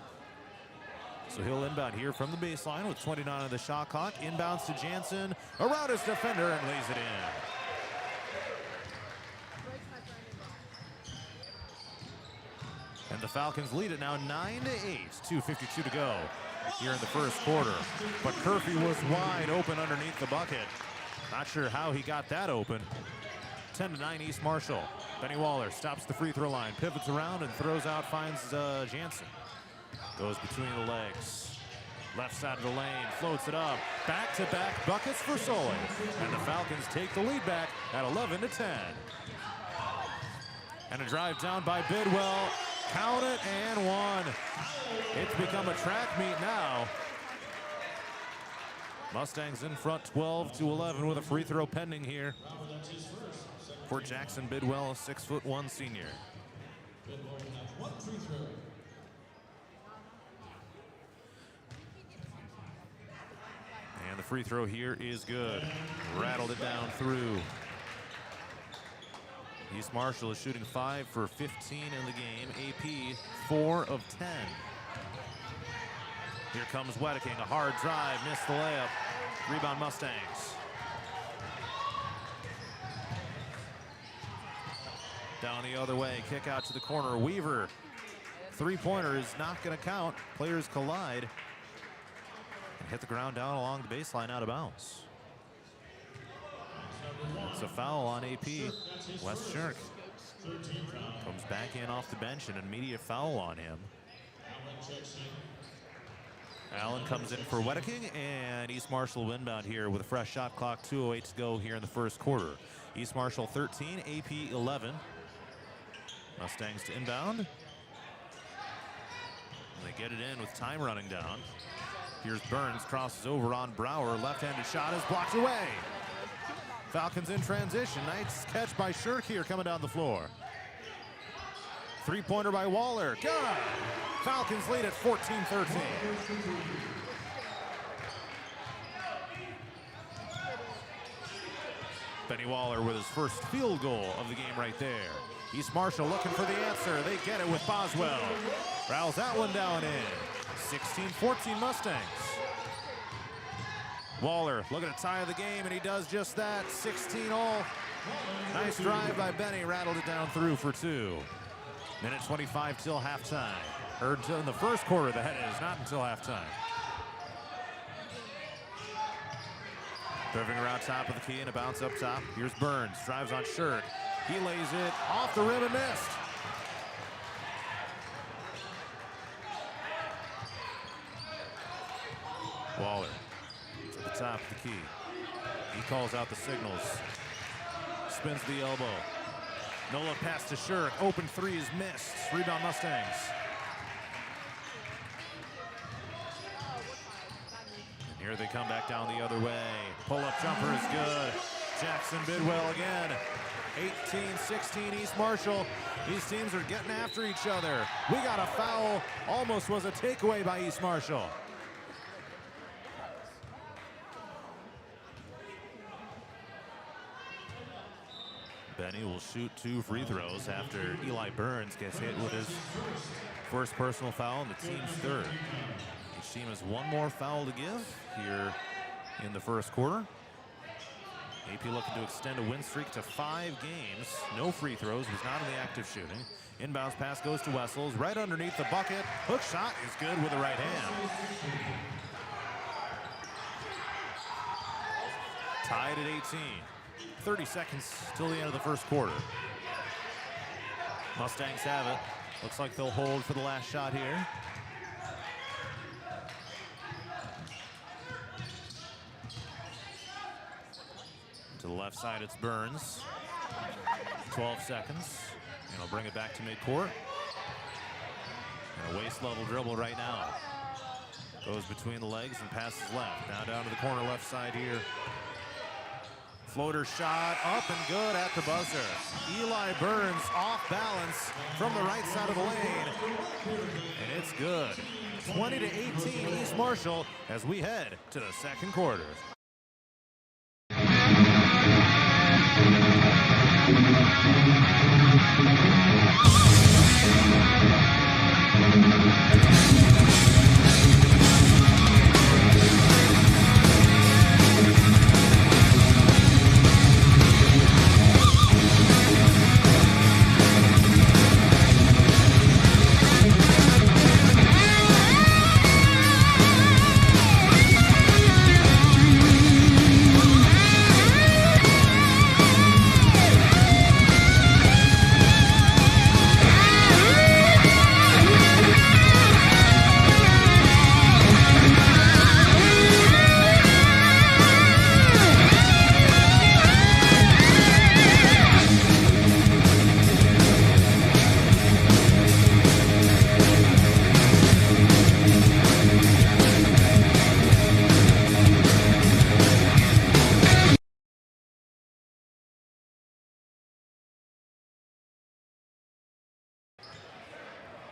So he'll inbound here from the baseline with 29 on the shot clock. Inbounds to Jansen, around his defender, and lays it in. And the Falcons lead it now 9-8, 2:52 to go here in the first quarter. But Curfew was wide open underneath the bucket. Not sure how he got that open. 10-9 East Marshall. Benny Waller stops the free throw line, pivots around and throws out, finds Jansen. Goes between the legs. Left side of the lane, floats it up. Back-to-back buckets for Sully. And the Falcons take the lead back at 11-10. And a drive down by Bidwell. Count it and one. It's become a track meet now. Mustangs in front 12-11 with a free throw pending here for Jackson Bidwell, a 6'1" senior. And the free throw here is good. Rattled it down through. East Marshall is shooting 5 for 15 in the game. AP 4 of 10. Here comes Wedeking, a hard drive, missed the layup. Rebound Mustangs. Down the other way, kick out to the corner. Weaver, three-pointer is not going to count. Players collide and hit the ground down along the baseline, out of bounds. It's a foul on AP. Wes Shirk comes back in off the bench, and an immediate foul on him. Allen comes in for Wedeking, and East Marshall inbound here with a fresh shot clock, 2:08 to go here in the first quarter. East Marshall 13, AP 11. Mustangs to inbound. And they get it in with time running down. Here's Burns, crosses over on Brower. Left-handed shot is blocked away. Falcons in transition. Nice catch by Shirk here coming down the floor. Three-pointer by Waller. Good! Falcons lead at 14-13. Benny Waller with his first field goal of the game right there. East Marshall looking for the answer. They get it with Boswell. Rattles that one down in. 16-14 Mustangs. Waller looking to tie the game, and he does just that. 16-all. Nice drive by Benny. Rattled it down through for two. Minute 25 till halftime. Or until in the first quarter, that is, not until halftime. Curving around top of the key and a bounce up top. Here's Burns, drives on Shirk. He lays it off the rim and missed. Waller to the top of the key. He calls out the signals. Spins the elbow. No look pass to Shirk. Open three is missed. Rebound Mustangs. And here they come back down the other way. Pull-up jumper is good. Jackson Bidwell again. 18-16 East Marshall. These teams are getting after each other. We got a foul. Almost was a takeaway by East Marshall. Benny will shoot two free throws after Eli Burns gets hit with his first personal foul and the team's third. Each team has one more foul to give here in the first quarter. AP looking to extend a win streak to 5 games. No free throws, was not in the active shooting. Inbounds pass goes to Wessels, right underneath the bucket. Hook shot is good with the right hand. Tied at 18. 30 seconds till the end of the first quarter. Mustangs have it. Looks like they'll hold for the last shot here. To the left side, it's Burns. 12 seconds. And he'll bring it back to midcourt. And a waist-level dribble right now. Goes between the legs and passes left. Now down to the corner left side here Floater shot up and good at the buzzer. Eli Burns off balance from the right side of the lane. And it's good. 20-18 East Marshall as we head to the second quarter.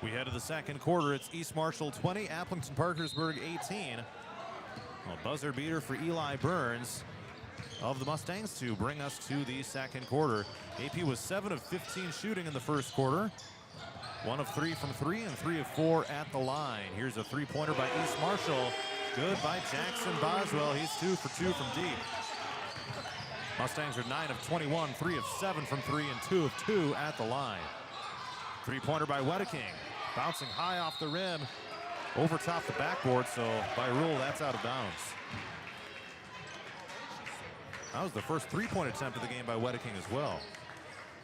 We head to the second quarter. It's East Marshall 20, Aplington-Parkersburg 18. A buzzer beater for Eli Burns of the Mustangs to bring us to the second quarter. AP was 7 of 15 shooting in the first quarter. 1 of 3 from 3 and 3 of 4 at the line. Here's a three-pointer by East Marshall. Good by Jackson Boswell. He's 2 for 2 from deep. Mustangs are 9 of 21, 3 of 7 from 3 and 2 of 2 at the line. Three-pointer by Wedeking. Bouncing high off the rim, over top the backboard, so by rule, that's out of bounds. That was the first three-point attempt of the game by Wedeking as well.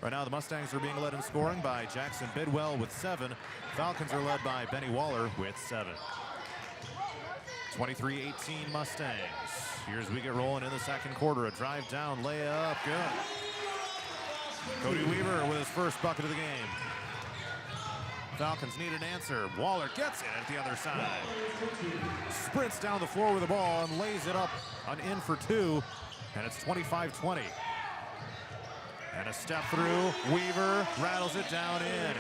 Right now, the Mustangs are being led in scoring by Jackson Bidwell with 7. Falcons are led by Benny Waller with 7. 23-18 Mustangs. Here's we get rolling in the second quarter. A drive down, layup, good. Cody Weaver with his first bucket of the game. Falcons need an answer. Waller gets it at the other side. Sprints down the floor with the ball and lays it up on in for 2. And it's 25-20. And a step through. Weaver rattles it down in.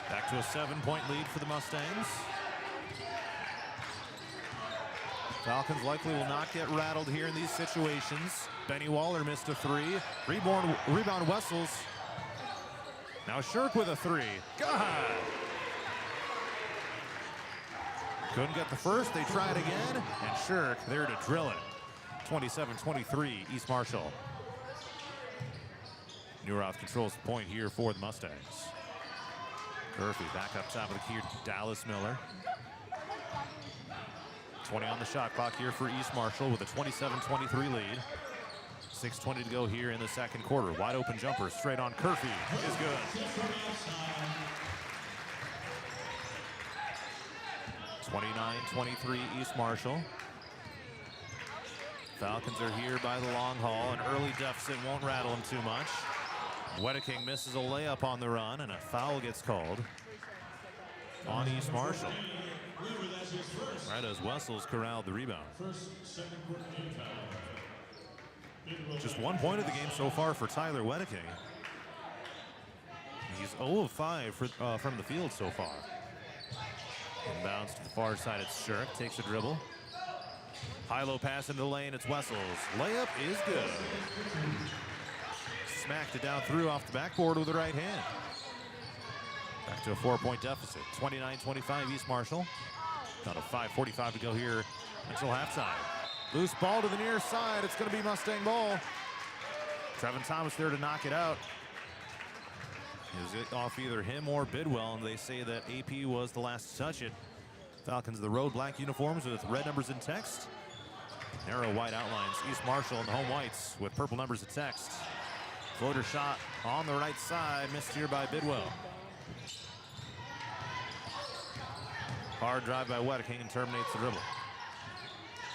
Back to a 7-point lead for the Mustangs. Falcons likely will not get rattled here in these situations. Benny Waller missed a 3. Rebound Wessels. Now Shirk with a 3. God! Couldn't get the first. They tried again. And Shirk there to drill it. 27-23 East Marshall. Neuroth controls the point here for the Mustangs. Murphy back up top of the key. Dallas Miller. 20 on the shot clock here for East Marshall with a 27-23 lead. 6:20 to go here in the second quarter. Wide open jumper straight on Murphy is good. 29-23 East Marshall. Falcons are here by the long haul. An early deficit won't rattle them too much. Wedeking misses a layup on the run, and a foul gets called on East Marshall. Right as Wessels corralled the rebound. Just 1 point of the game so far for Tyler Wedeking. He's 0 of 5 from the field so far. Inbounds to the far side, it's Shirk, takes a dribble. High-low pass into the lane, it's Wessels. Layup is good. Smacked it down through off the backboard with the right hand. Back to a 4-point deficit. 29-25 East Marshall. About a 5:45 to go here until halftime. Loose ball to the near side. It's going to be Mustang ball. Trevin Thomas there to knock it out. Is it off either him or Bidwell? And they say that AP was the last to touch it. Falcons, the road black uniforms with red numbers in text. Narrow white outlines. East Marshall and the home whites with purple numbers of text. Floater shot on the right side. Missed here by Bidwell. Hard drive by Wedeking and terminates the dribble.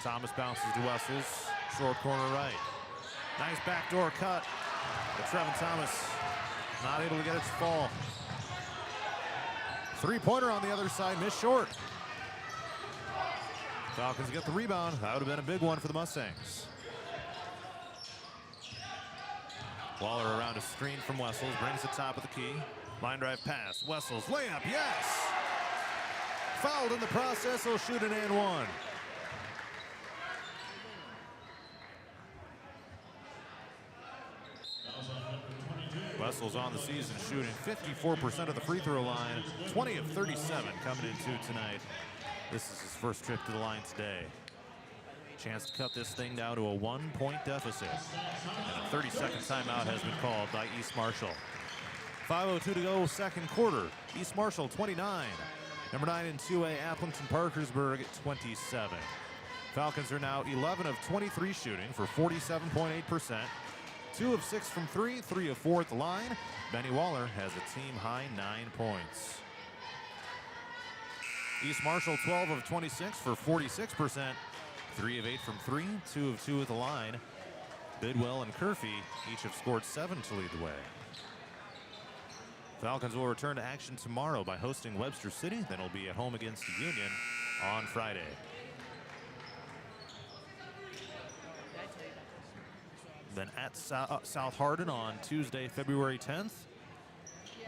Thomas bounces to Wessels. Short corner right. Nice backdoor cut. But Trevin Thomas not able to get it to fall. Three-pointer on the other side, missed short. Falcons get the rebound. That would have been a big one for the Mustangs. Waller around a screen from Wessels, brings the top of the key. Line drive pass, Wessels, layup, yes! Fouled in the process, he'll shoot an and one. Wessels on the season shooting 54% of the free throw line, 20 of 37 coming into tonight. This is his first trip to the line today. Chance to cut this thing down to a 1-point deficit. And a 30-second timeout has been called by East Marshall. 5:02 to go, second quarter. East Marshall 29. Number 9 in 2A, Aplington-Parkersburg 27. Falcons are now 11 of 23 shooting for 47.8%. 2 of 6 from 3, 3 of 4 at the line. Benny Waller has a team-high 9 points. East Marshall 12 of 26 for 46%. 3 of 8 from 3, 2 of 2 at the line. Bidwell and Curfey each have scored 7 to lead the way. Falcons will return to action tomorrow by hosting Webster City. Then it'll be at home against Union on Friday. Then at South Hardin on Tuesday, February 10th.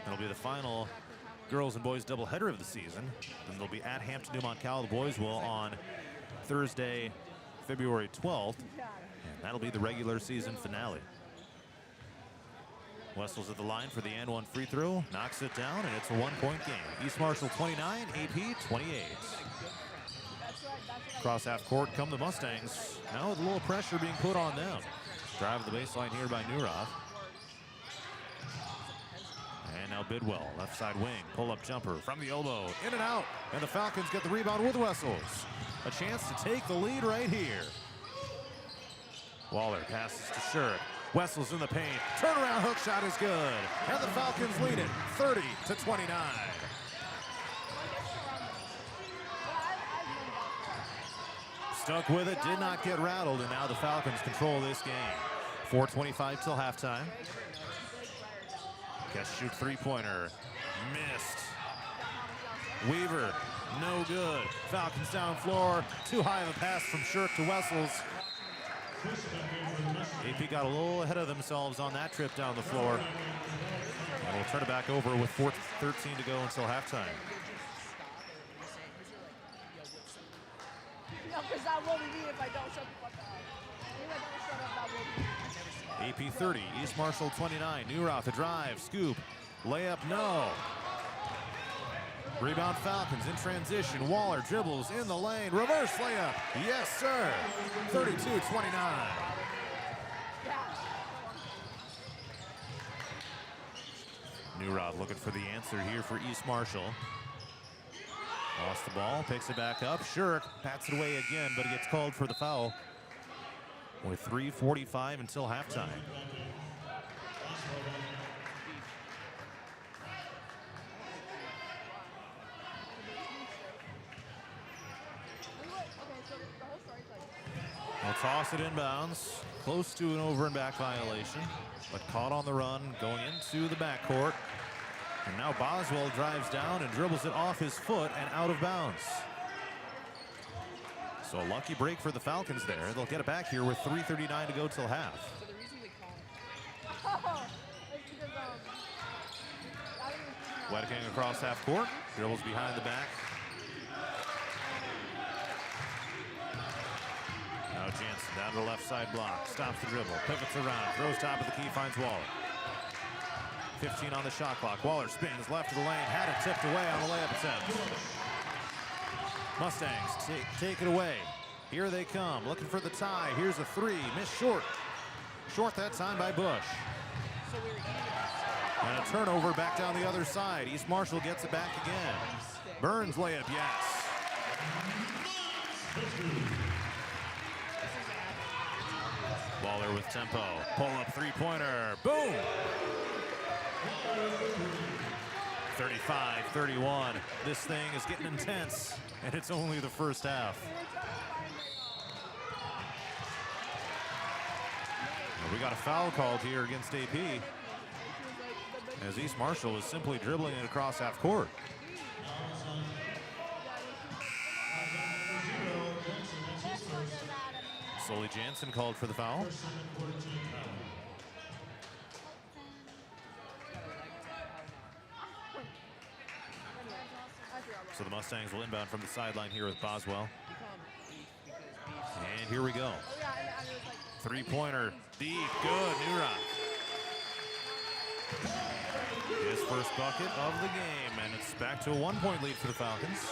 That'll be the final girls and boys doubleheader of the season. Then they'll be at Hampton-Dumont-Cal. The boys will on Thursday, February 12th. And that'll be the regular season finale. Wessels at the line for the and one free throw. Knocks it down, and it's a 1-point game. East Marshall 29, AP 28. Across half court come the Mustangs. Now with a little pressure being put on them. Drive to the baseline here by Newroth. And now Bidwell, left side wing, pull-up jumper from the elbow, in and out. And the Falcons get the rebound with Wessels. A chance to take the lead right here. Waller passes to Shirk. Wessels in the paint. Turnaround hook shot is good. And the Falcons lead it 30-29. Stuck with it, did not get rattled, and now the Falcons control this game. 4:25 till halftime. Guess shoot three-pointer. Missed. Weaver, no good. Falcons down floor. Too high of a pass from Shirk to Wessels. AP got a little ahead of themselves on that trip down the floor. And we'll turn it back over with 4:13 to go until halftime. Because that will be me if I don't shut the fuck up. If I don't shut up, that will be me. AP 30, East Marshall 29. Newroth, a drive, scoop, layup, no. Rebound Falcons in transition. Waller dribbles in the lane, reverse layup. Yes, sir. 32-29. Newroth looking for the answer here for East Marshall. Lost the ball, picks it back up. Shirk pats it away again, but he gets called for the foul with 3:45 until halftime. They'll toss it inbounds, close to an over and back violation, but caught on the run going into the backcourt. And now Boswell drives down and dribbles it off his foot and out of bounds. So a lucky break for the Falcons there. They'll get it back here with 3:39 to go till half. Wedeking across half court, dribbles behind the back. Now Jansen down to the left side block, stops the dribble, pivots around, throws top of the key, finds Waller. 15 on the shot clock. Waller spins left of the lane, had it tipped away on the layup attempt. Mustangs take it away. Here they come, looking for the tie. Here's a three, missed short. Short that time by Bush. And a turnover back down the other side. East Marshall gets it back again. Burns layup, yes. Waller with tempo. Pull up three-pointer. Boom! 35-31. This thing is getting intense, and it's only the first half. Well, we got a foul called here against AP, as East Marshall was simply dribbling it across half court. Sully Jansen called for the foul. So the Mustangs will inbound from the sideline here with Boswell. And here we go. Three-pointer, deep, good, Newrock. His first bucket of the game, and it's back to a 1-point lead for the Falcons.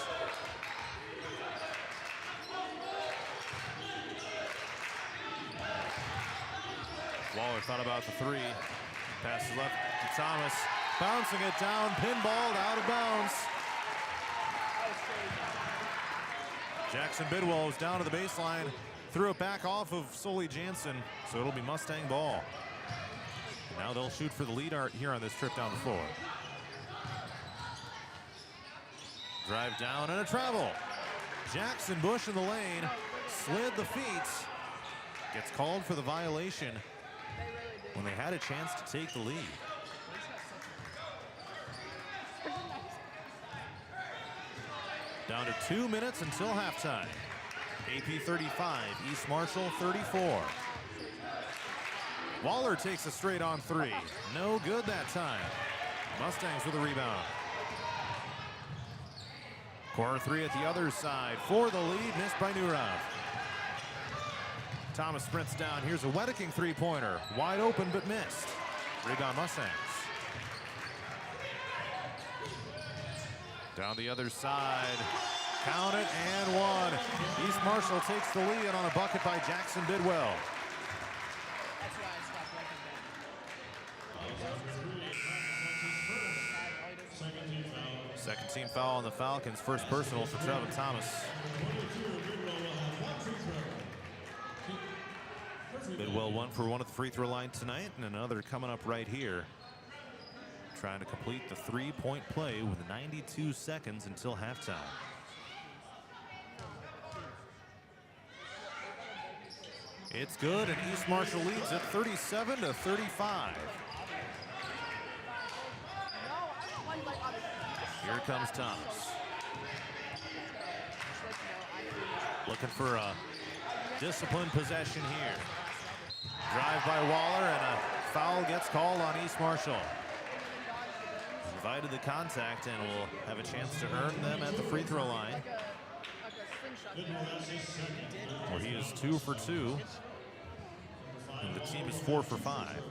Waller thought about the three. Passes left to Thomas. Bouncing it down, pinballed out of bounds. Jackson Bidwell was down to the baseline. Threw it back off of Sully Jansen, so it'll be Mustang ball. And now they'll shoot for the lead here on this trip down the floor. Drive down and a travel. Jackson Bush in the lane. Slid the feet. Gets called for the violation when they had a chance to take the lead. Down to 2 minutes until halftime. AP 35, East Marshall 34. Waller takes a straight on three. No good that time. Mustangs with a rebound. Corner three at the other side for the lead, missed by Newrock. Thomas sprints down. Here's a Wedeking three-pointer. Wide open but missed. Rebound Mustangs. Down the other side. Count it and one. East Marshall takes the lead on a bucket by Jackson Bidwell. Second team foul on the Falcons. First personal for Trevin Thomas. Bidwell 1 for 1 at the free throw line tonight, and another coming up right here. Trying to complete the three-point play with 92 seconds until halftime. It's good, and East Marshall leads at 37-35. Here comes Thomas. Looking for a disciplined possession here. Drive by Waller, and a foul gets called on East Marshall. Invited the contact and will have a chance to earn them at the free throw line. Well, he is 2 for 2. And the team is 4 for 5.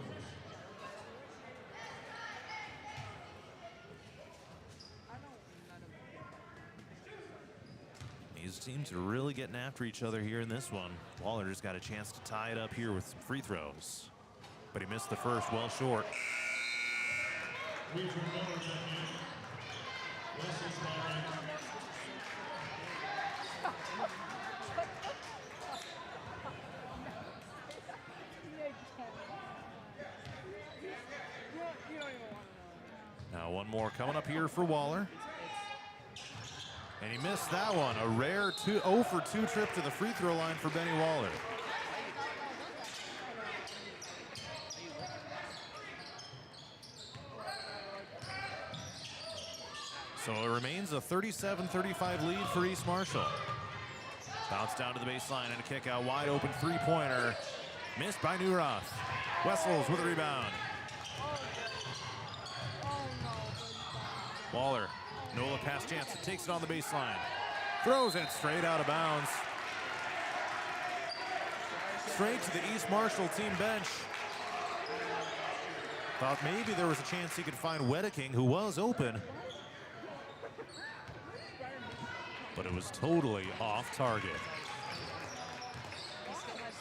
These teams are really getting after each other here in this one. Waller's got a chance to tie it up here with some free throws, but he missed the first, well short. Now one more coming up here for Waller. And he missed that one. A rare 0 for 2 trip to the free throw line for Benny Waller. So it remains a 37-35 lead for East Marshall. Bounce down to the baseline and a kick out wide open three-pointer. Missed by Newroth. Wessels with a rebound. Waller, Nola pass chance, takes it on the baseline. Throws it straight out of bounds. Straight to the East Marshall team bench. Thought maybe there was a chance he could find Wedeking, who was open. But it was totally off target.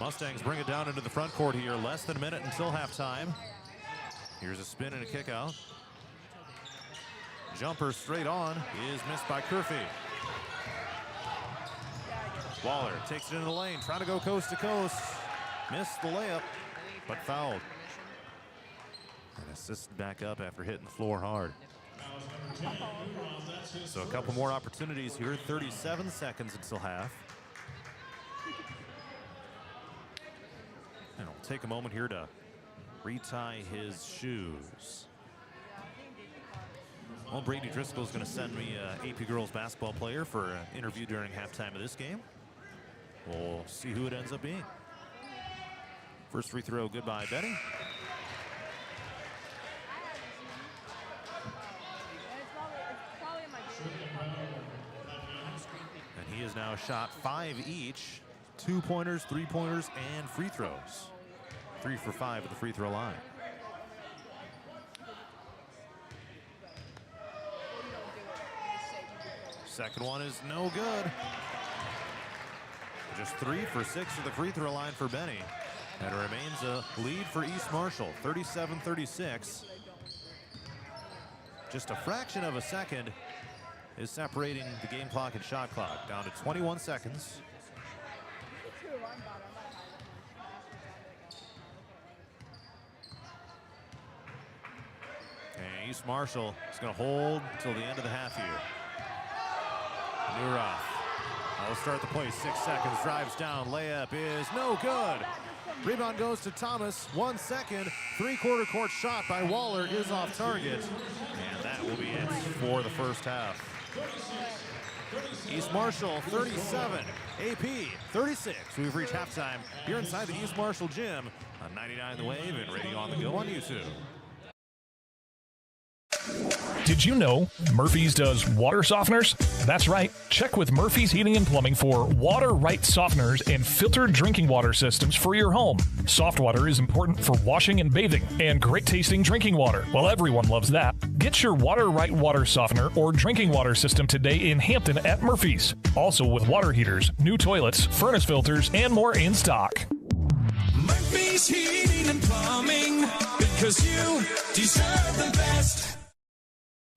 Mustangs bring it down into the front court here. Less than a minute until halftime. Here's a spin and a kick out. Jumper straight on is missed by Curfey. Waller takes it into the lane, trying to go coast to coast. Missed the layup, but fouled. And assisted back up after hitting the floor hard. So a couple more opportunities here. 37 seconds until half. And it'll take a moment here to retie his shoes. Well, Brady Driscoll is going to send me an AP girls basketball player for an interview during halftime of this game. We'll see who it ends up being. First free throw, good by Benny. And he has now shot 5 each. 2-pointers, 3-pointers, and free throws. 3 for 5 at the free throw line. Second one is no good. Just 3 for 6 at the free throw line for Benny. And it remains a lead for East Marshall, 37-36. Just a fraction of a second is separating the game clock and shot clock. Down to 21 seconds. And East Marshall is going to hold until the end of the half here. Nurov will start the play. 6 seconds. Drives down. Layup is no good. Rebound goes to Thomas. 1 second. 3/4 court shot by Waller is off target. And that will be it for the first half. East Marshall 37, AP 36. We've reached halftime here inside the East Marshall gym on 99 The Wave and Radio on the Go on YouTube. Did you know Murphy's does water softeners? That's right. Check with Murphy's Heating and Plumbing for water right softeners and filtered drinking water systems for your home. Soft water is important for washing and bathing, and great tasting drinking water. Well, everyone loves that. Get your water right water softener or drinking water system today in Hampton at Murphy's. Also with water heaters, new toilets, furnace filters, and more in stock. Murphy's Heating and Plumbing, because you deserve the best.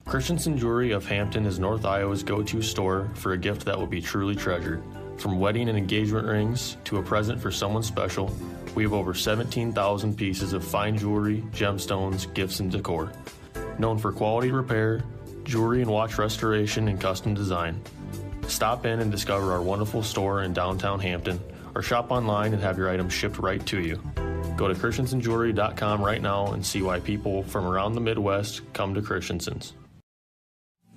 Christensen Jewelry of Hampton is North Iowa's go-to store for a gift that will be truly treasured. From wedding and engagement rings to a present for someone special, we have over 17,000 pieces of fine jewelry, gemstones, gifts, and decor. Known for quality repair, jewelry and watch restoration, and custom design. Stop in and discover our wonderful store in downtown Hampton, or shop online and have your items shipped right to you. Go to christensenjewelry.com right now and see why people from around the Midwest come to Christensen's.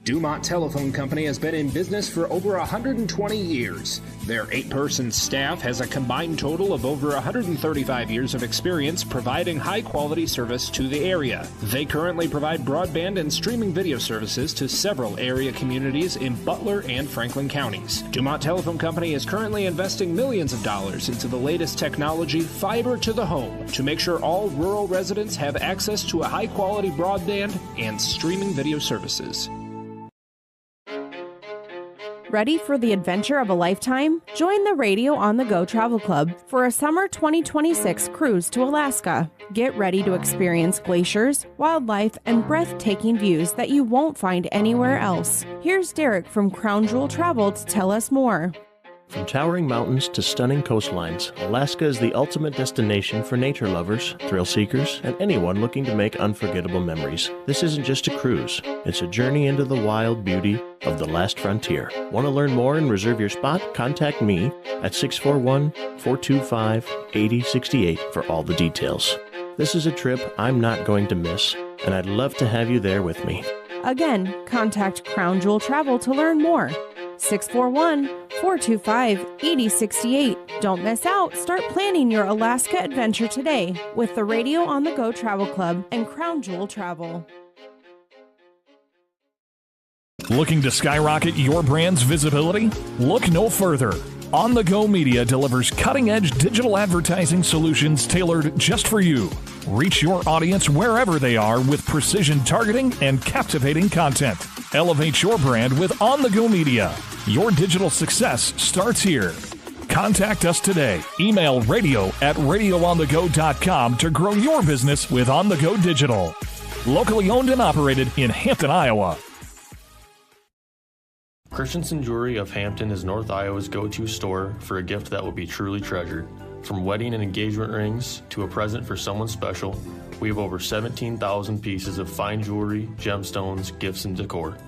Dumont Telephone Company has been in business for over 120 years. Their 8-person staff has a combined total of over 135 years of experience providing high-quality service to the area. They currently provide broadband and streaming video services to several area communities in Butler and Franklin counties. Dumont Telephone Company is currently investing millions of dollars into the latest technology, fiber to the home, to make sure all rural residents have access to a high-quality broadband and streaming video services. Ready for the adventure of a lifetime? Join the Radio on the Go Travel Club for a summer 2026 cruise to Alaska. Get ready to experience glaciers, wildlife, and breathtaking views that you won't find anywhere else. Here's Derek from Crown Jewel Travel to tell us more. From towering mountains to stunning coastlines, Alaska is the ultimate destination for nature lovers, thrill seekers, and anyone looking to make unforgettable memories. This isn't just a cruise, it's a journey into the wild beauty of the last frontier. Want to learn more and reserve your spot? Contact me at 641-425-8068 for all the details. This is a trip I'm not going to miss, and I'd love to have you there with me. Again, contact Crown Jewel Travel to learn more. 641-425-8068. Don't miss out. Start planning your Alaska adventure today with the Radio on the Go Travel Club and Crown Jewel Travel. Looking to skyrocket your brand's visibility? Look no further. On the Go Media delivers cutting-edge digital advertising solutions tailored just for you. Reach your audience wherever they are with precision targeting and captivating content. Elevate your brand with On the Go Media. Your digital success starts here. Contact us today. Email radio@radioonthego.com to grow your business with On the Go Digital. Locally owned and operated in Hampton, Iowa. Christensen Jewelry of Hampton is North Iowa's go-to store for a gift that will be truly treasured. From wedding and engagement rings to a present for someone special, we have over 17,000 pieces of fine jewelry, gemstones, gifts, and decor.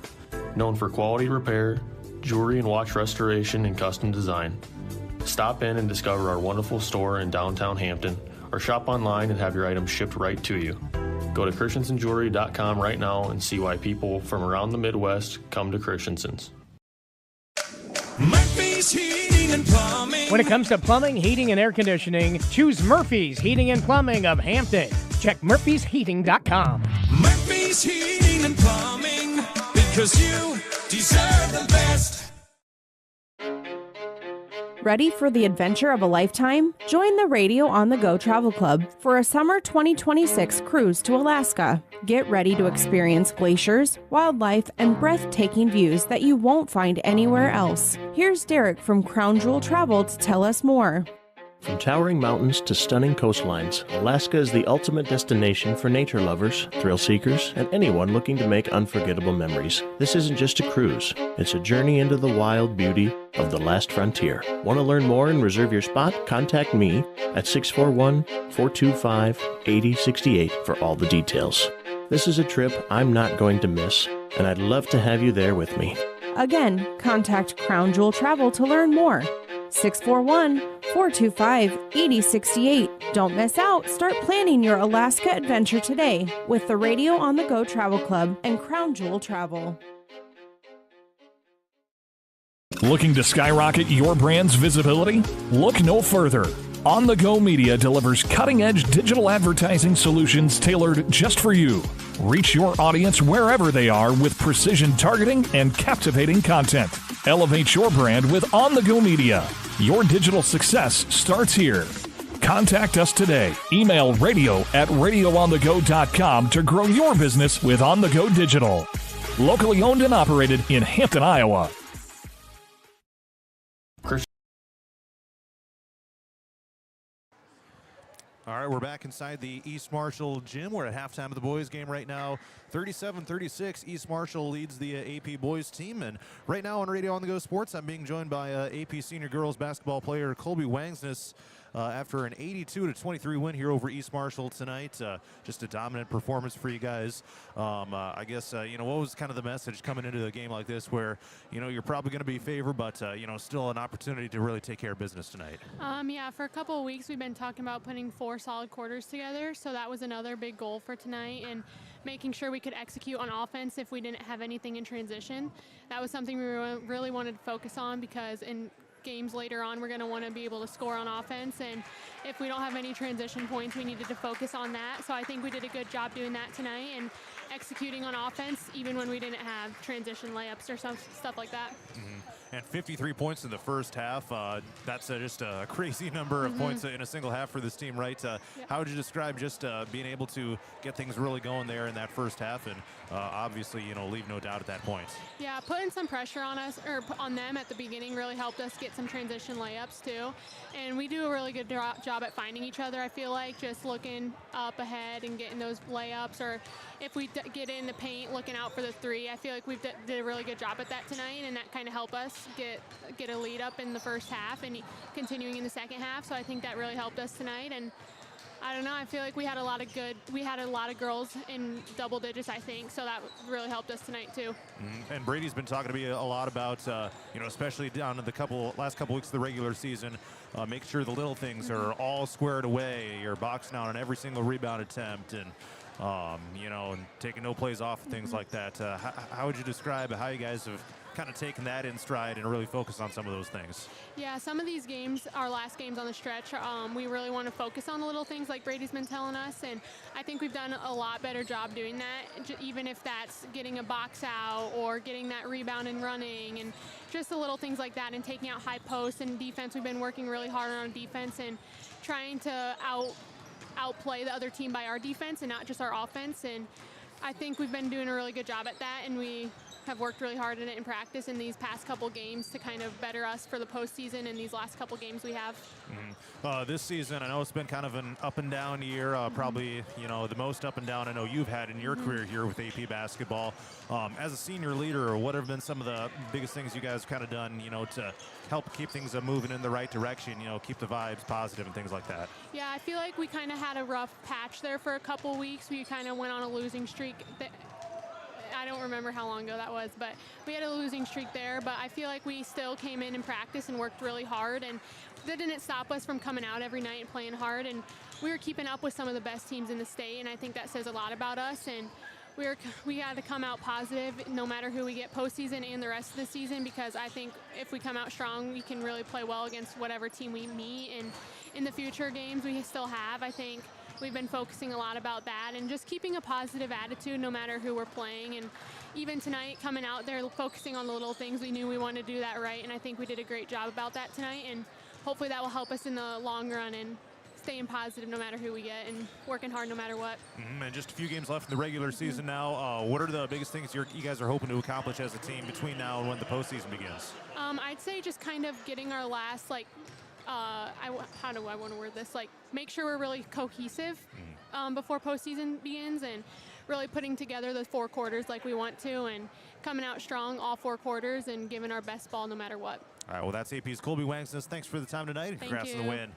Known for quality repair, jewelry and watch restoration, and custom design. Stop in and discover our wonderful store in downtown Hampton, or shop online and have your items shipped right to you. Go to christensenjewelry.com right now and see why people from around the Midwest come to Christensen's. Murphy's Heating and Plumbing. When it comes to plumbing, heating, and air conditioning, choose Murphy's Heating and Plumbing of Hampton. Check murphysheating.com. Murphy's Heating and Plumbing, because you deserve the best. Ready for the adventure of a lifetime? Join the Radio on the Go Travel Club for a summer 2026 cruise to Alaska. Get ready to experience glaciers, wildlife, and breathtaking views that you won't find anywhere else. Here's Derek from Crown Jewel Travel to tell us more. From towering mountains to stunning coastlines, Alaska is the ultimate destination for nature lovers, thrill seekers, and anyone looking to make unforgettable memories. This isn't just a cruise, it's a journey into the wild beauty of the last frontier. Want to learn more and reserve your spot? Contact me at 641-425-8068 for all the details. This is a trip I'm not going to miss, and I'd love to have you there with me. Again, contact Crown Jewel Travel to learn more. 641-425-8068. Don't miss out. Start planning your Alaska adventure today with the Radio on the Go Travel Club and Crown Jewel Travel. Looking to skyrocket your brand's visibility? Look no further. On the Go Media delivers cutting-edge digital advertising solutions tailored just for you. Reach your audience wherever they are with precision targeting and captivating content. Elevate your brand with On the Go Media. Your digital success starts here. Contact us today. Email radio@radioonthego.com to grow your business with On the Go Digital. Locally owned and operated in Hampton, Iowa. All right, we're back inside the East Marshall gym. We're at halftime of the boys game right now. 37-36, East Marshall leads the AP boys team. And right now on Radio on the Go Sports, I'm being joined by AP senior girls basketball player Colby Wangsness after an 82-23 win here over East Marshall tonight. Just a dominant performance for you guys. I guess, what was kind of the message coming into a game like this where, you're probably going to be favored, but, still an opportunity to really take care of business tonight? Yeah, for a couple of weeks we've been talking about putting 4 solid quarters together, so that was another big goal for tonight, and making sure we could execute on offense if we didn't have anything in transition. That was something we really wanted to focus on, because in games later on we're going to want to be able to score on offense, and if we don't have any transition points, we needed to focus on that. So I think we did a good job doing that tonight and executing on offense even when we didn't have transition layups or stuff like that. And 53 points in the first half. That's just a crazy number of points in a single half for this team, right? How would you describe just being able to get things really going there in that first half and obviously, leave no doubt at that point? Yeah, putting some pressure on us, or on them at the beginning, really helped us get some transition layups too. And we do a really good job at finding each other, I feel like, just looking up ahead and getting those layups, or if we get in the paint, looking out for the three. I feel like we did a really good job at that tonight, and that kind of helped us get a lead up in the first half and continuing in the second half. So I think that really helped us tonight. And I don't know, I feel like we had a lot of girls in double digits, I think, so that really helped us tonight too. And Brady's been talking to me a lot about, especially down in the last couple weeks of the regular season, make sure the little things are all squared away. You're boxing out on every single rebound attempt, and and taking no plays off, things like that. How would you describe how you guys have kind of taken that in stride and really focus on some of those things? Yeah, some of these games, our last games on the stretch, we really want to focus on the little things like Brady's been telling us, and I think we've done a lot better job doing that, even if that's getting a box out or getting that rebound and running, and just the little things like that, and taking out high posts and defense. We've been working really hard on defense and trying to outplay the other team by our defense and not just our offense, and I think we've been doing a really good job at that, and we have worked really hard at it in practice in these past couple games to kind of better us for the postseason in these last couple games we have. This season, I know it's been kind of an up and down year, probably the most up and down I know you've had in your career here with AP basketball. As a senior leader, what have been some of the biggest things you guys kind of done, to help keep things moving in the right direction, keep the vibes positive and things like that? Yeah, I feel like we kind of had a rough patch there for a couple weeks. We kind of went on a losing streak. I don't remember how long ago that was, but we had a losing streak there. But I feel like we still came in practice and worked really hard, and that didn't stop us from coming out every night and playing hard. And we were keeping up with some of the best teams in the state, and I think that says a lot about us. And we got to come out positive no matter who we get postseason and the rest of the season, because I think if we come out strong, we can really play well against whatever team we meet. And in the future games we still have, I think we've been focusing a lot about that and just keeping a positive attitude no matter who we're playing. And even tonight, coming out there focusing on the little things, we knew we wanted to do that right, and I think we did a great job about that tonight, and hopefully that will help us in the long run and staying positive no matter who we get and working hard no matter what. And just a few games left in the regular season now. What are the biggest things you guys are hoping to accomplish as a team between now and when the postseason begins? I'd say just kind of getting our last, how do I want to word this? Make sure we're really cohesive before postseason begins, and really putting together the 4 quarters like we want to, and coming out strong all 4 quarters and giving our best ball no matter what. All right, well, that's AP's Colby Wangsness. Thanks for the time tonight, and congrats on the win.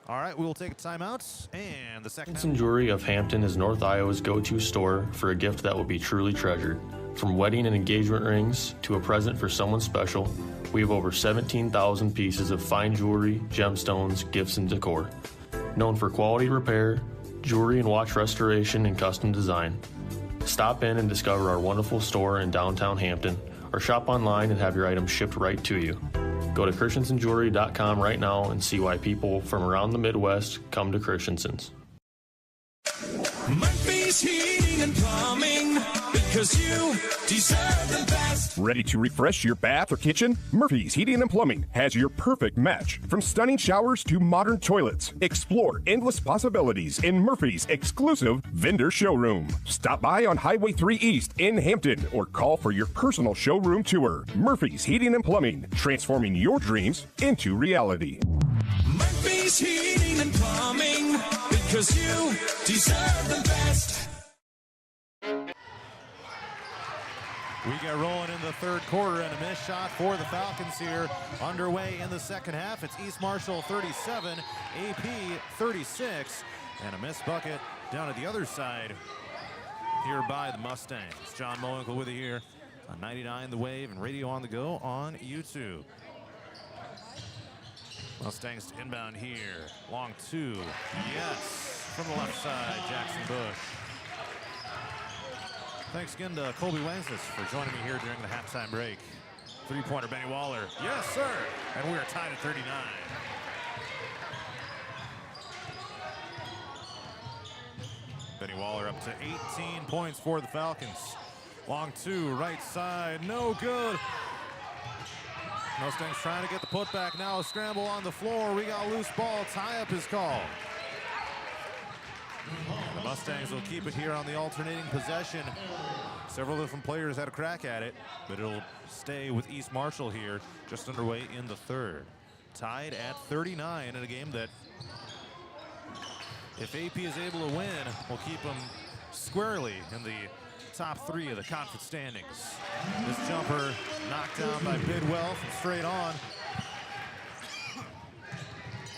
All right, we will take a timeout, and the second. Christensen Jewelry of Hampton is North Iowa's go-to store for a gift that will be truly treasured. From wedding and engagement rings to a present for someone special, we have over 17,000 pieces of fine jewelry, gemstones, gifts, and decor. Known for quality repair, jewelry and watch restoration, and custom design. Stop in and discover our wonderful store in downtown Hampton, or shop online and have your items shipped right to you. Go to christensenjewelry.com right now and see why people from around the Midwest come to Christensen's. Murphy's Heating and Plumbing, because you deserve the best. Ready to refresh your bath or kitchen? Murphy's Heating and Plumbing has your perfect match. From stunning showers to modern toilets, explore endless possibilities in Murphy's exclusive vendor showroom. Stop by on Highway 3 East in Hampton or call for your personal showroom tour. Murphy's Heating and Plumbing, transforming your dreams into reality. Murphy's Heating and Plumbing, because you deserve the best. We get rolling in the third quarter, and a missed shot for the Falcons here. Underway in the second half. It's East Marshall 37, AP 36, and a missed bucket down at the other side here by the Mustangs. John Mowinkle with you here on 99 The Wave and Radio on the Go on YouTube. Mustangs to inbound here. Long 2. Yes. From the left side, Jackson Bush. Thanks again to Colby Wangsness for joining me here during the halftime break. 3-pointer, Benny Waller. Yes, sir. And we are tied at 39. Benny Waller up to 18 points for the Falcons. Long 2, right side. No good. Mustangs trying to get the putback now. A scramble on the floor. We got a loose ball. Tie-up is called. And the Mustangs will keep it here on the alternating possession. Several different players had a crack at it, but it'll stay with East Marshall here, just underway in the third. Tied at 39 in a game that, if AP is able to win, will keep them squarely in the top 3 of the conference standings. This jumper knocked down by Bidwell from straight on.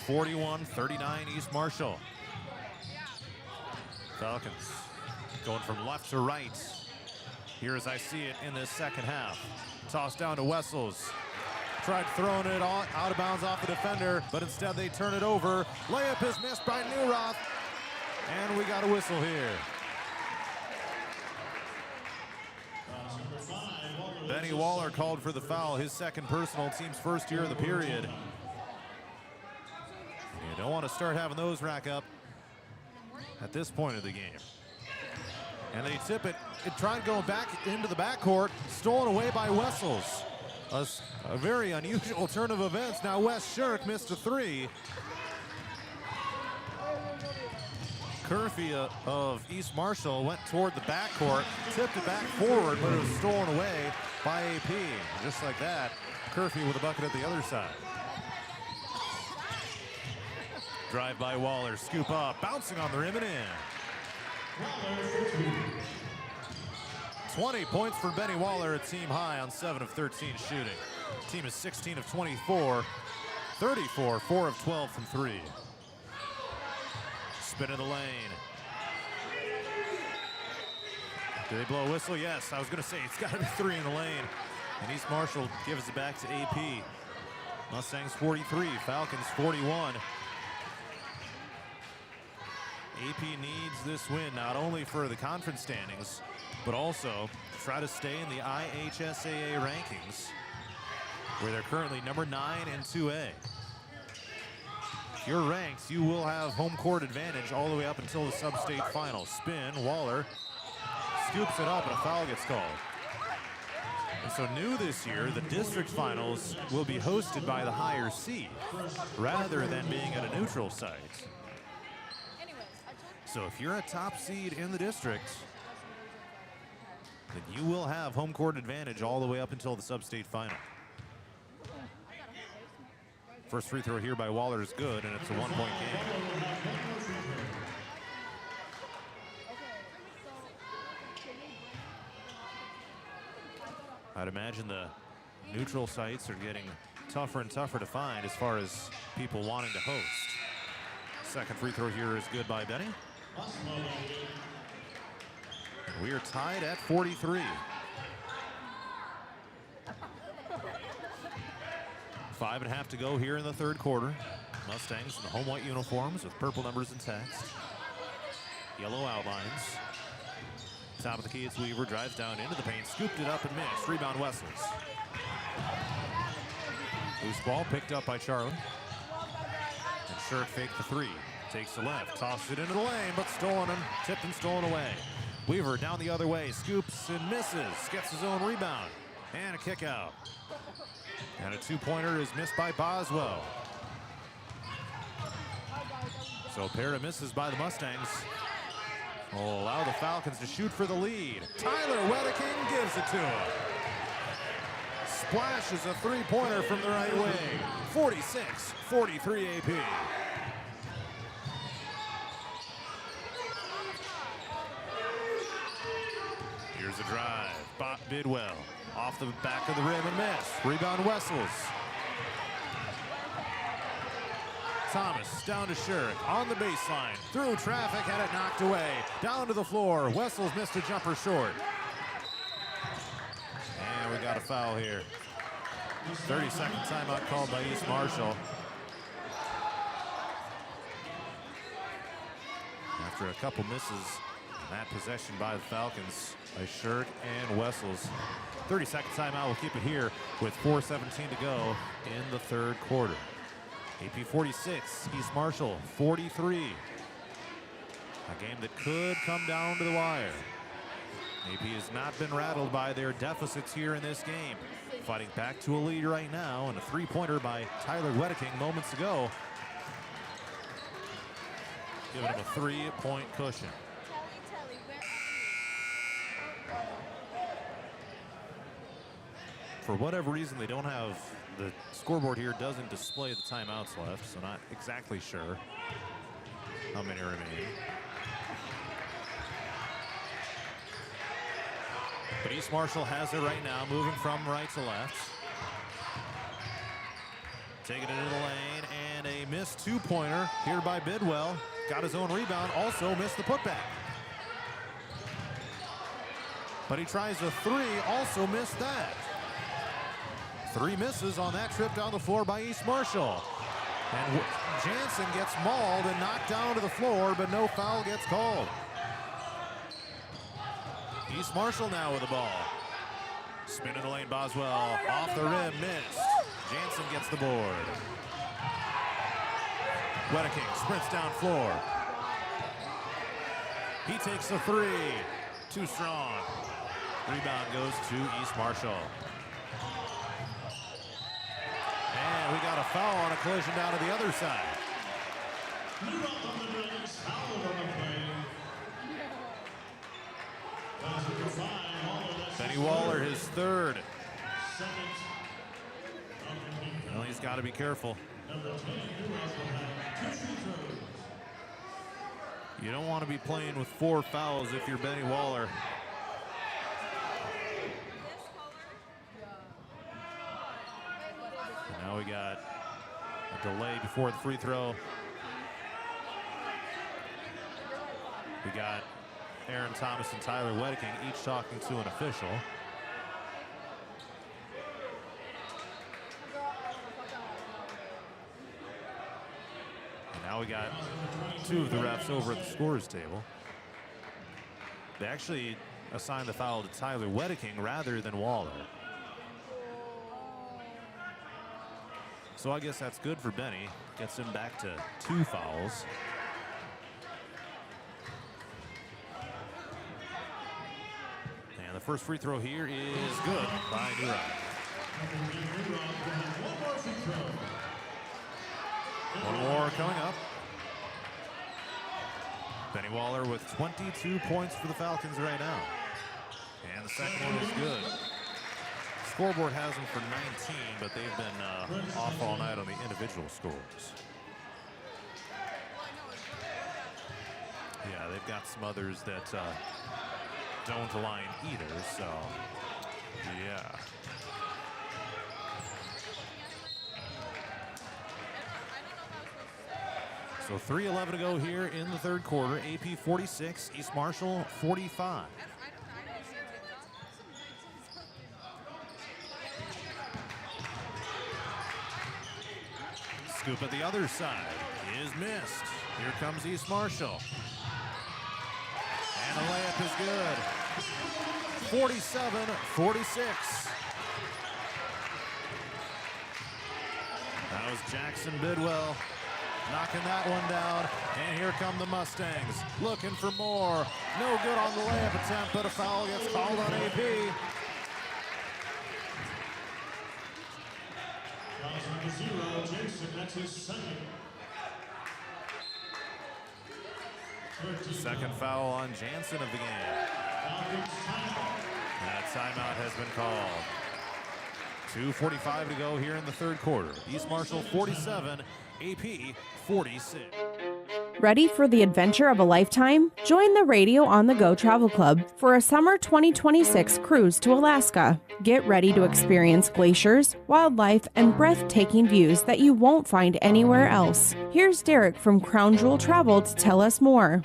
41-39 East Marshall. Falcons going from left to right. Here as I see it in this second half. Toss down to Wessels. Tried throwing it out of bounds off the defender, but instead they turn it over. Layup is missed by Neuroth. And we got a whistle here. Benny Waller called for the foul, his second personal, team's first here of the period. You don't want to start having those rack up at this point of the game. And they tip it. It tried going back into the backcourt, stolen away by Wessels. A very unusual turn of events. Now Wes Shirk missed a 3. Curfew of East Marshall went toward the backcourt, tipped it back forward, but it was stolen away by AP. Just like that, Curfew with a bucket at the other side. Drive by Waller, scoop up, bouncing on the rim and in. 20 points for Benny Waller, a team high on 7 of 13 shooting. Team is 16 of 24, 34, 4 of 12 from 3. Spin in the lane. Do they blow a whistle? Yes, I was going to say it's got to be 3 in the lane. And East Marshall gives it back to AP. Mustangs 43, Falcons 41. AP needs this win not only for the conference standings, but also to try to stay in the IHSAA rankings, where they're currently number 9 in 2A. If you're ranked, you will have home court advantage all the way up until the sub-state final. Spin, Waller scoops it up, and a foul gets called. And so new this year, the district finals will be hosted by the higher seed, rather than being at a neutral site. So if you're a top seed in the district, then you will have home court advantage all the way up until the sub-state final. First free throw here by Waller is good, and it's a 1-point game. I'd imagine the neutral sites are getting tougher and tougher to find as far as people wanting to host. Second free throw here is good by Benny. And we are tied at 43. 5.5 to go here in the third quarter. Mustangs in the home white uniforms with purple numbers and text. Yellow outlines. Top of the key, it's Weaver, drives down into the paint, scooped it up and missed. Rebound Wessels. Loose ball picked up by Charlie. And Shirk faked the three. Takes the left, tosses it into the lane, but stolen and tipped and stolen away. Weaver down the other way, scoops and misses, gets his own rebound, and a kick out. And a two-pointer is missed by Boswell. So a pair of misses by the Mustangs will allow the Falcons to shoot for the lead. Tyler Wedeking gives it to him. Splashes a three-pointer from the right wing. 46-43 AP. Here's a drive. Bidwell off the back of the rim and miss. Rebound Wessels. Thomas down to Shirk on the baseline. Through traffic, had it knocked away. Down to the floor. Wessels missed a jumper short. And we got a foul here. 30-second timeout called by East Marshall. After a couple misses in that possession by the Falcons by Shirk and Wessels. 30-second timeout. We'll keep it here with 4:17 to go in the third quarter. AP 46, East Marshall 43. A game that could come down to the wire. AP has not been rattled by their deficits here in this game. Fighting back to a lead right now, and a three-pointer by Tyler Wedeking moments ago, giving him a 3-point cushion. For whatever reason, they don't have, the scoreboard here doesn't display the timeouts left, so not exactly sure how many remain. But East Marshall has it right now, moving from right to left. Taking it into the lane, and a missed two-pointer here by Bidwell. Got his own rebound, also missed the putback. But he tries a three, also missed that. Three misses on that trip down the floor by East Marshall. And Jansen gets mauled and knocked down to the floor, but no foul gets called. East Marshall now with the ball. Spin in the lane, Boswell off the rim, missed. Jansen gets the board. Wedeking sprints down floor. He takes the three. Too strong. Rebound goes to East Marshall. And we got a foul on a collision down to the other side. Benny Waller, his third. Well, he's got to be careful. You don't want to be playing with 4 fouls if you're Benny Waller. And now we got a delay before the free throw. We got Aaron Thomas and Tyler Wedeking each talking to an official. And now Now we got two of the refs over at the scorer's table. They actually assigned the foul to Tyler Wedeking rather than Waller. So I guess that's good for Benny. Gets him back to 2 fouls. And the first free throw here is good by Nurad. One more coming up. Benny Waller with 22 points for the Falcons right now. And the second one is good. Scoreboard has them for 19, but they've been off all night on the individual scores. Yeah, they've got some others that don't align either, so yeah. So 3:11 to go here in the third quarter. AP 46, East Marshall 45. Scoop at the other side is missed. Here comes East Marshall. And the layup is good. 47-46. That was Jackson Bidwell knocking that one down. And here come the Mustangs looking for more. No good on the layup attempt, but a foul gets called on AP. Jason, that's his second. Second foul on Jansen of the game. That timeout has been called. 2:45 to go here in the third quarter. East Marshall 47, AP 46. Ready for the adventure of a lifetime? Join the Radio on the Go Travel Club for a summer 2026 cruise to Alaska. Get ready to experience glaciers, wildlife, and breathtaking views that you won't find anywhere else. Here's Derek from Crown Jewel Travel to tell us more.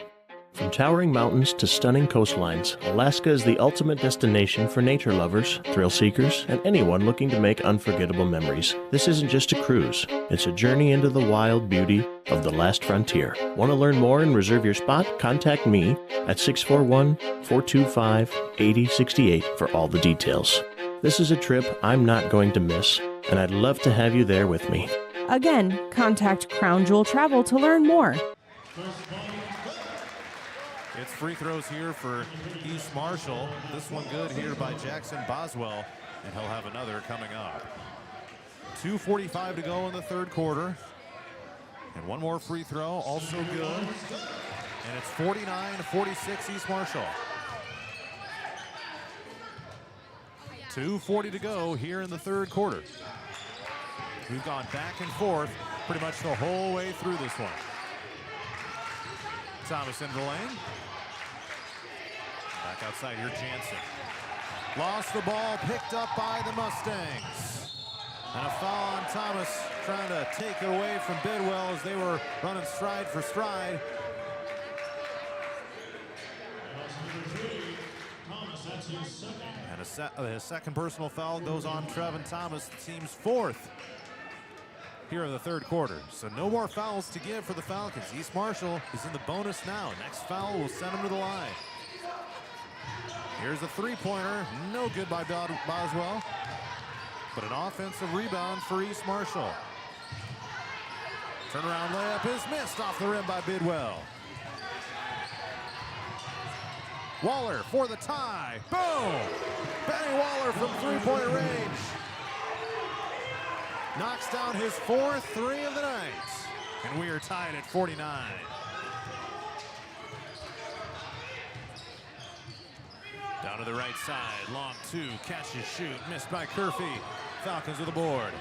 From towering mountains to stunning coastlines, Alaska is the ultimate destination for nature lovers, thrill seekers, and anyone looking to make unforgettable memories. This isn't just a cruise, it's a journey into the wild beauty of the last frontier. Want to learn more and reserve your spot? Contact me at 641-425-8068 for all the details. This is a trip I'm not going to miss, and I'd love to have you there with me. Again, contact Crown Jewel Travel to learn more. It's free throws here for East Marshall. This one good here by Jackson Boswell, and he'll have another coming up. 2:45 to go in the third quarter. And one more free throw, also good. And it's 49-46 East Marshall. 2:40 to go here in the third quarter. We've gone back and forth pretty much the whole way through this one. Thomas into the lane. Back outside here, Jansen. Lost the ball, picked up by the Mustangs. And a foul on Thomas, trying to take it away from Bidwell as they were running stride for stride. And his second personal foul goes on Trevin Thomas, the team's fourth here in the third quarter. So no more fouls to give for the Falcons. East Marshall is in the bonus now. Next foul will send him to the line. Here's a three-pointer, no good by Boswell, but an offensive rebound for East Marshall. Turnaround layup is missed off the rim by Bidwell. Waller for the tie. Boom! Benny Waller from three-point range. Knocks down his fourth three of the night. And we are tied at 49. Down to the right side, long two, catch and shoot, missed by Curfey. Falcons with the board.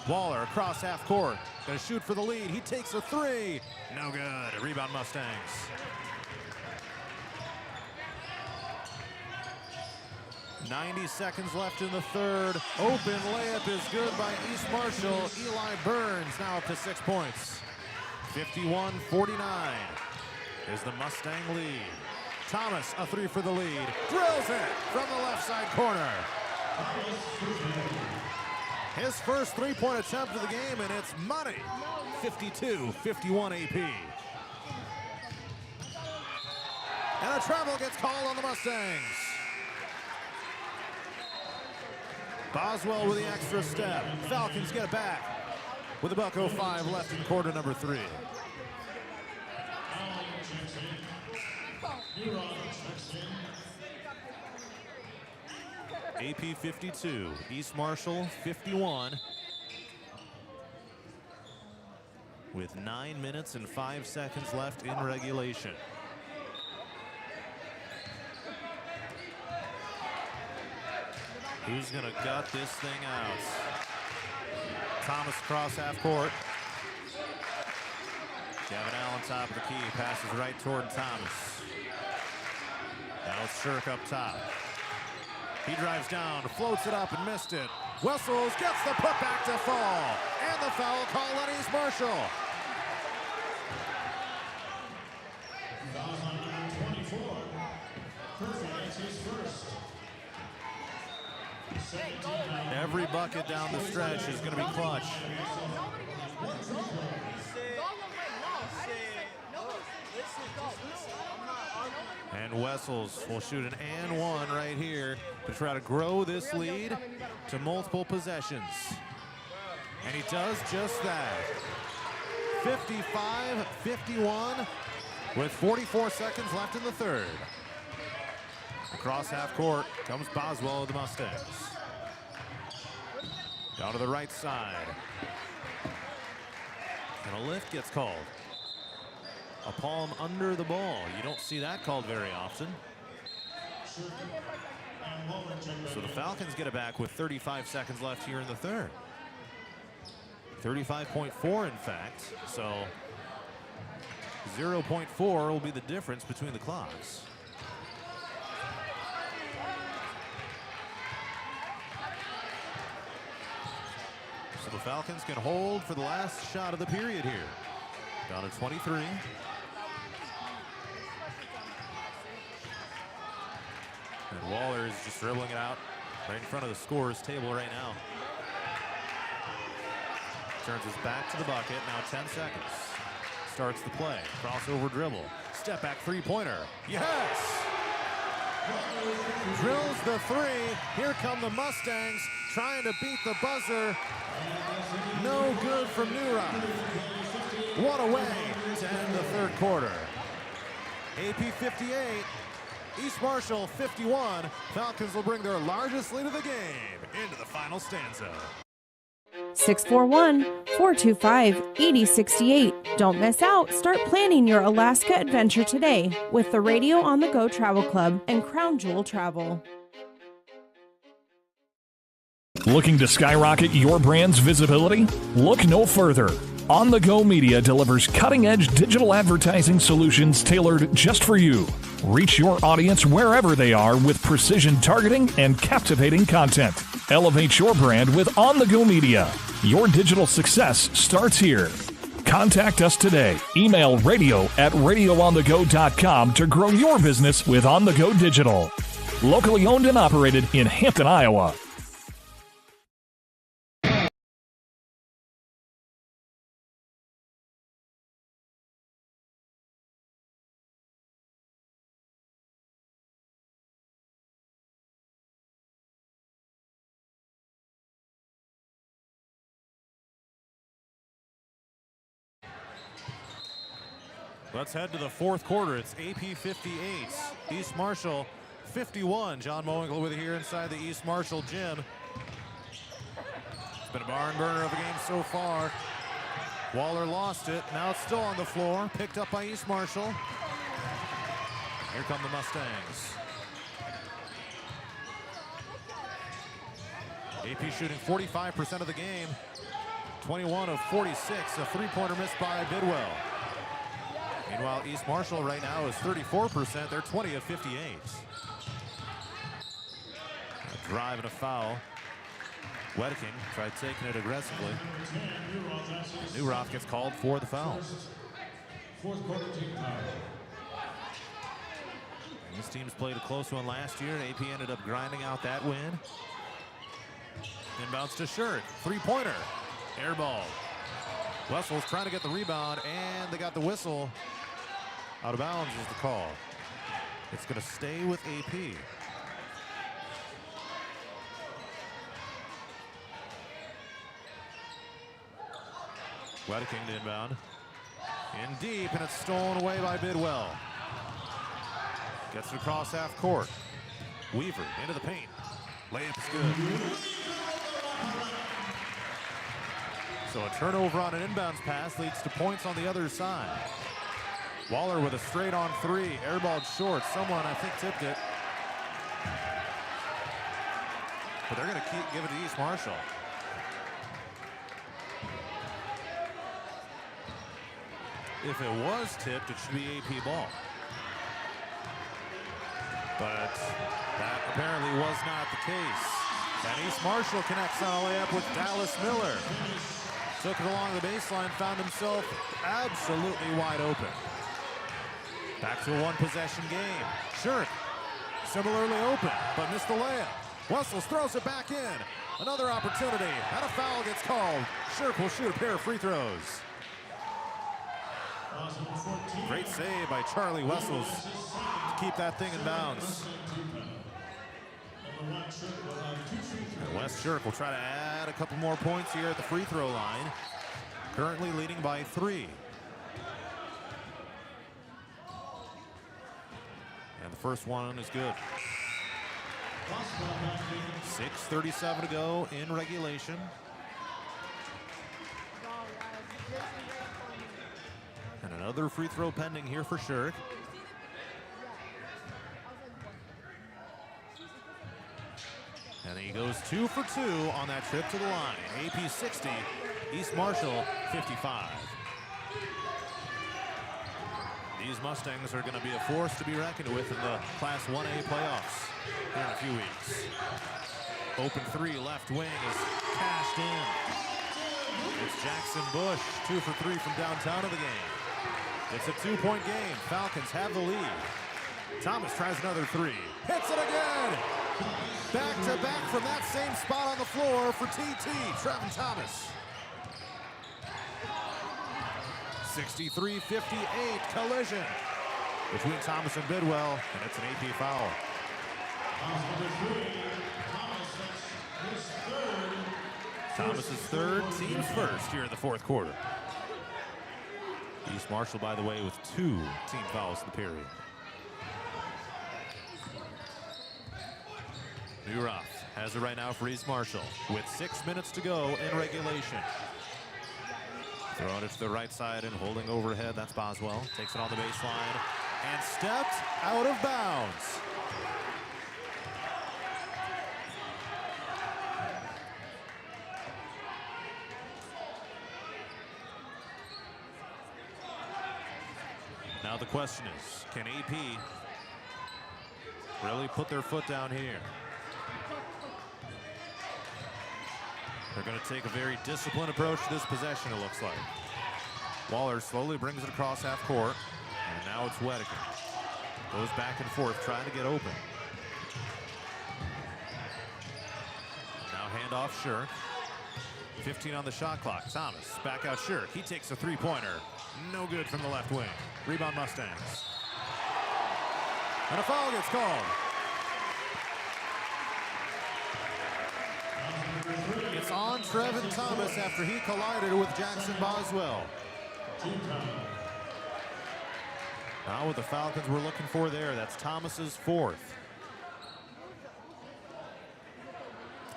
Waller across half court, gonna shoot for the lead. He takes a three, no good. Rebound Mustangs. .90 seconds left in the third. Open layup is good by East Marshall. Eli Burns now up to 6 points. 51-49 is the Mustang lead. Thomas, a three for the lead. Drills it from the left side corner. His first three-point attempt of the game, and it's money. 52-51 AP. And a travel gets called on the Mustangs. Boswell with the extra step. Falcons get it back with $1:05 left in quarter number 3. AP 52, East Marshall 51. With 9 minutes and 5 seconds left in regulation. Who's gonna gut this thing out? Thomas across half court. Gavin Allen top of the key, passes right toward Thomas. Now it's Shirk up top. He drives down, floats it up and missed it. Wessels gets the putback to fall. And the foul call on East Marshall. Every bucket down the stretch is going to be clutch. And Wessels will shoot an and one right here to try to grow this lead to multiple possessions. And he does just that. 55-51 with 44 seconds left in the third. Across half court comes Boswell of the Mustangs. Down to the right side. And a lift gets called. A palm under the ball. You don't see that called very often. So the Falcons get it back with 35 seconds left here in the third. 35.4 in fact. So 0.4 will be the difference between the clocks. So the Falcons can hold for the last shot of the period here. Down to 23. And Waller is just dribbling it out right in front of the scorer's table right now. Turns his back to the bucket. Now 10 seconds. Starts the play. Crossover dribble. Step back three-pointer. Yes! Drills the three. Here come the Mustangs trying to beat the buzzer. No good from Newrock. One away to end the third quarter. AP 58, East Marshall 51. Falcons will bring their largest lead of the game into the final stanza. 641-425-8068. Don't miss out. Start planning your Alaska adventure today with the Radio on the Go Travel Club and Crown Jewel Travel. Looking to skyrocket your brand's visibility? Look no further. On the Go Media delivers cutting-edge digital advertising solutions tailored just for you. Reach your audience wherever they are with precision targeting and captivating content. Elevate your brand with On the Go Media. Your digital success starts here. Contact us today. Email radio@radioonthego.com to grow your business with On the Go Digital. Locally owned and operated in Hampton, Iowa. Let's head to the fourth quarter. It's AP 58, East Marshall 51. John Mowinkle with you here inside the East Marshall gym. It's been a barn burner of a game so far. Waller lost it. Now it's still on the floor. Picked up by East Marshall. Here come the Mustangs. AP shooting 45% of the game. 21 of 46. A three-pointer missed by Bidwell. Meanwhile, East Marshall right now is 34%. They're 20 of 58. A drive and a foul. Wedeking tried taking it aggressively. Newroth gets called for the foul. Fourth quarter team foul. And this team's played a close one last year, and AP ended up grinding out that win. Inbounds to Shirt. Three-pointer. Air ball. Wessel's trying to get the rebound, and they got the whistle. Out of bounds is the call. It's going to stay with AP. Wedeking to inbound. In deep, and it's stolen away by Bidwell. Gets it across half court. Weaver into the paint. Layup is good. So a turnover on an inbounds pass leads to points on the other side. Waller with a straight on three. Airballed short. Someone, I think, tipped it. But they're going to give it to East Marshall. If it was tipped, it should be AP ball. But that apparently was not the case. And East Marshall connects on a layup with Dallas Miller. Took it along the baseline, found himself absolutely wide open. Back to a one-possession game. Shirk, similarly open, but missed the layup. Wessels throws it back in. Another opportunity, and a foul gets called. Shirk will shoot a pair of free throws. Great save by Charlie Wessels to keep that thing in bounds. And Wes Shirk will try to add a couple more points here at the free throw line. Currently leading by 3. And the first one is good. 6:37 to go in regulation. And another free throw pending here for Shirk. And he goes 2 for 2 on that trip to the line. AP 60, East Marshall 55. These Mustangs are going to be a force to be reckoned with in the Class 1A playoffs here in a few weeks. Open three, left wing is cashed in. It's Jackson Bush, 2 for 3 from downtown of the game. It's a 2-point game. Falcons have the lead. Thomas tries another 3. Hits it again! Back to back from that same spot on the floor for TT, Trevin Thomas. 63-58 collision between Thomas and Bidwell, and it's an AP foul. Thomas's third, team's first here in the fourth quarter. East Marshall, by the way, with 2 team fouls in the period. Newroth has it right now for East Marshall with 6 minutes to go in regulation. Throwing it to the right side and holding overhead. That's Boswell. Takes it on the baseline and stepped out of bounds. Now the question is, can AP really put their foot down here? They're going to take a very disciplined approach to this possession, it looks like. Waller slowly brings it across half court, and now it's Wedeking. Goes back and forth, trying to get open. Now handoff Shirk. 15 on the shot clock. Thomas, back out Shirk. He takes a three-pointer. No good from the left wing. Rebound Mustangs. And a foul gets called. It's on Trevin Thomas after he collided with Jackson Boswell. Now what the Falcons were looking for there, that's Thomas's 4th.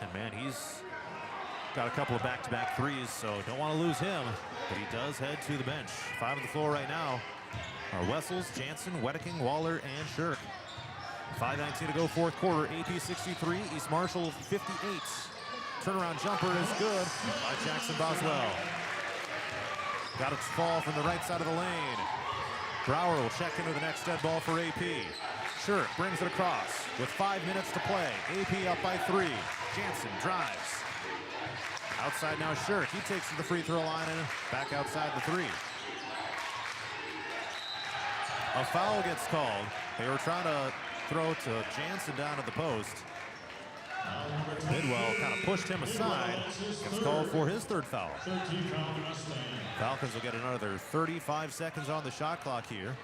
And man, he's got a couple of back-to-back threes, so don't want to lose him. But he does head to the bench. 5 on the floor right now are Wessels, Jansen, Wedeking, Waller, and Shirk. 5:19 to go, fourth quarter. AP 63, East Marshall 58. Turnaround jumper is good by Jackson Boswell. Got it to fall from the right side of the lane. Brower will check into the next dead ball for AP. Shirk brings it across with 5 minutes to play. AP up by 3. Jansen drives. Outside now Shirk. He takes to the free throw line and back outside the 3. A foul gets called. They were trying to throw to Jansen down at the post. Bidwell kind of pushed him aside. Gets called for his third foul. Falcons will get another 35 seconds on the shot clock here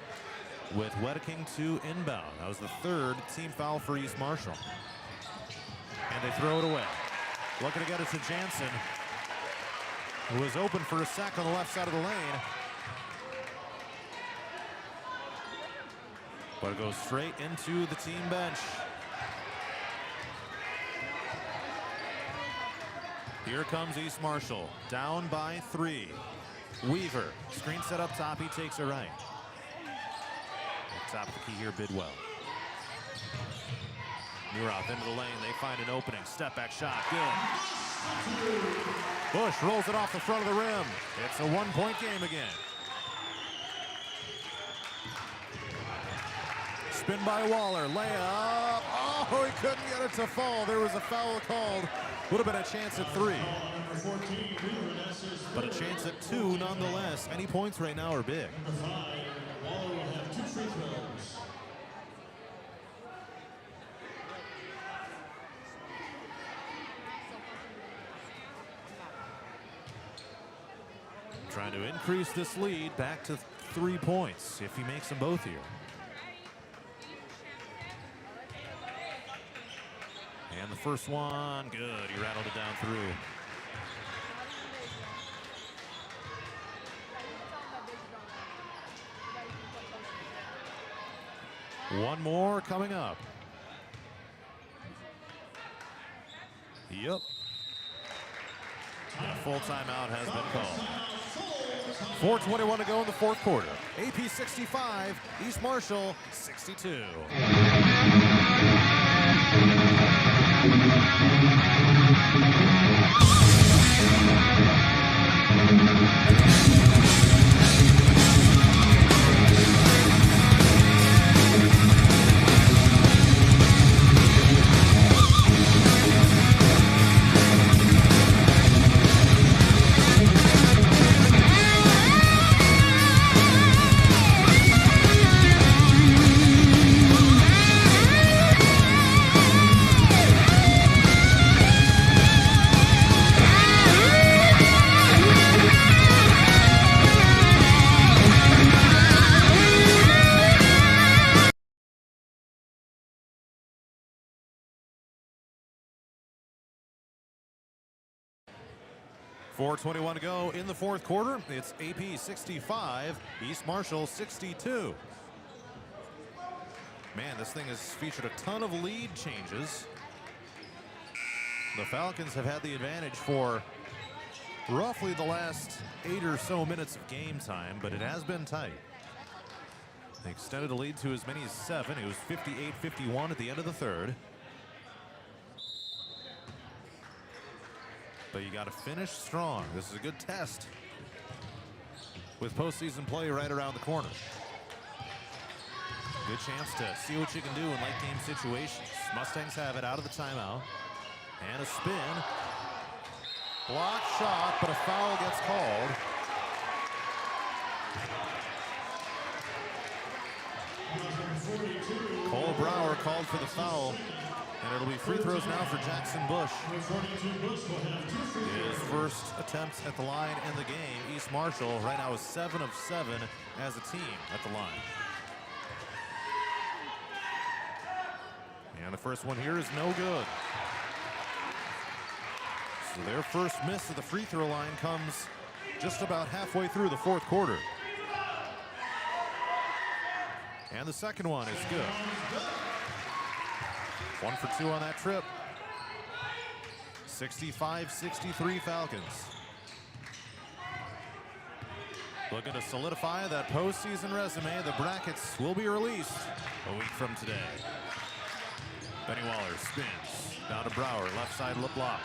with Wedeking to inbound. That was the third team foul for East Marshall. And they throw it away. Looking to get it to Jansen, who is open for a sack on the left side of the lane. But it goes straight into the team bench. Here comes East Marshall, down by 3. Weaver, screen set up top, he takes it right. Up top of the key here, Bidwell. Neurath into the lane, they find an opening, step back shot, good. Bush rolls it off the front of the rim. It's a 1-point game again. Spin by Waller, layup. Oh, he couldn't get it to fall. There was a foul called. Would have been a chance at 3. But a chance at 2 nonetheless. Any points right now are big. Waller will have 2 free throws. Trying to increase this lead back to 3 points if he makes them both here. And the first one, good. He rattled it down through. One more coming up. Yep. And a full timeout has been called. 4:21 to go in the fourth quarter. AP 65, East Marshall 62. .421 to go in the fourth quarter. It's AP 65, East Marshall 62. Man, this thing has featured a ton of lead changes. The Falcons have had the advantage for roughly the last 8 or so minutes of game time, but it has been tight. They extended a lead to as many as 7. It was 58-51 at the end of the third. But you got to finish strong. This is a good test with postseason play right around the corner. Good chance to see what you can do in late game situations. Mustangs have it out of the timeout. And a spin. Block shot, but a foul gets called. Cole Brower called for the foul. And it'll be free throws now for Jackson Bush. His first attempt at the line in the game. East Marshall right now is 7 of 7 as a team at the line. And the first one here is no good. So their first miss at the free throw line comes just about halfway through the fourth quarter. And the second one is good. 1 for 2 on that trip. 65-63 Falcons. Looking to solidify that postseason resume. The brackets will be released a week from today. Benny Waller spins down to Brower, left side lip block.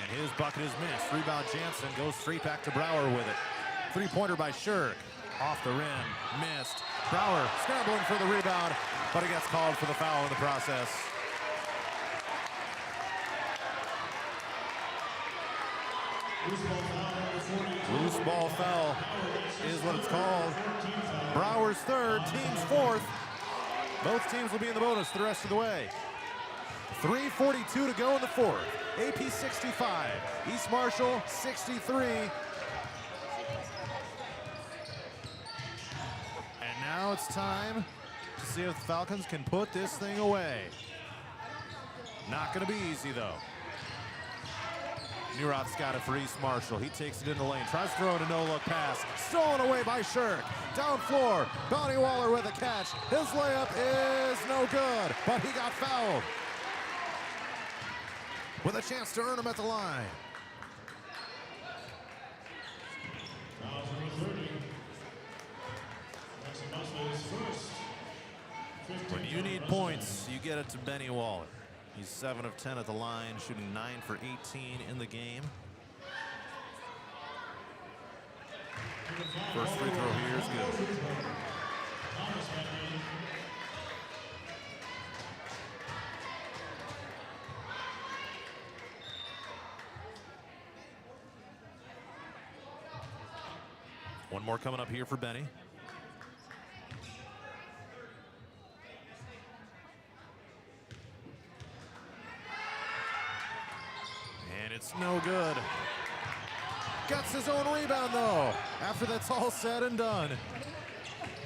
And his bucket is missed. Rebound Jansen goes straight back to Brower with it. 3-pointer by Shirk. Off the rim, missed. Brower scrambling for the rebound, but he gets called for the foul in the process. Loose ball foul is what it's called. Brower's third, team's fourth. Both teams will be in the bonus the rest of the way. 3:42 to go in the fourth. AP 65, East Marshall 63. And now it's time to see if the Falcons can put this thing away. Not going to be easy, though. Neurath's got it for East Marshall. He takes it in the lane, tries to throw in a no-look pass. Stolen away by Shirk. Down floor, Benny Waller with a catch. His layup is no good, but he got fouled. With a chance to earn him at the line. When you need points, you get it to Benny Waller. He's 7 of 10 at the line, shooting 9 for 18 in the game. First free throw here is good. One more coming up here for Benny. And it's no good. Gets his own rebound, though, after that's all said and done.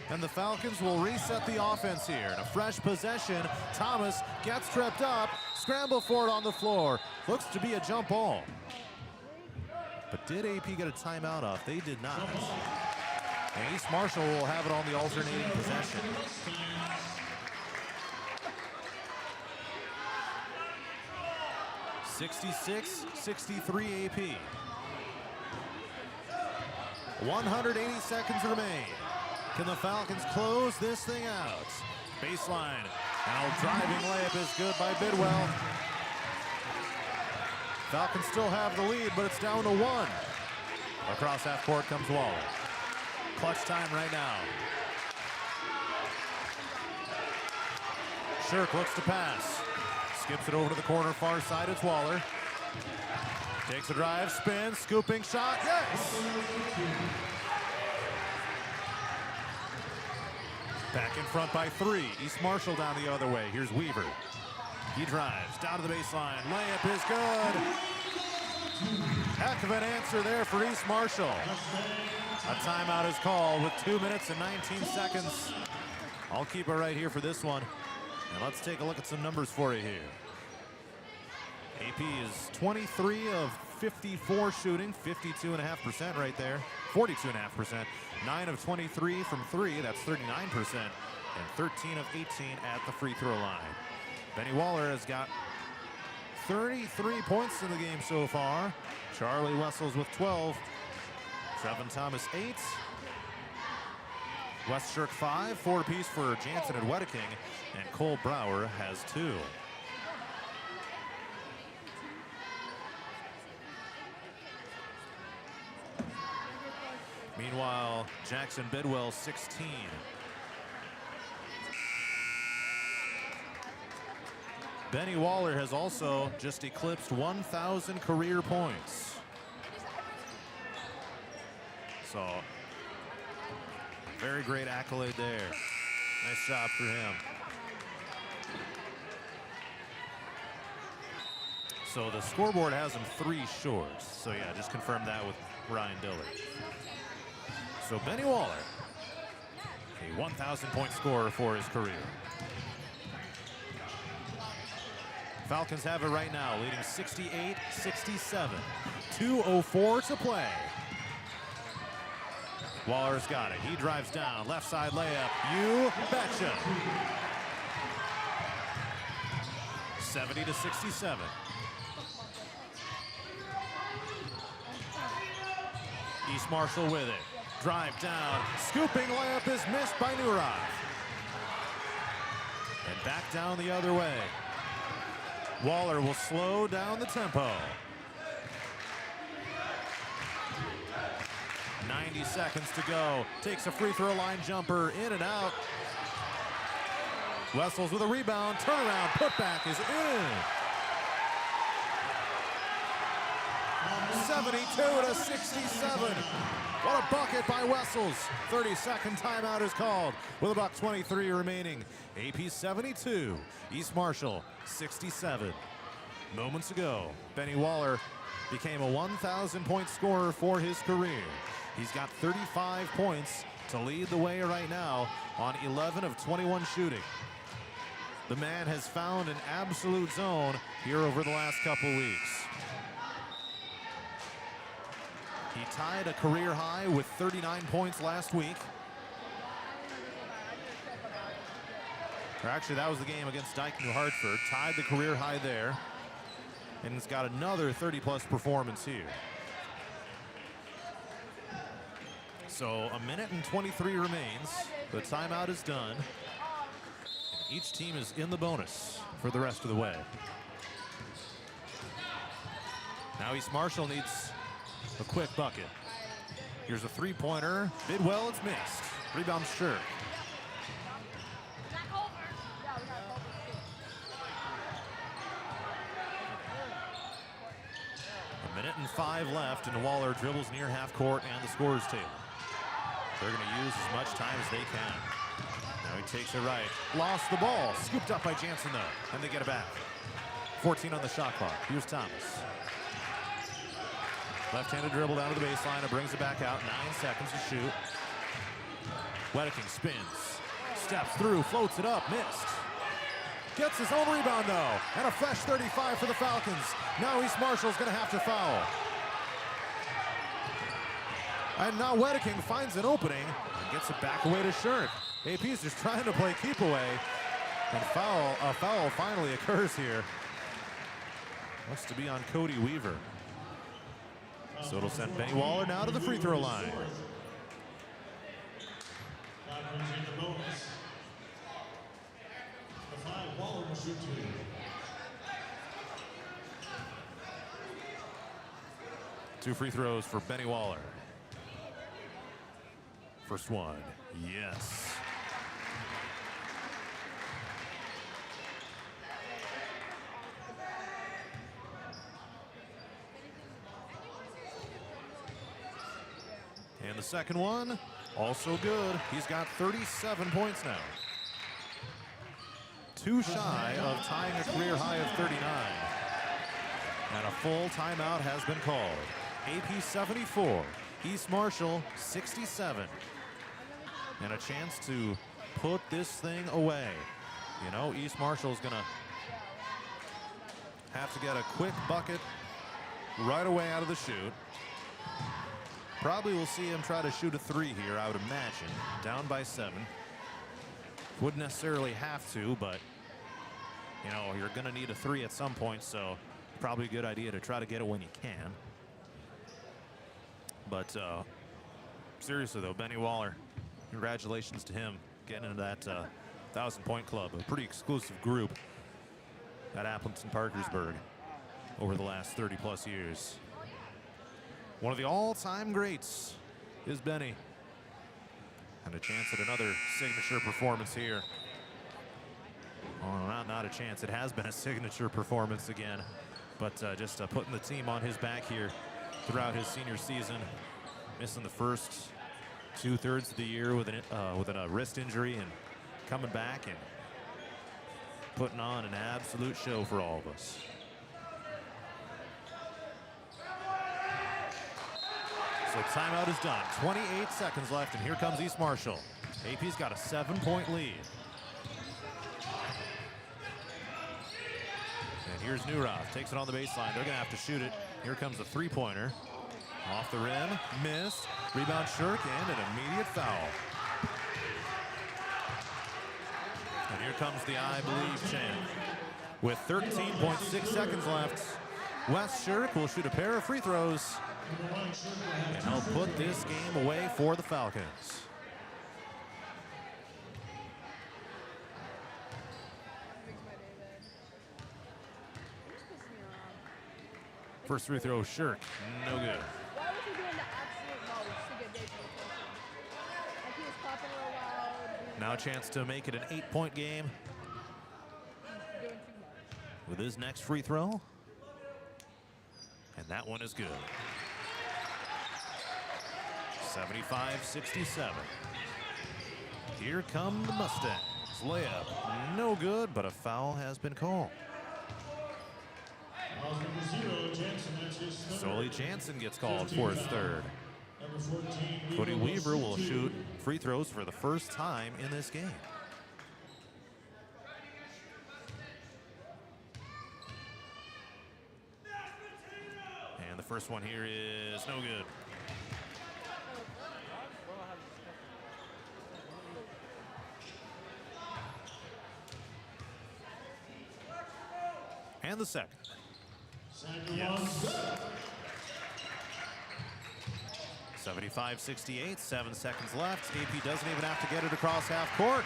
And the Falcons will reset the offense here. In a fresh possession, Thomas gets tripped up, scramble for it on the floor. Looks to be a jump ball. But did AP get a timeout off? They did not. And East Marshall will have it on the alternating possession. (66-63) AP. 180 seconds remain. Can the Falcons close this thing out? Baseline. Now driving layup is good by Bidwell. Falcons still have the lead, but it's down to 1. Across half court comes Waller. Clutch time right now. Shirk looks to pass. Skips it over to the corner, far side. It's Waller. Takes a drive, spins, scooping shot. Yes! Back in front by 3. East Marshall down the other way. Here's Weaver. He drives down to the baseline. Layup is good. Heck of an answer there for East Marshall. A timeout is called with 2 minutes and 19 seconds. I'll keep it right here for this one. And let's take a look at some numbers for you here. AP is 23 of 54 shooting, 52.5% right there, 42.5%. 9 of 23 from 3, that's 39%, and 13 of 18 at the free throw line. Benny Waller has got 33 points in the game so far. Charlie Wessels with 12. Trevin Thomas 8. Wes Shirk 5. 4 apiece for Jansen and Wedeking. And Cole Brower has 2. Meanwhile, Jackson Bidwell 16. Benny Waller has also just eclipsed 1,000 career points. So, very great accolade there. Nice job for him. So the scoreboard has him 3 shorts. So yeah, just confirm that with Ryan Dillard. So Benny Waller, a 1,000 point scorer for his career. Falcons have it right now, leading 68-67. 2:04 to play. Waller's got it. He drives down. Left side layup. You betcha. 70-67. East Marshall with it. Drive down. Scooping layup is missed by Neurath. And back down the other way. Waller will slow down the tempo. 90 seconds to go. Takes a free throw line jumper, in and out. Wessels with a rebound, turnaround, putback is in. 72-67. What a bucket by Wessels. 30-second timeout is called with about 23 remaining. AP 72, East Marshall 67. Moments ago, Benny Waller became a 1,000-point scorer for his career. He's got 35 points to lead the way right now on 11 of 21 shooting. The man has found an absolute zone here over the last couple weeks. He tied a career high with 39 points last week. Or actually, that was the game against Dyke New Hartford. Tied the career high there. And it's got another 30-plus performance here. So a minute and 23 remains. The timeout is done. And each team is in the bonus for the rest of the way. Now East Marshall needs a quick bucket. Here's a three-pointer. Bidwell, it's missed. Rebound Shirk. A minute and 5 left, and Waller dribbles near half court and the scorer's table. They're going to use as much time as they can. Now he takes it right. Lost the ball. Scooped up by Jansen, though, and they get it back. 14 on the shot clock. Here's Thomas. Left-handed dribble down to the baseline. It brings it back out. 9 seconds to shoot. Wedeking spins. Steps through. Floats it up. Missed. Gets his own rebound, though. And a fresh 35 for the Falcons. Now East Marshall's going to have to foul. And now Wedeking finds an opening and gets it back away to Shirk. AP's just trying to play keep away. And a foul finally occurs here. Looks to be on Cody Weaver. So it'll send Benny Waller now to the free throw line. That brings in the bonus. The 5, Waller will shoot 2. Two free throws for Benny Waller. First one, yes. And the second one, also good. He's got 37 points now. Too shy of tying a career high of 39. And a full timeout has been called. AP 74, East Marshall 67. And a chance to put this thing away. You know, East Marshall's gonna have to get a quick bucket right away out of the shoot. Probably we'll see him try to shoot a 3 here, I would imagine. Down by 7. Wouldn't necessarily have to, but you know, you're gonna need a 3 at some point, so probably a good idea to try to get it when you can. But seriously though, Benny Waller, congratulations to him getting into that 1,000-point club. A pretty exclusive group at Aplington-Parkersburg over the last 30-plus years. One of the all-time greats is Benny. And a chance at another signature performance here. Well, not a chance. It has been a signature performance again. But just putting the team on his back here throughout his senior season. Missing the first 2/3 of the year with a wrist injury, and coming back and putting on an absolute show for all of us. So timeout is done. 28 seconds left, and here comes East Marshall. AP's got a 7-point lead. And here's Newroth, takes it on the baseline. They're gonna have to shoot it. Here comes a 3-pointer. Off the rim, missed. Rebound Shirk, and an immediate foul. And here comes the I Believe chant. With 13.6 seconds left, Wes Shirk will shoot a pair of free throws and help put this game away for the Falcons. First free throw, Shirk, no good. Why was he doing the absolute most to get Dave's attention? Like he was clapping real loud. Now a chance to make it an 8-point game Doing too much. with his next free throw. And that one is good. 75-67. Here come the Mustangs. Layup, no good, but a foul has been called. Sully Jansen gets called for his third. Cody Weaver will shoot free throws for the first time in this game. And the first one here is no good. And the second. Yes. 75-68, 7 seconds left. AP doesn't even have to get it across half court.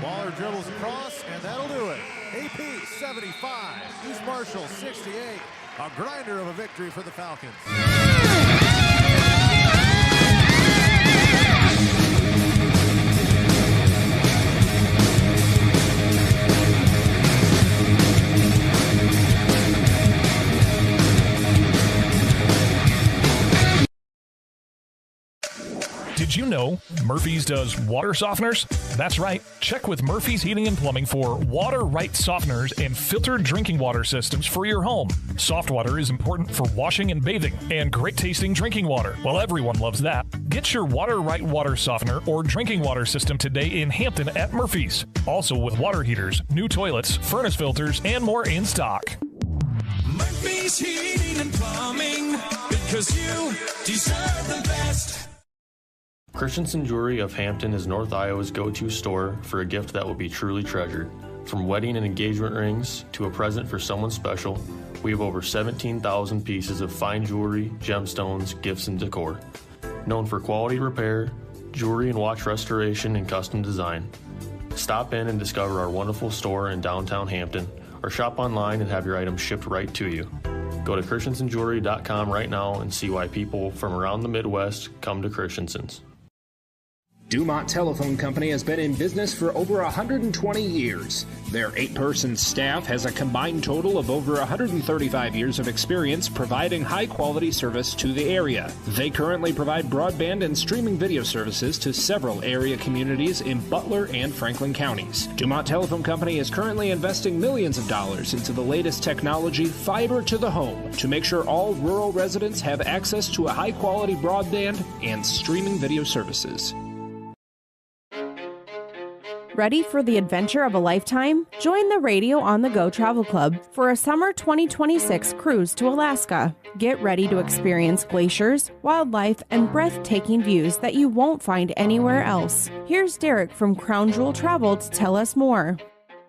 Waller dribbles across, and that'll do it. AP 75, East Marshall 68. A grinder of a victory for the Falcons. Did you know Murphy's does water softeners? That's right. Check with Murphy's Heating and Plumbing for water right softeners and filtered drinking water systems for your home. Soft water is important for washing and bathing, and great tasting drinking water. Well, everyone loves that. Get your water right water softener or drinking water system today in Hampton at Murphy's. Also with water heaters, new toilets, furnace filters, and more in stock. Murphy's Heating and Plumbing, because you deserve the best. Christensen Jewelry of Hampton is North Iowa's go-to store for a gift that will be truly treasured. From wedding and engagement rings to a present for someone special, we have over 17,000 pieces of fine jewelry, gemstones, gifts, and decor. Known for quality repair, jewelry and watch restoration, and custom design. Stop in and discover our wonderful store in downtown Hampton, or shop online and have your items shipped right to you. Go to christensenjewelry.com right now and see why people from around the Midwest come to Christensen's. Dumont Telephone Company has been in business for over 120 years. Their 8-person staff has a combined total of over 135 years of experience providing high-quality service to the area. They currently provide broadband and streaming video services to several area communities in Butler and Franklin counties. Dumont Telephone Company is currently investing millions of dollars into the latest technology, fiber to the home, to make sure all rural residents have access to a high-quality broadband and streaming video services. Ready for the adventure of a lifetime? Join the Radio on the Go Travel Club for a summer 2026 cruise to Alaska. Get ready to experience glaciers, wildlife, and breathtaking views that you won't find anywhere else. Here's Derek from Crown Jewel Travel to tell us more.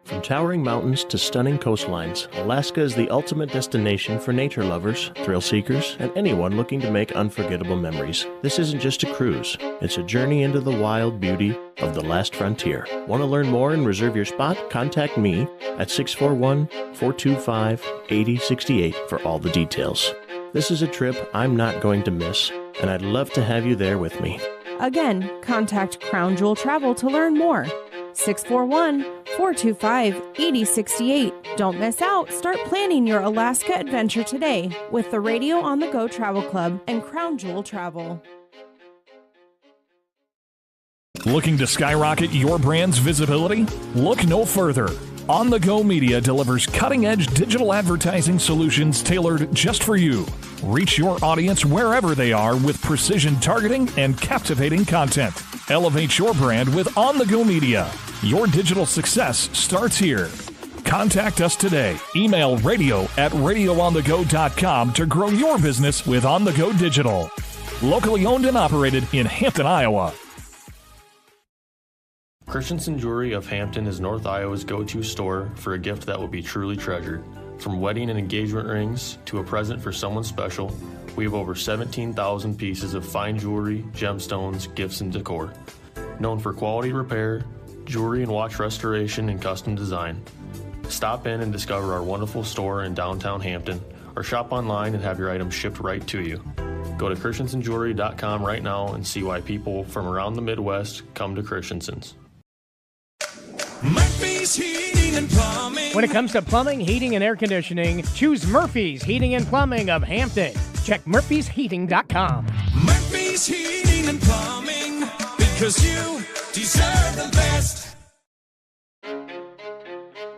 From towering mountains to stunning coastlines, Alaska is the ultimate destination for nature lovers, thrill seekers, and anyone looking to make unforgettable memories. This isn't just a cruise, it's a journey into the wild beauty of the last frontier. Want to learn more and reserve your spot? Contact me at 641-425-8068 for all the details. This is a trip I'm not going to miss, and I'd love to have you there with me. Again, contact Crown Jewel Travel to learn more. 641-425-8068. Don't miss out. Start planning your Alaska adventure today with the Radio on the Go Travel Club and Crown Jewel Travel. Looking to skyrocket your brand's visibility? Look no further. On the Go Media delivers cutting-edge digital advertising solutions tailored just for you. Reach your audience wherever they are with precision targeting and captivating content. Elevate your brand with On the Go Media. Your digital success starts here. Contact us today. Email radio@radioonthego.com to grow your business with On the Go Digital. Locally owned and operated in Hampton, Iowa. Christensen Jewelry of Hampton is North Iowa's go-to store for a gift that will be truly treasured. From wedding and engagement rings to a present for someone special, we have over 17,000 pieces of fine jewelry, gemstones, gifts, and decor. Known for quality repair, jewelry and watch restoration, and custom design. Stop in and discover our wonderful store in downtown Hampton, or shop online and have your items shipped right to you. Go to christensenjewelry.com right now and see why people from around the Midwest come to Christensen's. Murphy's Heating and Plumbing. When it comes to plumbing, heating, and air conditioning, choose Murphy's Heating and Plumbing of Hampton. Check murphysheating.com. Murphy's Heating and Plumbing, because you deserve the best.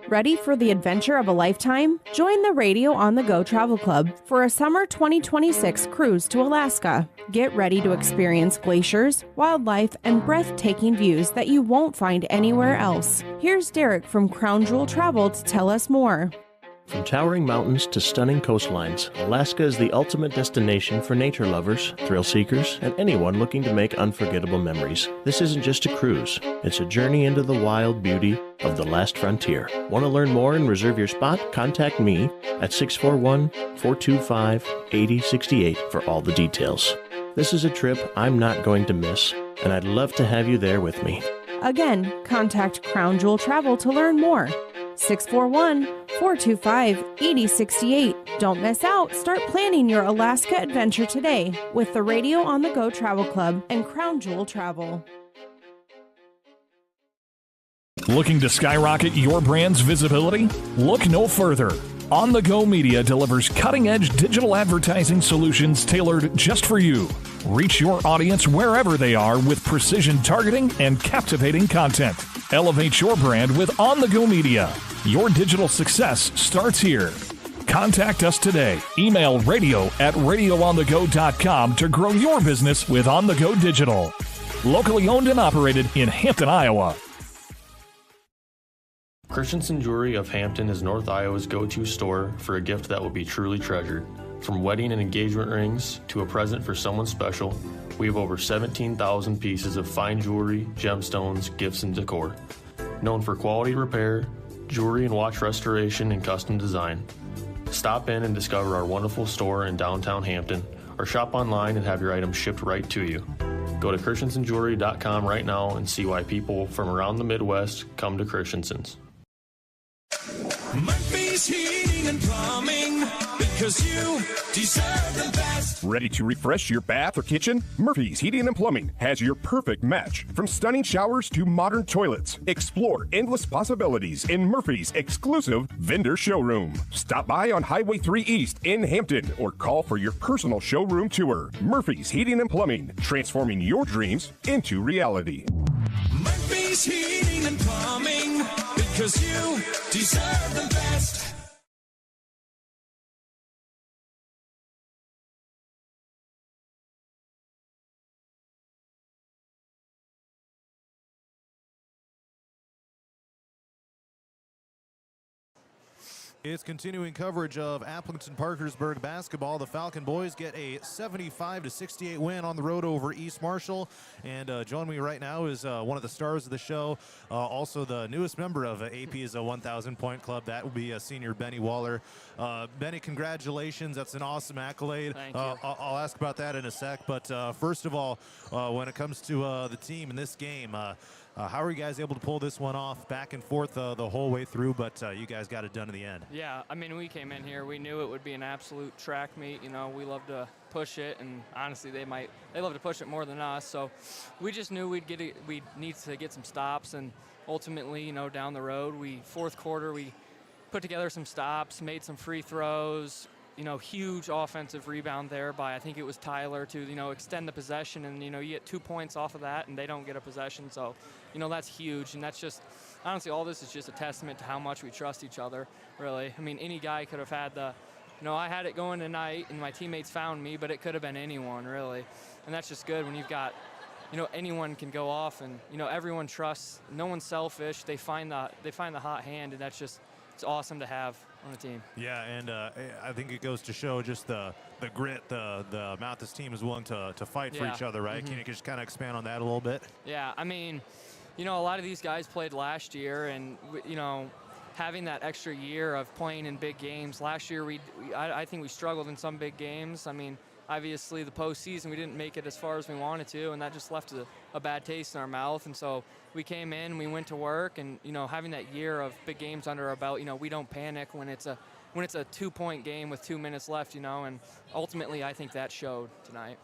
Ready for the adventure of a lifetime? Join the Radio on the Go Travel Club for a summer 2026 cruise to Alaska. Get ready to experience glaciers, wildlife, and breathtaking views that you won't find anywhere else. Here's Derek from Crown Jewel Travel to tell us more. From towering mountains to stunning coastlines, Alaska is the ultimate destination for nature lovers, thrill seekers, and anyone looking to make unforgettable memories. This isn't just a cruise, it's a journey into the wild beauty of the last frontier. Want to learn more and reserve your spot? Contact me at 641-425-8068 for all the details. This is a trip I'm not going to miss, and I'd love to have you there with me. Again, contact Crown Jewel Travel to learn more. 641-425-8068. Don't miss out. Start planning your Alaska adventure today with the Radio on the Go Travel Club and Crown Jewel Travel. Looking to skyrocket your brand's visibility? Look no further. On the Go Media delivers cutting-edge digital advertising solutions tailored just for you. Reach your audience wherever they are with precision targeting and captivating content. Elevate your brand with On the Go Media. Your digital success starts here. Contact us today. Email radio@radioonthego.com to grow your business with On the Go Digital. Locally owned and operated in Hampton, Iowa. Christensen Jewelry of Hampton is North Iowa's go-to store for a gift that will be truly treasured. From wedding and engagement rings to a present for someone special, we have over 17,000 pieces of fine jewelry, gemstones, gifts, and decor. Known for quality repair, jewelry and watch restoration, and custom design. Stop in and discover our wonderful store in downtown Hampton, or shop online and have your items shipped right to you. Go to christensenjewelry.com right now and see why people from around the Midwest come to Christensen's. Murphy's Heating and Plumbing, because you deserve the best. Ready to refresh your bath or kitchen? Murphy's Heating and Plumbing has your perfect match. From stunning showers to modern toilets, explore endless possibilities in Murphy's exclusive vendor showroom. Stop by on Highway 3 East in Hampton or call for your personal showroom tour. Murphy's Heating and Plumbing, transforming your dreams into reality. Murphy's Heating and Plumbing, because you deserve the best. It's continuing coverage of Aplington-Parkersburg basketball. The Falcon boys get a 75-68 win on the road over East Marshall. And joining me right now is one of the stars of the show, also the newest member of AP's 1,000-point club. That will be senior Benny Waller. Benny, congratulations. That's an awesome accolade. Thank you. I'll ask about that in a sec. But first of all, when it comes to the team in this game, how are you guys able to pull this one off back and forth the whole way through, but you guys got it done in the end? Yeah, I mean, we came in here, we knew it would be an absolute track meet. You know, we love to push it, and honestly, they love to push it more than us. So we just knew we'd need to get some stops, and ultimately, you know, down the road, fourth quarter, we put together some stops, made some free throws. You know, huge offensive rebound there by, I think it was Tyler, to, you know, extend the possession, and, you know, you get 2 points off of that and they don't get a possession. So, you know, that's huge, and that's just, honestly, all this is just a testament to how much we trust each other, really. I mean, any guy could have had you know, I had it going tonight and my teammates found me, but it could have been anyone, really. And that's just good when you've got, you know, anyone can go off, and, you know, everyone trusts, no one's selfish, they find the hot hand, and that's just, it's awesome to have on the team. Yeah, and I think it goes to show just the grit, the amount this team is willing to fight for each other, right? Mm-hmm. Can you just kind of expand on that a little bit? Yeah, I mean, you know, a lot of these guys played last year, and, you know, having that extra year of playing in big games. Last year, I think we struggled in some big games. I mean, obviously the postseason, we didn't make it as far as we wanted to, and that just left a bad taste in our mouth. And so we came in, we went to work, and, you know, having that year of big games under our belt, you know, we don't panic when it's a when it's a 2-point game with 2 minutes left, and ultimately I think that showed tonight.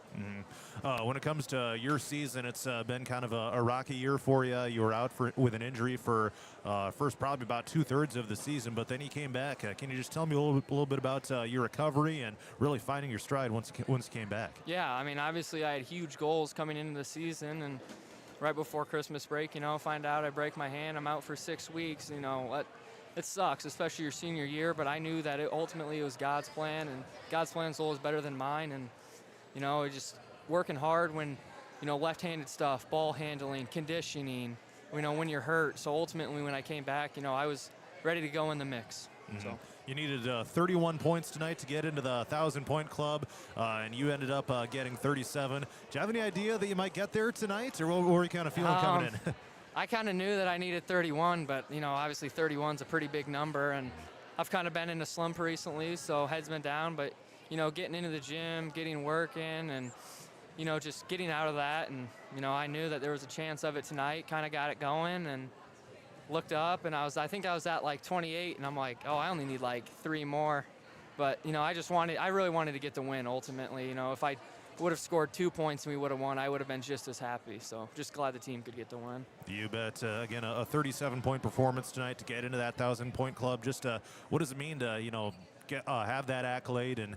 When it comes to your season, it's been kind of a rocky year for you. You were out with an injury for first probably about 2/3 of the season, but then you came back. Can you just tell me a little bit about your recovery and really finding your stride once you came back? Yeah, I mean, obviously I had huge goals coming into the season, and right before Christmas break, find out I break my hand, I'm out for 6 weeks, it sucks, especially your senior year, but I knew that ultimately it was God's plan, and God's plan is always better than mine, and, just working hard when, left-handed stuff, ball handling, conditioning, when you're hurt. So ultimately when I came back, I was ready to go in the mix. So. You needed 31 points tonight to get into the 1,000-point club, and you ended up getting 37. Do you have any idea that you might get there tonight, or what were you kind of feeling coming in? I kind of knew that I needed 31, but, obviously 31's a pretty big number, and I've kind of been in a slump recently, so head's been down, but, getting into the gym, getting work in, and, just getting out of that, and, I knew that there was a chance of it tonight, kind of got it going, and looked up, and I think I was at like 28, and I'm like, oh, I only need like 3 more, but, I really wanted to get the win ultimately. If I would have scored 2 points and we would have won, I would have been just as happy. So just glad the team could get the win. You bet. Again, a 37-point performance tonight to get into that 1,000-point club. Just what does it mean to, have that accolade and,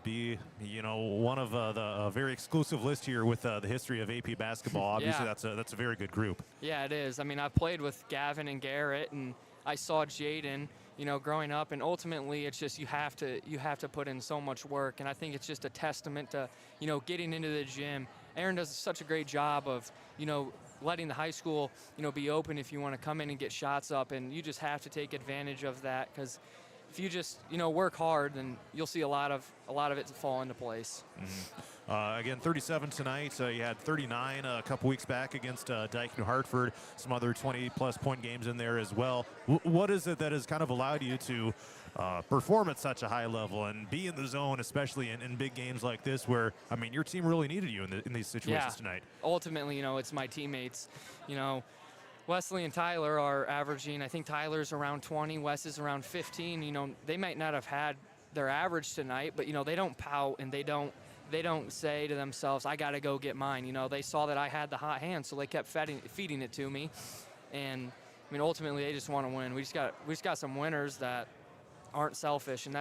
be, one of the very exclusive list here with the history of AP basketball? Obviously, Yeah. that's a very good group. Yeah, it is. I mean, I've played with Gavin and Garrett, and I saw Jaden, growing up, and ultimately it's just you have to put in so much work, and I think it's just a testament to, getting into the gym. Aaron does such a great job of, letting the high school, be open if you want to come in and get shots up, and you just have to take advantage of that, because if you just, work hard, then you'll see a lot of it fall into place. Again, 37 tonight. You had 39 a couple weeks back against Dyke New Hartford. Some other 20-plus point games in there as well. What is it that has kind of allowed you to perform at such a high level and be in the zone, especially in big games like this, where your team really needed you in these situations tonight? Ultimately, it's my teammates. Wesley and Tyler are averaging, I think Tyler's around 20, Wes is around 15. They might not have had their average tonight, but, they don't pout, and they don't say to themselves, I got to go get mine. They saw that I had the hot hand, so they kept feeding it to me. And, ultimately, they just want to win. We just got some winners that aren't selfish, and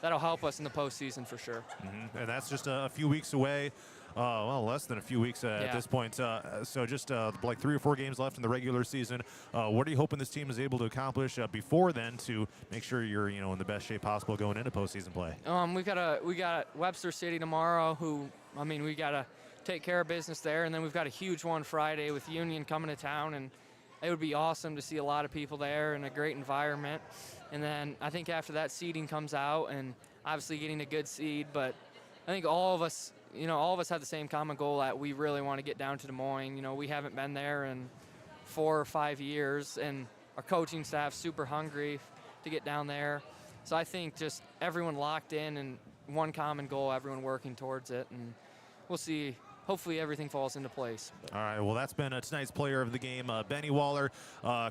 that'll help us in the postseason for sure. And that's just a few weeks away. Less than a few weeks at this point. So just like 3 or 4 games left in the regular season. What are you hoping this team is able to accomplish before then to make sure you're in the best shape possible going into postseason play? We got Webster City tomorrow. We got to take care of business there, and then we've got a huge one Friday with Union coming to town, and it would be awesome to see a lot of people there and a great environment. And then I think after that, seeding comes out, and obviously getting a good seed, but I think all of us have the same common goal that we really want to get down to Des Moines. We haven't been there in 4 or 5 years, and our coaching staff's super hungry to get down there. So I think just everyone locked in and one common goal, everyone working towards it, and we'll see. Hopefully everything falls into place. All right, well, that's been tonight's player of the game, Benny Waller.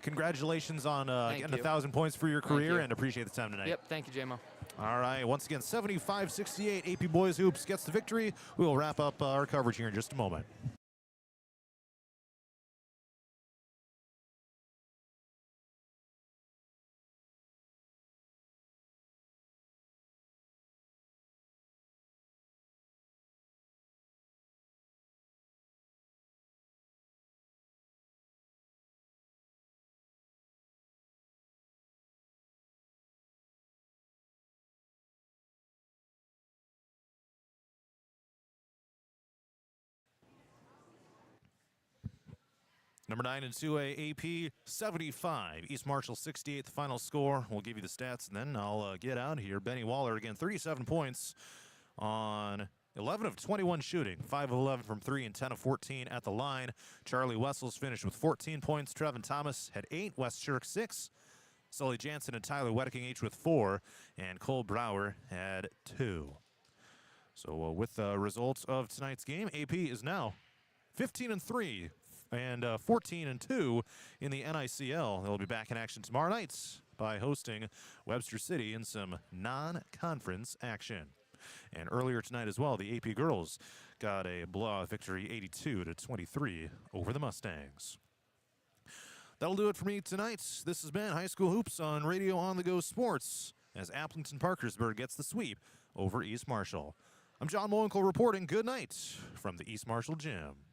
Congratulations on getting 1,000 points for your career, and appreciate the time tonight. Yep, thank you, J-Mo. All right, once again, 75-68, AP Boys Hoops gets the victory. We will wrap up our coverage here in just a moment. Number 9 in 2A, AP 75. East Marshall 68, the final score. We'll give you the stats, and then I'll get out of here. Benny Waller, again, 37 points on 11 of 21 shooting. 5 of 11 from 3 and 10 of 14 at the line. Charlie Wessels finished with 14 points. Trevin Thomas had 8. Wes Shirk 6. Sully Jansen and Tyler Wedecking each with 4. And Cole Brower had 2. So with the results of tonight's game, AP is now 15-3. And 14-2 in the NICL. They'll be back in action tomorrow night by hosting Webster City in some non-conference action. And earlier tonight as well, the AP girls got a blowout victory 82-23 over the Mustangs. That'll do it for me tonight. This has been High School Hoops on Radio On The Go Sports as Aplington-Parkersburg gets the sweep over East Marshall. I'm John Mowinkle reporting good night from the East Marshall Gym.